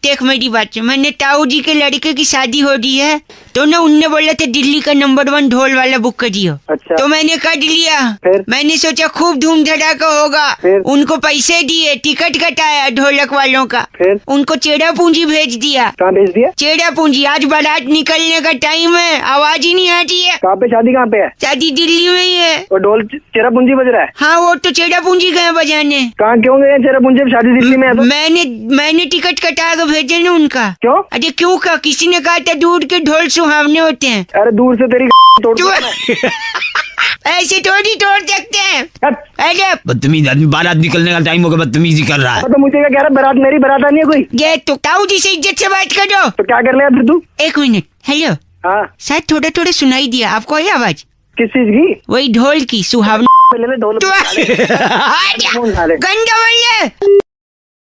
देख मेरी बात है, मैंने ताऊ जी के लड़के की शादी हो रही है तो ना उनने बोला था दिल्ली का नंबर 1 ढोल वाला बुक करियो। अच्छा। तो मैंने कर लिया। फिर? मैंने सोचा खूब धूम धड़ाका होगा। फिर? उनको पैसे दिए, टिकट कटाया ढोलक वालों का। फिर? उनको चेड़ा पूंजी भेज दिया। कहाँ भेज दिया? चेड़ा पूंजी। आज बारात निकलने का टाइम है, आवाज ही नहीं आ रही है। कहाँ पे शादी? कहाँ पे है शादी? दिल्ली में ही है। और ढोल चेरा पूंजी बज रहा है? हाँ, वो तो चेड़ा पूंजी गए बजाने। कहाँ क्यों गए चेरा पूंजी? शादी दिल्ली में है तो? मैंने टिकट कटा कर भेजे ना उनका। क्यों? अरे क्यों का? किसी ने कहा था दूर के ढोल सुहावने होते हैं। अरे दूर से तेरी तोड़ ऐसे थोड़ी तोड़ सकते हैं। अरे बदतमीज आदमी, बारात निकलने का टाइम होगा, बदतमीजी कर रहा है। तो मुझे क्या कह रहा है, बारात मेरी बारात आनी है कोई? ये तो ताऊ जी से इज्जत से बात करो। तो क्या कर लिया फिर तू? एक मिनट, हेलो। हाँ शायद थोड़ा थोड़ा सुनाई दिया आपको, ये आवाज किस चीज की? वही ढोल की, सुहावनी ढोल गंदा बोलिए।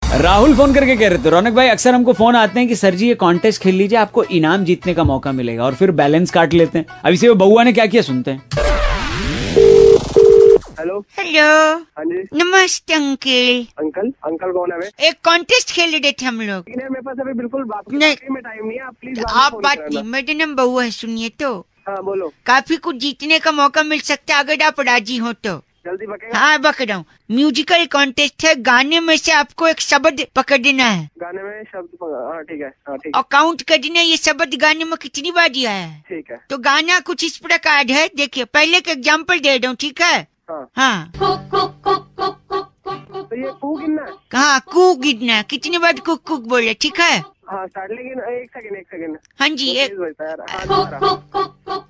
राहुल फोन करके कह रहे थे, रौनक भाई अक्सर हमको फोन आते हैं कि सर जी ये कॉन्टेस्ट खेल लीजिए, आपको इनाम जीतने का मौका मिलेगा, और फिर बैलेंस काट लेते हैं। अभी से वो बउआ ने क्या किया सुनते हैं। Hello hello. हाँ जी नमस्ते अंकल। अंकल कौन है? एक कॉन्टेस्ट खेल रहे थे हम लोग। मेरे पास अभी बिल्कुल बात नहीं में टाइम नहीं है, आप प्लीज आप बात नहीं, मेरा नाम बउआ है, सुनिए तो। हाँ बोलो। काफी कुछ जीतने का मौका मिल सकता है अगर आप राजी हो तो। जल्दी बकेगा? हाँ बक रहा हूँ। म्यूजिकल कॉन्टेस्ट है, गाने में से आपको एक शब्द पकड़ना है। गाने में शब्द? हाँ ठीक है, हाँ ठीक है। और काउंट करना है ये शब्द गाने में कितनी बार दिया है। ठीक है। तो गाना कुछ इस प्रकार है, देखिए पहले एक एग्जाम्पल दे रहा हूँ, ठीक है? हाँ। तो ये कू गिनना है? हाँ कू गिनना है, कितनी बार कुक कुक बोले, ठीक है? हाँ स्टार्ट, लेकिन एक सेकंड। हाँ जी एक।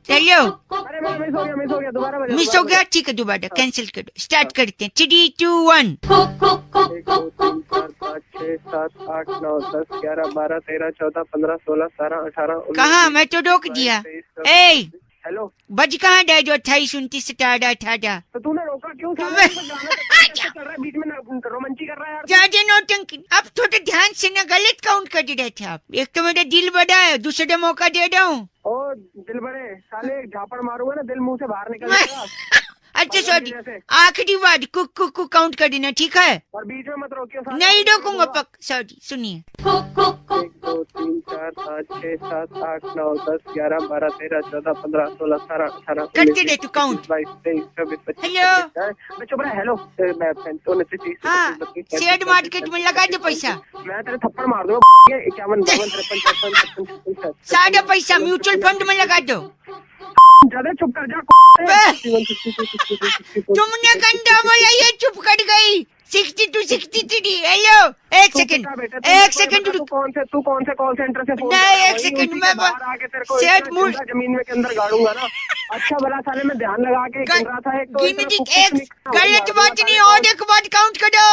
चलो अरे मिस हो गया, दोबारा मिस हो गया, ठीक है दोबारा कैंसिल करो, स्टार्ट करते हैं। 3, 2, 1। 1 2 3 4 5 6 7 8 9 10 11 12 13 14 15 16 17 18 19। कहाँ? मैं तो रोक दिया। ए हेलो बज कहाँ डाय जो 28 29 17 18। तो तूने रोका क्यों? चल रहा है बीच में, रोमांची कर रहा है यार। ज्यादा नौटंकी, अब थोड़ा ध्यान से ना, गलत काउंट कर रहे थे आप। एक तो मेरा दिल बड़ा है, दूसरा मौका दे रहा हूँ। ओ दिल बड़े साले, झापड़ मारूंगा ना दिल मुंह से बाहर निकल जाएगा। अच्छा सॉरी, आखिरी बार कुक कुक कुक काउंट कर देना, ठीक है? और बीच में मत रोकियो। नहीं रोकूंगा पक। सॉरी सुनिए। 1 2 3 4 5 6 7 8 9 10 11 12 13 14 15 16 17 18 करते रहे तू काउंट। 22 23 24 25। हेलो चुप रहा। हेलो मैं 29 30। हाँ शेयर मार्केट में लगा दे पैसा। मैं तेरे थप्पड़ मार दूंगा। 51 52 53 54 सारा पैसा म्यूचुअल फंड में लगा दो। ज्यादा चुप कर जा। तुमने गंदा बोला, ये चुप कर गई। 62 63। हेलो एक सेकंड तू कौन से कॉल सेंटर से फोन? नहीं एक सेकंड में आके तेरे को जमीन में के अंदर गाड़ूंगा ना। अच्छा भला साले में ध्यान लगा के गिन रहा था। एक गलत बात नहीं, और एक बात काउंट करो।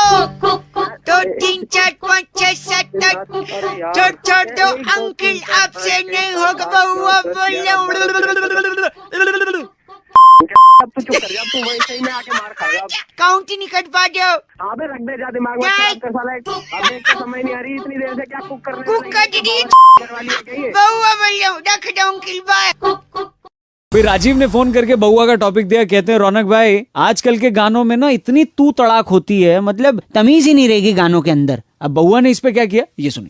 तो 3 4 5 6 7 8। छोड़ दो अंकल, आपसे नहीं होगा बउआ बोलो। अब तू चुप कर जा, तू वही सही में आके मार खाएगा। काउंट ही नहीं कर पा रहे हो। अबे रख दे जा दिमाग में। साला अब एक तो समझ नहीं आ रही इतनी देर से क्या कुक कर रहे हो। बउआ बोलो, रख दो अंकल, बाय। फिर राजीव ने फोन करके बउआ का टॉपिक दिया, कहते हैं रौनक भाई आजकल के गानों में ना इतनी तू तड़ाक होती है, मतलब तमीज ही नहीं रहेगी गानों के अंदर। अब बउआ ने इस पे क्या किया ये सुनिए।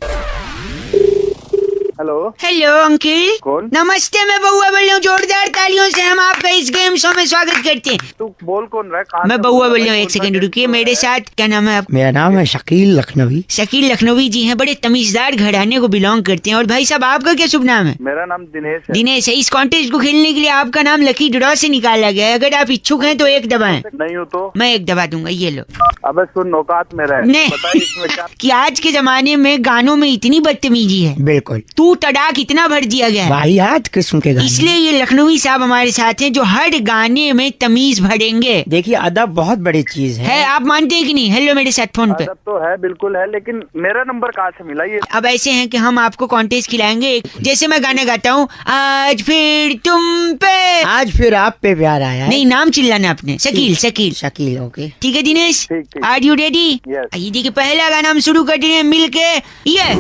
Hello hello uncle. कौन? नमस्ते, मैं बउआ बोल रहा हूँ। जोरदार तालियों से हम आपका इस गेम शो में स्वागत करते हैं। तू बोल कौन रहा है? मैं बउआ बोल रहा हूँ। एक सेकंड रुकिए, मेरे साथ क्या नाम है? मेरा नाम है शकील लखनवी। शकील लखनवी जी हैं, बड़े तमीजदार घराने को बिलोंग करते हैं। और भाई साहब आपका क्या शुभ नाम है? मेरा नाम दिनेश है। दिनेश है। इस कॉन्टेस्ट को खेलने के लिए आपका नाम लकी ड्रॉ से निकाला गया है। अगर आप इच्छुक हैं तो एक दबाएं। नहीं हो तो मैं एक दबा दूंगा, ये लो। अबे सुन, औकात मेरा है। नहीं इसमें क्या कि आज के जमाने में गानों में इतनी बदतमीजी है, बिल्कुल तू तड़ाक इतना भर दिया गया है, वाहियात किस्म के गाने। इसलिए ये लखनवी साहब हमारे साथ हैं जो हर गाने में तमीज भरेंगे। देखिए अदब बहुत बड़ी चीज है। आप मानते हैं कि नहीं? हेलो मेरे साथ फोन पे। अदब तो है, बिल्कुल है, लेकिन मेरा नंबर कहाँ से मिला ये? अब ऐसे हैं कि हम आपको कॉन्टेस्ट खिलाएंगे। जैसे मैं गाना गाता हूँ, आज फिर तुम पे, आज फिर आप पे प्यार आया। नहीं नाम चिल्लाना आपने। शकील शकील शकील। ओके ठीक है दिनेश, आर यू रेडी? ये देखिए पहला गाना हम शुरू कर रहे हैं मिलके। ये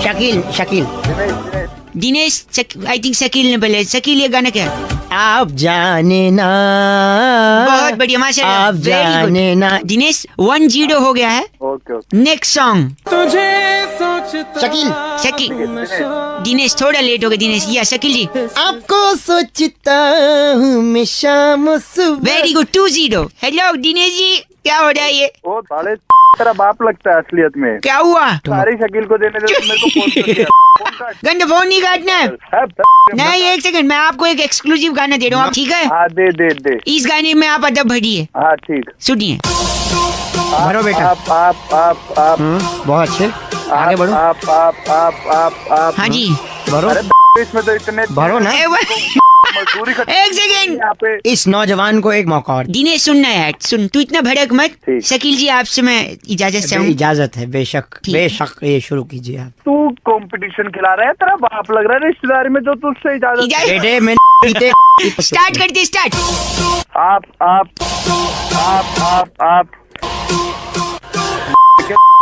शकील शकील दिनेश, आई थिंक शकील ने पहले। शकील ये गाना क्या है? आप जाने ना। बहुत बढ़िया माशाल्लाह, आप जाने ना। दिनेश 1-0 हो गया है। ओके नेक्स्ट सॉन्ग तुझे शकील शकील। दिनेश थोड़ा लेट हो गया। दिनेश या शकील जी, आपको सोचता हूँ मैं शाम सुबह। Very good 2-0। Hello Dinesh ji, क्या हो रहा है ये? ओ साले तेरा बाप लगता है असलियत में। क्या हुआ? सारी शकील को देने दे, मेरे को फोन कर दिया। गंदा फोन नहीं काटना है। नहीं एक सेकंड, मैं आपको एक एक्सक्लूसिव गाना दे रहा हूँ, ठीक है? हाँ दे। इस गाने में आप अदब भरिए। हाँ ठीक, सुनिए। भरो बेटा। आप बहुत अच्छे, आगे बढ़ो। आप हाँ जी भरो। इसमें तो इतने भरो ना। मजदूरी एक सेकेंड, यहाँ पे। इस नौजवान को एक मौका और। दिनेश सुनना यार, सुन, तू इतना भड़क मत। शकील जी आपसे मैं इजाजत चाहूँ। इजाजत है, बेशक बेशक, ये शुरू कीजिए आप। तू कंपटीशन खिला रहा है, तेरा बाप लग रहा है रिश्तेदारी में जो तुझसे इजाजत। बेटे मैं स्टार्ट करते, स्टार्ट। आप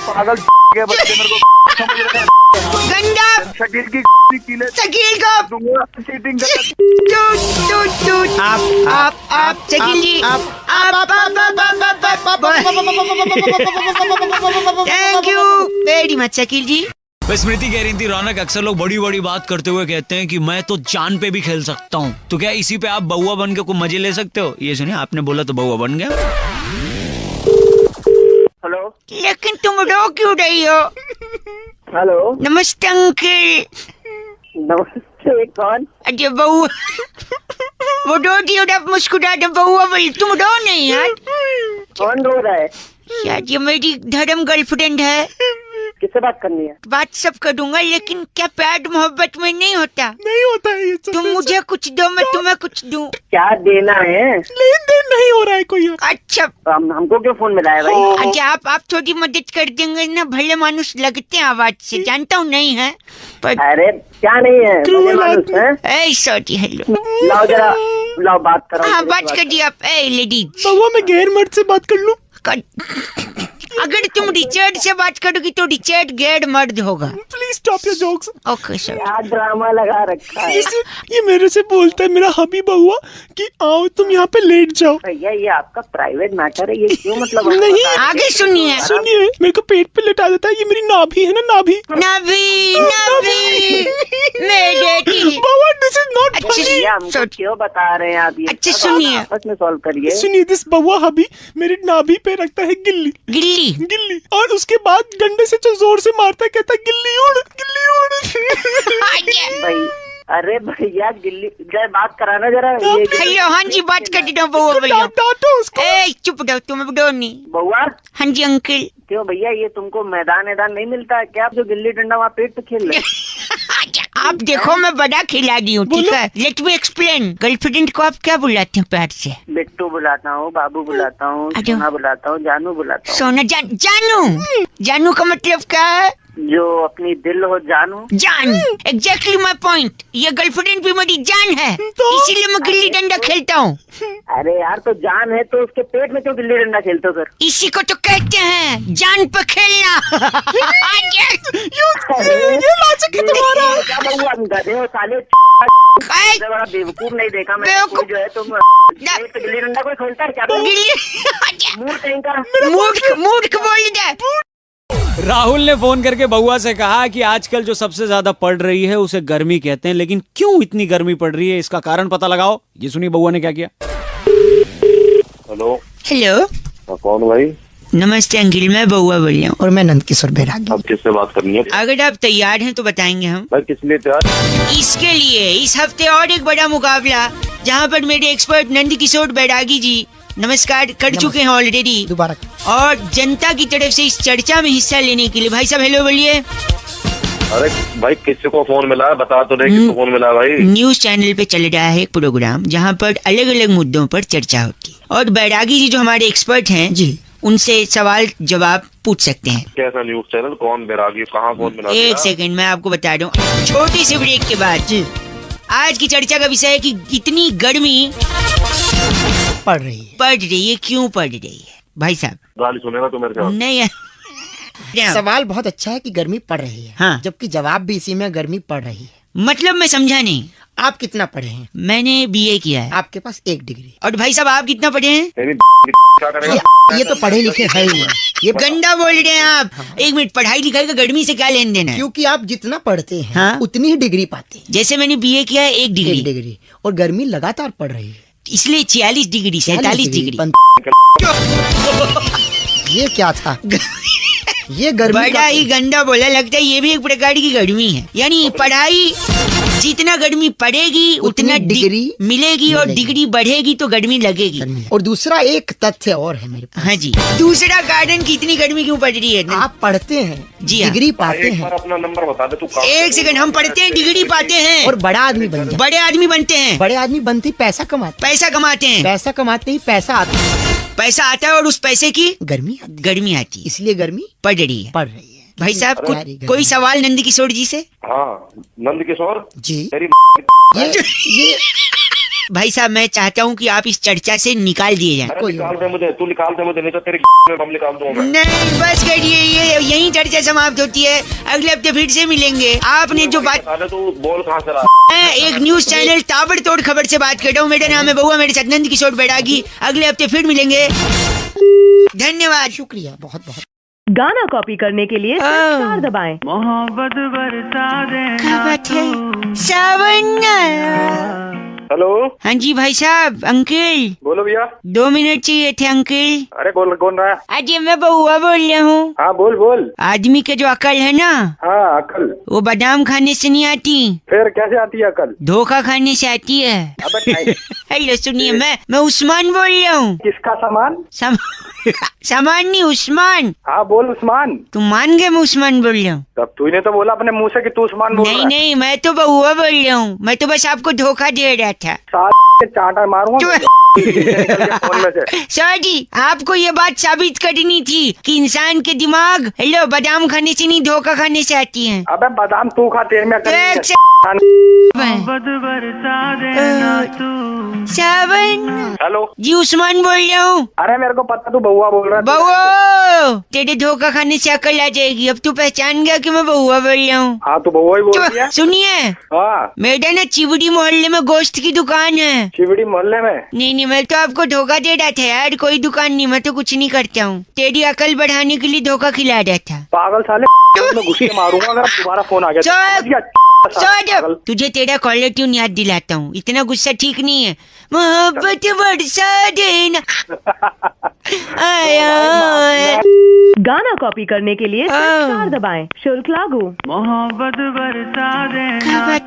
पागल के बच्चे मेरे को समझ रहे हैं। गंदा शकील की कीले शकील को दूंगा चीटिंग आप Shakeel ji thank you very much Shakeel ji. Smriti कह रही थी रौनक अक्सर लोग बड़ी बड़ी बात करते हुए कहते हैं कि मैं तो जान पे भी खेल सकता हूँ, तो क्या इसी पे आप बउआ बन के कोई मजे ले सकते हो? ये सुनिए, आपने बोला तो बउआ बन गया। हेलो, लेकिन तुम रो क्यों रही हो? हेलो, नमस्ते अंकल। नमस्ते, कौन? अरे बउआ, वो रोती हो आप मुस्कुराते, बउआ बोली, तुम रो नहीं यार। कौन रो रहा है? यार ये मेरी धर्म गर्लफ्रेंड है। किससे बात करनी है? बात सब करूंगा, लेकिन क्या प्यार मोहब्बत में नहीं होता? नहीं होता है ये सब। तुम मुझे कुछ दो, मैं तुम्हें कुछ दूं। क्या देना है? लेन देन नहीं हो रहा है कोई। अच्छा, हमको क्यों फोन मिलाया भाई? अच्छा आप थोड़ी मदद कर देंगे ना, भले मानुस लगते हैं आवाज से, जानता हूँ नहीं है पर। अरे क्या नहीं है, सॉरी, हेलो, लाओ जरा, लाओ बात करो। हाँ बात कर दिया आप। लेडीज बउआ, मैं गैर मर्द से बात कर लूं? अगर तुम रिचर्ड से बात करोगी तो रिचर्ड गैर मर्द होगा। Please stop your jokes. Okay sir. क्या ड्रामा लगा रखा है? ये मेरे से बोलता है मेरा हबी बउआ कि आओ तुम यहाँ पे लेट जाओ। भैया ये आपका प्राइवेट मैटर है, ये क्यों मतलब? नहीं, आगे सुनिए। मेरे को पेट पे लेटा देता है, ये मेरी नाभि है ना, नाभि मेरे बउआ, दिस इज नॉट फनी। हमको क्यों बता रहे हैं आप ये? अच्छा सुनिए, आपस में सॉल्व करिए। सुनिए, दिस बउआ हबी मेरी नाभि पे रखता है गिल्ली गिल्ली, और उसके बाद डंडे से जो जोर से मारता है, कहता है गिल्ली उड़। भाई, अरे भैया गिल्ली, जरा बात कराना जरा। हेलो, हाँ जी बात कर रहा हूँ बउआ, बोलो। डांटो उसको। चुप रहो, तुम डो नहीं। बउआ, हाँ जी अंकल। क्यों भैया, ये तुमको मैदान नहीं मिलता है क्या? आप जो गिल्ली डंडा वहाँ पेट पे खेल रहे? आप देखो मैं बड़ा खिलाड़ी हूँ, ठीक है? Let me explain. गर्लफ्रेंड को आप क्या बुलाते हैं प्यार से? बिट्टू बुलाता हूँ, बाबू बुलाता हूँ, सोना बुलाता हूँ, जानू बुलाता हूँ। सोना, जानू का मतलब क्या है? जो अपनी दिल हो जानू। जान, एग्जैक्टली माय पॉइंट। ये गर्लफ्रेंड भी मेरी जान है, इसीलिए मैं गिल्ली डंडा खेलता हूँ। अरे यार, तो जान है तो उसके पेट में क्यों गिल्ली डंडा खेलते हो फिर? इसी को तो कहते हैं जान पे खेलना। ये लॉजिक है तुम्हारा। क्या बउआ, गधे हो साले, बड़ा बेवकूफ नहीं देखा मैंने कोई जो है। तुम गिल्ली डंडा कोई खेलता है क्या? मूर्ख बोल दे। राहुल ने फोन करके बउआ से कहा कि आजकल जो सबसे ज्यादा पड़ रही है उसे गर्मी कहते हैं, लेकिन क्यों इतनी गर्मी पड़ रही है इसका कारण पता लगाओ। ये सुनिए बउआ ने क्या किया। हेलो, कौन भाई? नमस्ते अंकिल, मैं बउआ बोल रहा हूँ। और मैं नंद किशोर बैरागी। अब किससे बात करनी है? अगर आप तैयार हैं तो बताएंगे हम। भाई किस लिए तैयार? इसके लिए इस हफ्ते और एक बड़ा मुकाबला, जहाँ पर मेरे एक्सपर्ट नंद किशोर बैरागी जी नमस्कार कर चुके हैं ऑलरेडी दोबारा, और जनता की तरफ से इस चर्चा में हिस्सा लेने के लिए भाई साहब हेलो बोलिए। अरे भाई, किसी को फोन मिला है? बता तो नहीं किसको फोन मिला भाई? न्यूज चैनल पे चल रहा है एक प्रोग्राम जहाँ पर अलग अलग मुद्दों पर चर्चा होती है, और बैरागी जी जो हमारे एक्सपर्ट हैं जी, उनसे सवाल जवाब पूछ सकते हैं। कैसा न्यूज चैनल? कौन बैरागी? कहाँ फोन मिला? एक सेकंड मैं आपको बता दूं, छोटी सी ब्रेक के बाद जी। आज की चर्चा का विषय है कि इतनी गर्मी पड़ रही है, क्यों पड़ रही है भाई साहब? गाली सुनेगा तो मेरे साथ? नहीं, सवाल बहुत अच्छा है कि गर्मी पड़ रही है, हाँ, जबकि जवाब भी इसी में गर्मी पड़ रही है। मतलब मैं समझा नहीं। आप कितना पढ़े हैं? मैंने BA किया है। आपके पास 1 डिग्री। और भाई साहब आप कितना पढ़े हैं? ये तो पढ़े लिखे है ही। ये गंदा बोल रहे हैं आप। एक मिनट, पढ़ाई लिखाई का गर्मी से क्या लेन देना है? क्योंकि आप जितना पढ़ते हैं उतनी ही डिग्री पाते हैं। जैसे मैंने BA किया है 1 डिग्री, और गर्मी लगातार पड़ रही है, इसलिए 46 डिग्री 47 डिग्री। ये क्या था? ये गर्मी बड़ा ही गंदा बोला, लगता है ये भी एक प्रकार की गर्मी है। यानी पढ़ाई जितना गर्मी पड़ेगी उतना डिग्री मिलेगी और डिग्री बढ़ेगी तो गर्मी लगेगी। और दूसरा एक तथ्य और है मेरे पास। हाँ जी, दूसरा कारण की इतनी गर्मी क्यों पड़ रही है? आप पढ़ते हैं जी, डिग्री पाते हैं। अपना नंबर बता दे तू। एक सेकंड, हम पढ़ते हैं, डिग्री पाते हैं और बड़ा आदमी बनते हैं। बड़े आदमी बनते हैं। बड़े आदमी बनते ही पैसा कमाते हैं। पैसा कमाते ही पैसा आता है। पैसा आता है और उस पैसे की गर्मी आती है। इसलिए गर्मी पड़ रही है। भाई साहब कोई सवाल नंद किशोर जी से? हाँ, नंद किशोर जी। ये भाई साहब मैं चाहता हूँ कि आप इस चर्चा से निकाल दिए जाएं। निकाल दे मुझे, तू निकाल दे मुझे, नहीं तो तेरे बम निकाल दूंगा। नहीं बस करिए, ये यही चर्चा समाप्त होती है। अगले हफ्ते फिर से मिलेंगे। आपने जो बात, तू बोल कहाँ से रहा? मैं एक न्यूज चैनल ताबड़तोड़ खबर से बात कर रहा हूँ। मेरा नाम है बउआ, मेरे साथ नंद किशोर बैरागी। अगले हफ्ते फिर मिलेंगे। धन्यवाद, शुक्रिया बहुत बहुत। गाना कॉपी करने के लिए स्टार दबाएं। मोहब्बत बरसा हेलो। हाँ जी भाई साहब। अंकल बोलो भैया। 2 मिनट चाहिए थे अंकल। अरे कौन रहा है? अजय मैं बउआ बोल रहा हूँ। हाँ बोल। आदमी के जो अकल है ना, हाँ अकल, वो बादाम खाने से नहीं आती। फिर कैसे आती है अकल? धोखा खाने से आती है। हेलो सुनिए, मैं उस्मान बोल रहा हूँ। किसका सामान? सामान नहीं, उस्मान। हाँ बोल उस्मान। तुम मान गए मैं उस्मान बोल रहा हूँ? तब तूने तो बोला अपने मुंह से कि तू उस्मान बोल रहा है। नहीं, मैं तो बउआ बोल रहा हूँ। मैं तो बस आपको धोखा दे रहा था। चांटा मारूंगा सॉरी, आपको ये बात साबित करनी थी कि इंसान के दिमाग बादाम खाने से नहीं धोखा खाने से आती है। अबे बादाम तू खा, तेरे में हेलो जी, उस्मान बोल रहा हूँ। अरे मेरे को पता तू बउआ बोल रहा है। बउआ, तेरे धोखा खाने से अकल आ जाएगी। अब तू पहचान गया कि मैं बउआ बोल रहा हूँ। हाँ तू बउआ ही बोल रही है। सुनिए, हाँ मेरा ना चिवड़ी मोहल्ले में गोश्त की दुकान है। चिवड़ी मोहल्ले में? नहीं, मैं तो आपको धोखा दे रहा था यार। कोई दुकान नहीं, मैं तो कुछ नहीं करता हूँ। तेरी अकल बढ़ाने के लिए धोखा खिला रहा था। पागल साले, मैं घुस के मारूंगा अगर दोबारा फोन आ गया। तुझे तेरा कॉलर ट्यून याद दिलाता हूँ। इतना गुस्सा ठीक नहीं है। मोहब्बत बरसा देना आया। गाना कॉपी करने के लिए स्टार दबाएं। शुल्क लागू। मोहब्बत बरसा देना।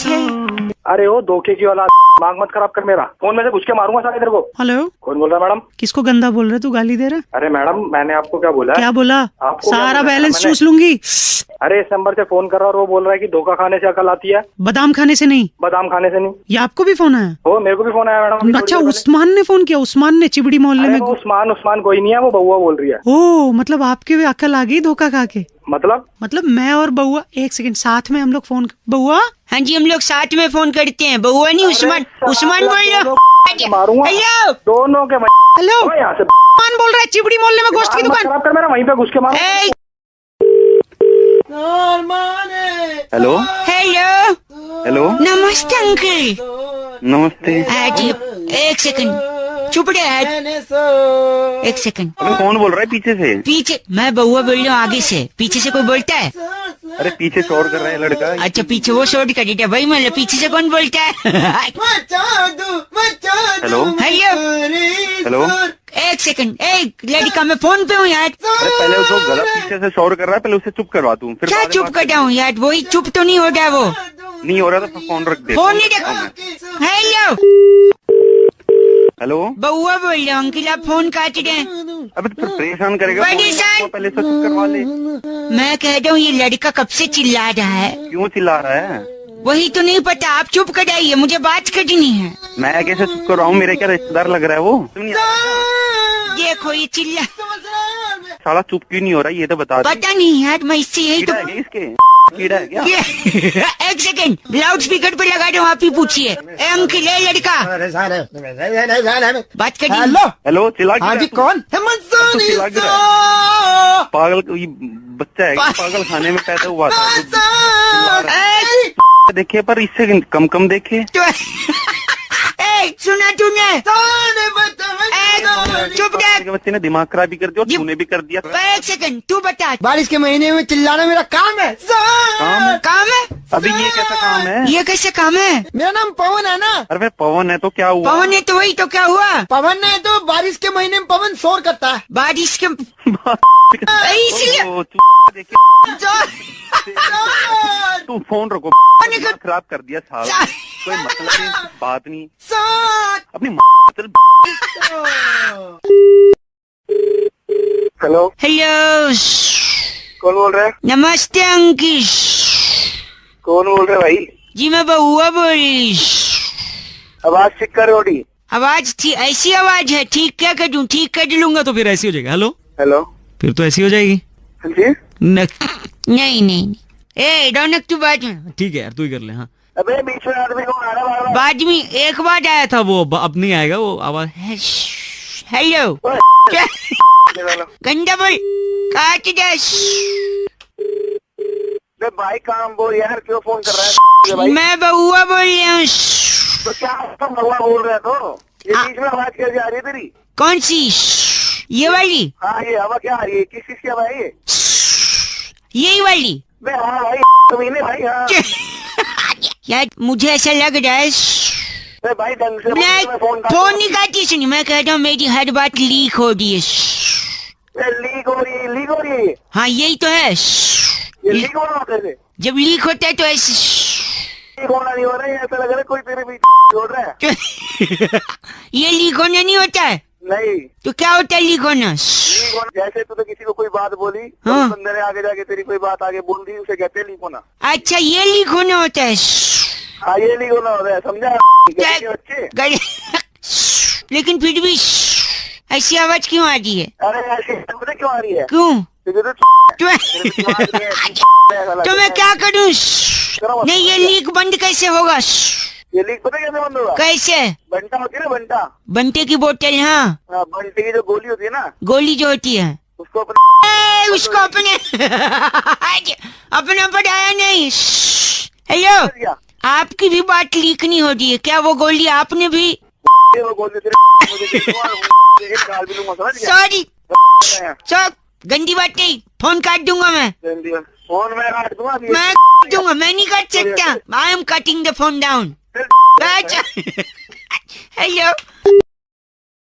अरे ओ धोखे की औलाद, दिमाग मत खराब कर मेरा। फोन में से घुस के मारूंगा साले तेरे को। हेलो, कौन बोल रहा है मैडम? किसको गंदा बोल रहे? तू गाली दे रहा? अरे मैडम मैंने आपको क्या बोला? क्या बोला? आपको सारा बैलेंस चूस लूंगी। अरे इस नंबर से फोन कर रहा और वो बोल रहा है कि धोखा खाने से अकल आती है। बादाम खाने से नहीं। बादाम खाने से नहीं। ये आपको भी फोन आया? हो, मेरे को भी फोन आया मैडम। अच्छा, उस्मान ने फोन किया? उस्मान ने चिवड़ी मोहल्ले में? उस्मान कोई नहीं है, वो बउआ बोल रही है। ओ, मतलब आपके भी अकल आ गई धोखा खा के? मतलब मैं और बउआ एक सेकंड साथ में हम लोग फोन। बउआ? हाँ जी, हम लोग साथ में फोन करते हैं। बउआ नहीं, उस्मान बोल रहा हूँ। मारूंगा दोनों के। हेलो, यहाँ से उस्मान बोल रहा है, चिवड़ी मोहल्ले में गोश्त की दुकान। मेरा वहीं पे घुस के मारो। हेलो हेलो, नमस्ते अंकल। नमस्ते। जी एक सेकंड चुप रहे। एक सेकंड। कौन बोल रहा है पीछे से? पीछे मैं बउआ बोल रहा हूँ। आगे से पीछे से कोई बोलता है? अरे पीछे शोर कर रहा है लड़का। अच्छा, पीछे वो शोर कर रहा है भाई। मतलब पीछे से कौन बोलता है? हेलो हेलो, एक सेकंड। एक लड़का, मैं फोन पे हूँ यार। अरे पहले जो गलत पीछे से शोर कर रहा है पहले उसे चुप करवा दूं, फिर क्या चुप कर जाऊँ यार? वही चुप तो नहीं हो रहा। वो नहीं हो रहा तो फोन रख दे। फोन नहीं रख। हेलो हेलो, बउआ बोल रहा हूँ अंकल, आप फोन काट रहे हैं। अबे तो परेशान करेगा। पहले से चुप करवा ले। मैं कह रहा हूँ ये लड़का कब से चिल्ला रहा है? क्यों चिल्ला रहा है? वही तो नहीं पता। आप चुप कराइए, मुझे बात करनी है। मैं कैसे चुप कर रहा हूँ? मेरे क्या रिश्तेदार लग रहा है वो? देखो ये चिल्ला। साला चुप क्यों नहीं हो रहा ये तो बता। पता नहीं यार, मैं इससे यही तो। इसके कीड़ा है क्या? एक सेकंड, लाउड स्पीकर पे लगा दो, आप ही पूछिए। अंकल है लड़का, बात करिए। हेलो, चिल्ला हाँ जी, कौन? पागल ये बच्चा है, पागल खाने में पैदा हुआ था। देखे पर इससे कम देखे। सुना तूने? एक चुप रह। बच्चे ने दिमाग खराब भी कर दिया और तूने भी कर दिया। एक सेकंड, तू बता। बारिश के महीने में चिल्लाना मेरा काम है। काम है? अभी ये कैसा काम है? ये कैसे काम है? मेरा नाम पवन है ना। अरे पवन है तो क्या हुआ? पवन है तो वही तो क्या हुआ? पवन है तो बारिश के महीने में पवन शोर करता है। बारिश के इसलिए तू फोन रखो, खराब कर दिया साहब। कोई मतलब नहीं, बात नहीं अपनी हेलो हेलो, कौन बोल रहा है? नमस्ते अंकिश। कौन बोल रहे भाई? जी मैं बउआ बोल रही। आवाज ठीक कर रोडी। आवाज थी ऐसी आवाज है, ठीक क्या कर दूं? ठीक कर लूंगा तो फिर ऐसी हो जाएगी। हेलो हेलो, फिर तो ऐसी हो जाएगी। जी नहीं ए रौनक तू बाद में। ठीक है यार, तू ही कर ले। हाँ अबे बीच में आदमी कौन आ रहा है? बाद में एक बार आया था वो, अब नहीं आएगा वो आवाज। हेलो गंदा बोल, काट दे भाई। काम बोल यार, क्यों फोन कर रहा है भाई? मैं बउआ बोल रही हूँ। तो क्या तुम बउआ बोल रहे हो? तो ये बीच में आवाज कैसे आ रही है तेरी? कौन सी? ये वाली? हाँ ये हवा क्या आ रही है? किस चीज की हवा है ये? यही वाली? हाँ भाई कमीने भाई। हाँ यार मुझे ऐसा लग रहा है भाई ढंग से फोन नहीं काटी। सुनी, मैं कहता हूँ मेरी हर बात लीक हो रही है। लीक हो रही है। हाँ यही तो है। ये लीक होना होता है? जब लीक होता है तो ऐसे लीक होना नहीं हो रहा है। ऐसा लग रहा है कोई तेरे बीच छोड़ रहा है। ये लीक होना नहीं होता है। नहीं तो क्या होता है लीक होना? जैसे तू तो किसी को कोई बात बोली, हाँ। बंदे ने आगे जाके तेरी कोई बात आगे बोल दी, उसे कहते हैं लीक होना। अच्छा ये लीक होना होता है। हाँ ये लीक होना होता है, समझा बच्चे? लेकिन फिर भी ऐसी आवाज क्यों आ रही है? अरे ऐसी क्यों आ रही है? क्यों? तो मैं क्या करूँ? नहीं ये लीक बंद कैसे होगा? ये लीक पता कैसे बंद होगा? कैसे? बंटा होती है ना, बंटा। बंटे की बोतल? हाँ बंटे की जो गोली होती है ना, गोली जो होती है उसको अपने अपना पढ़ाया नहीं। हेलो, आपकी भी बात लीक नहीं हो रही है क्या? वो गोली आपने भी? वो गोली सॉरी गंदी बात नहीं, फोन काट दूंगा मैं। फोन मैं काट दूंगा। मैं दूंगा, मैं नहीं काट सकता। I am cutting the phone down. Hello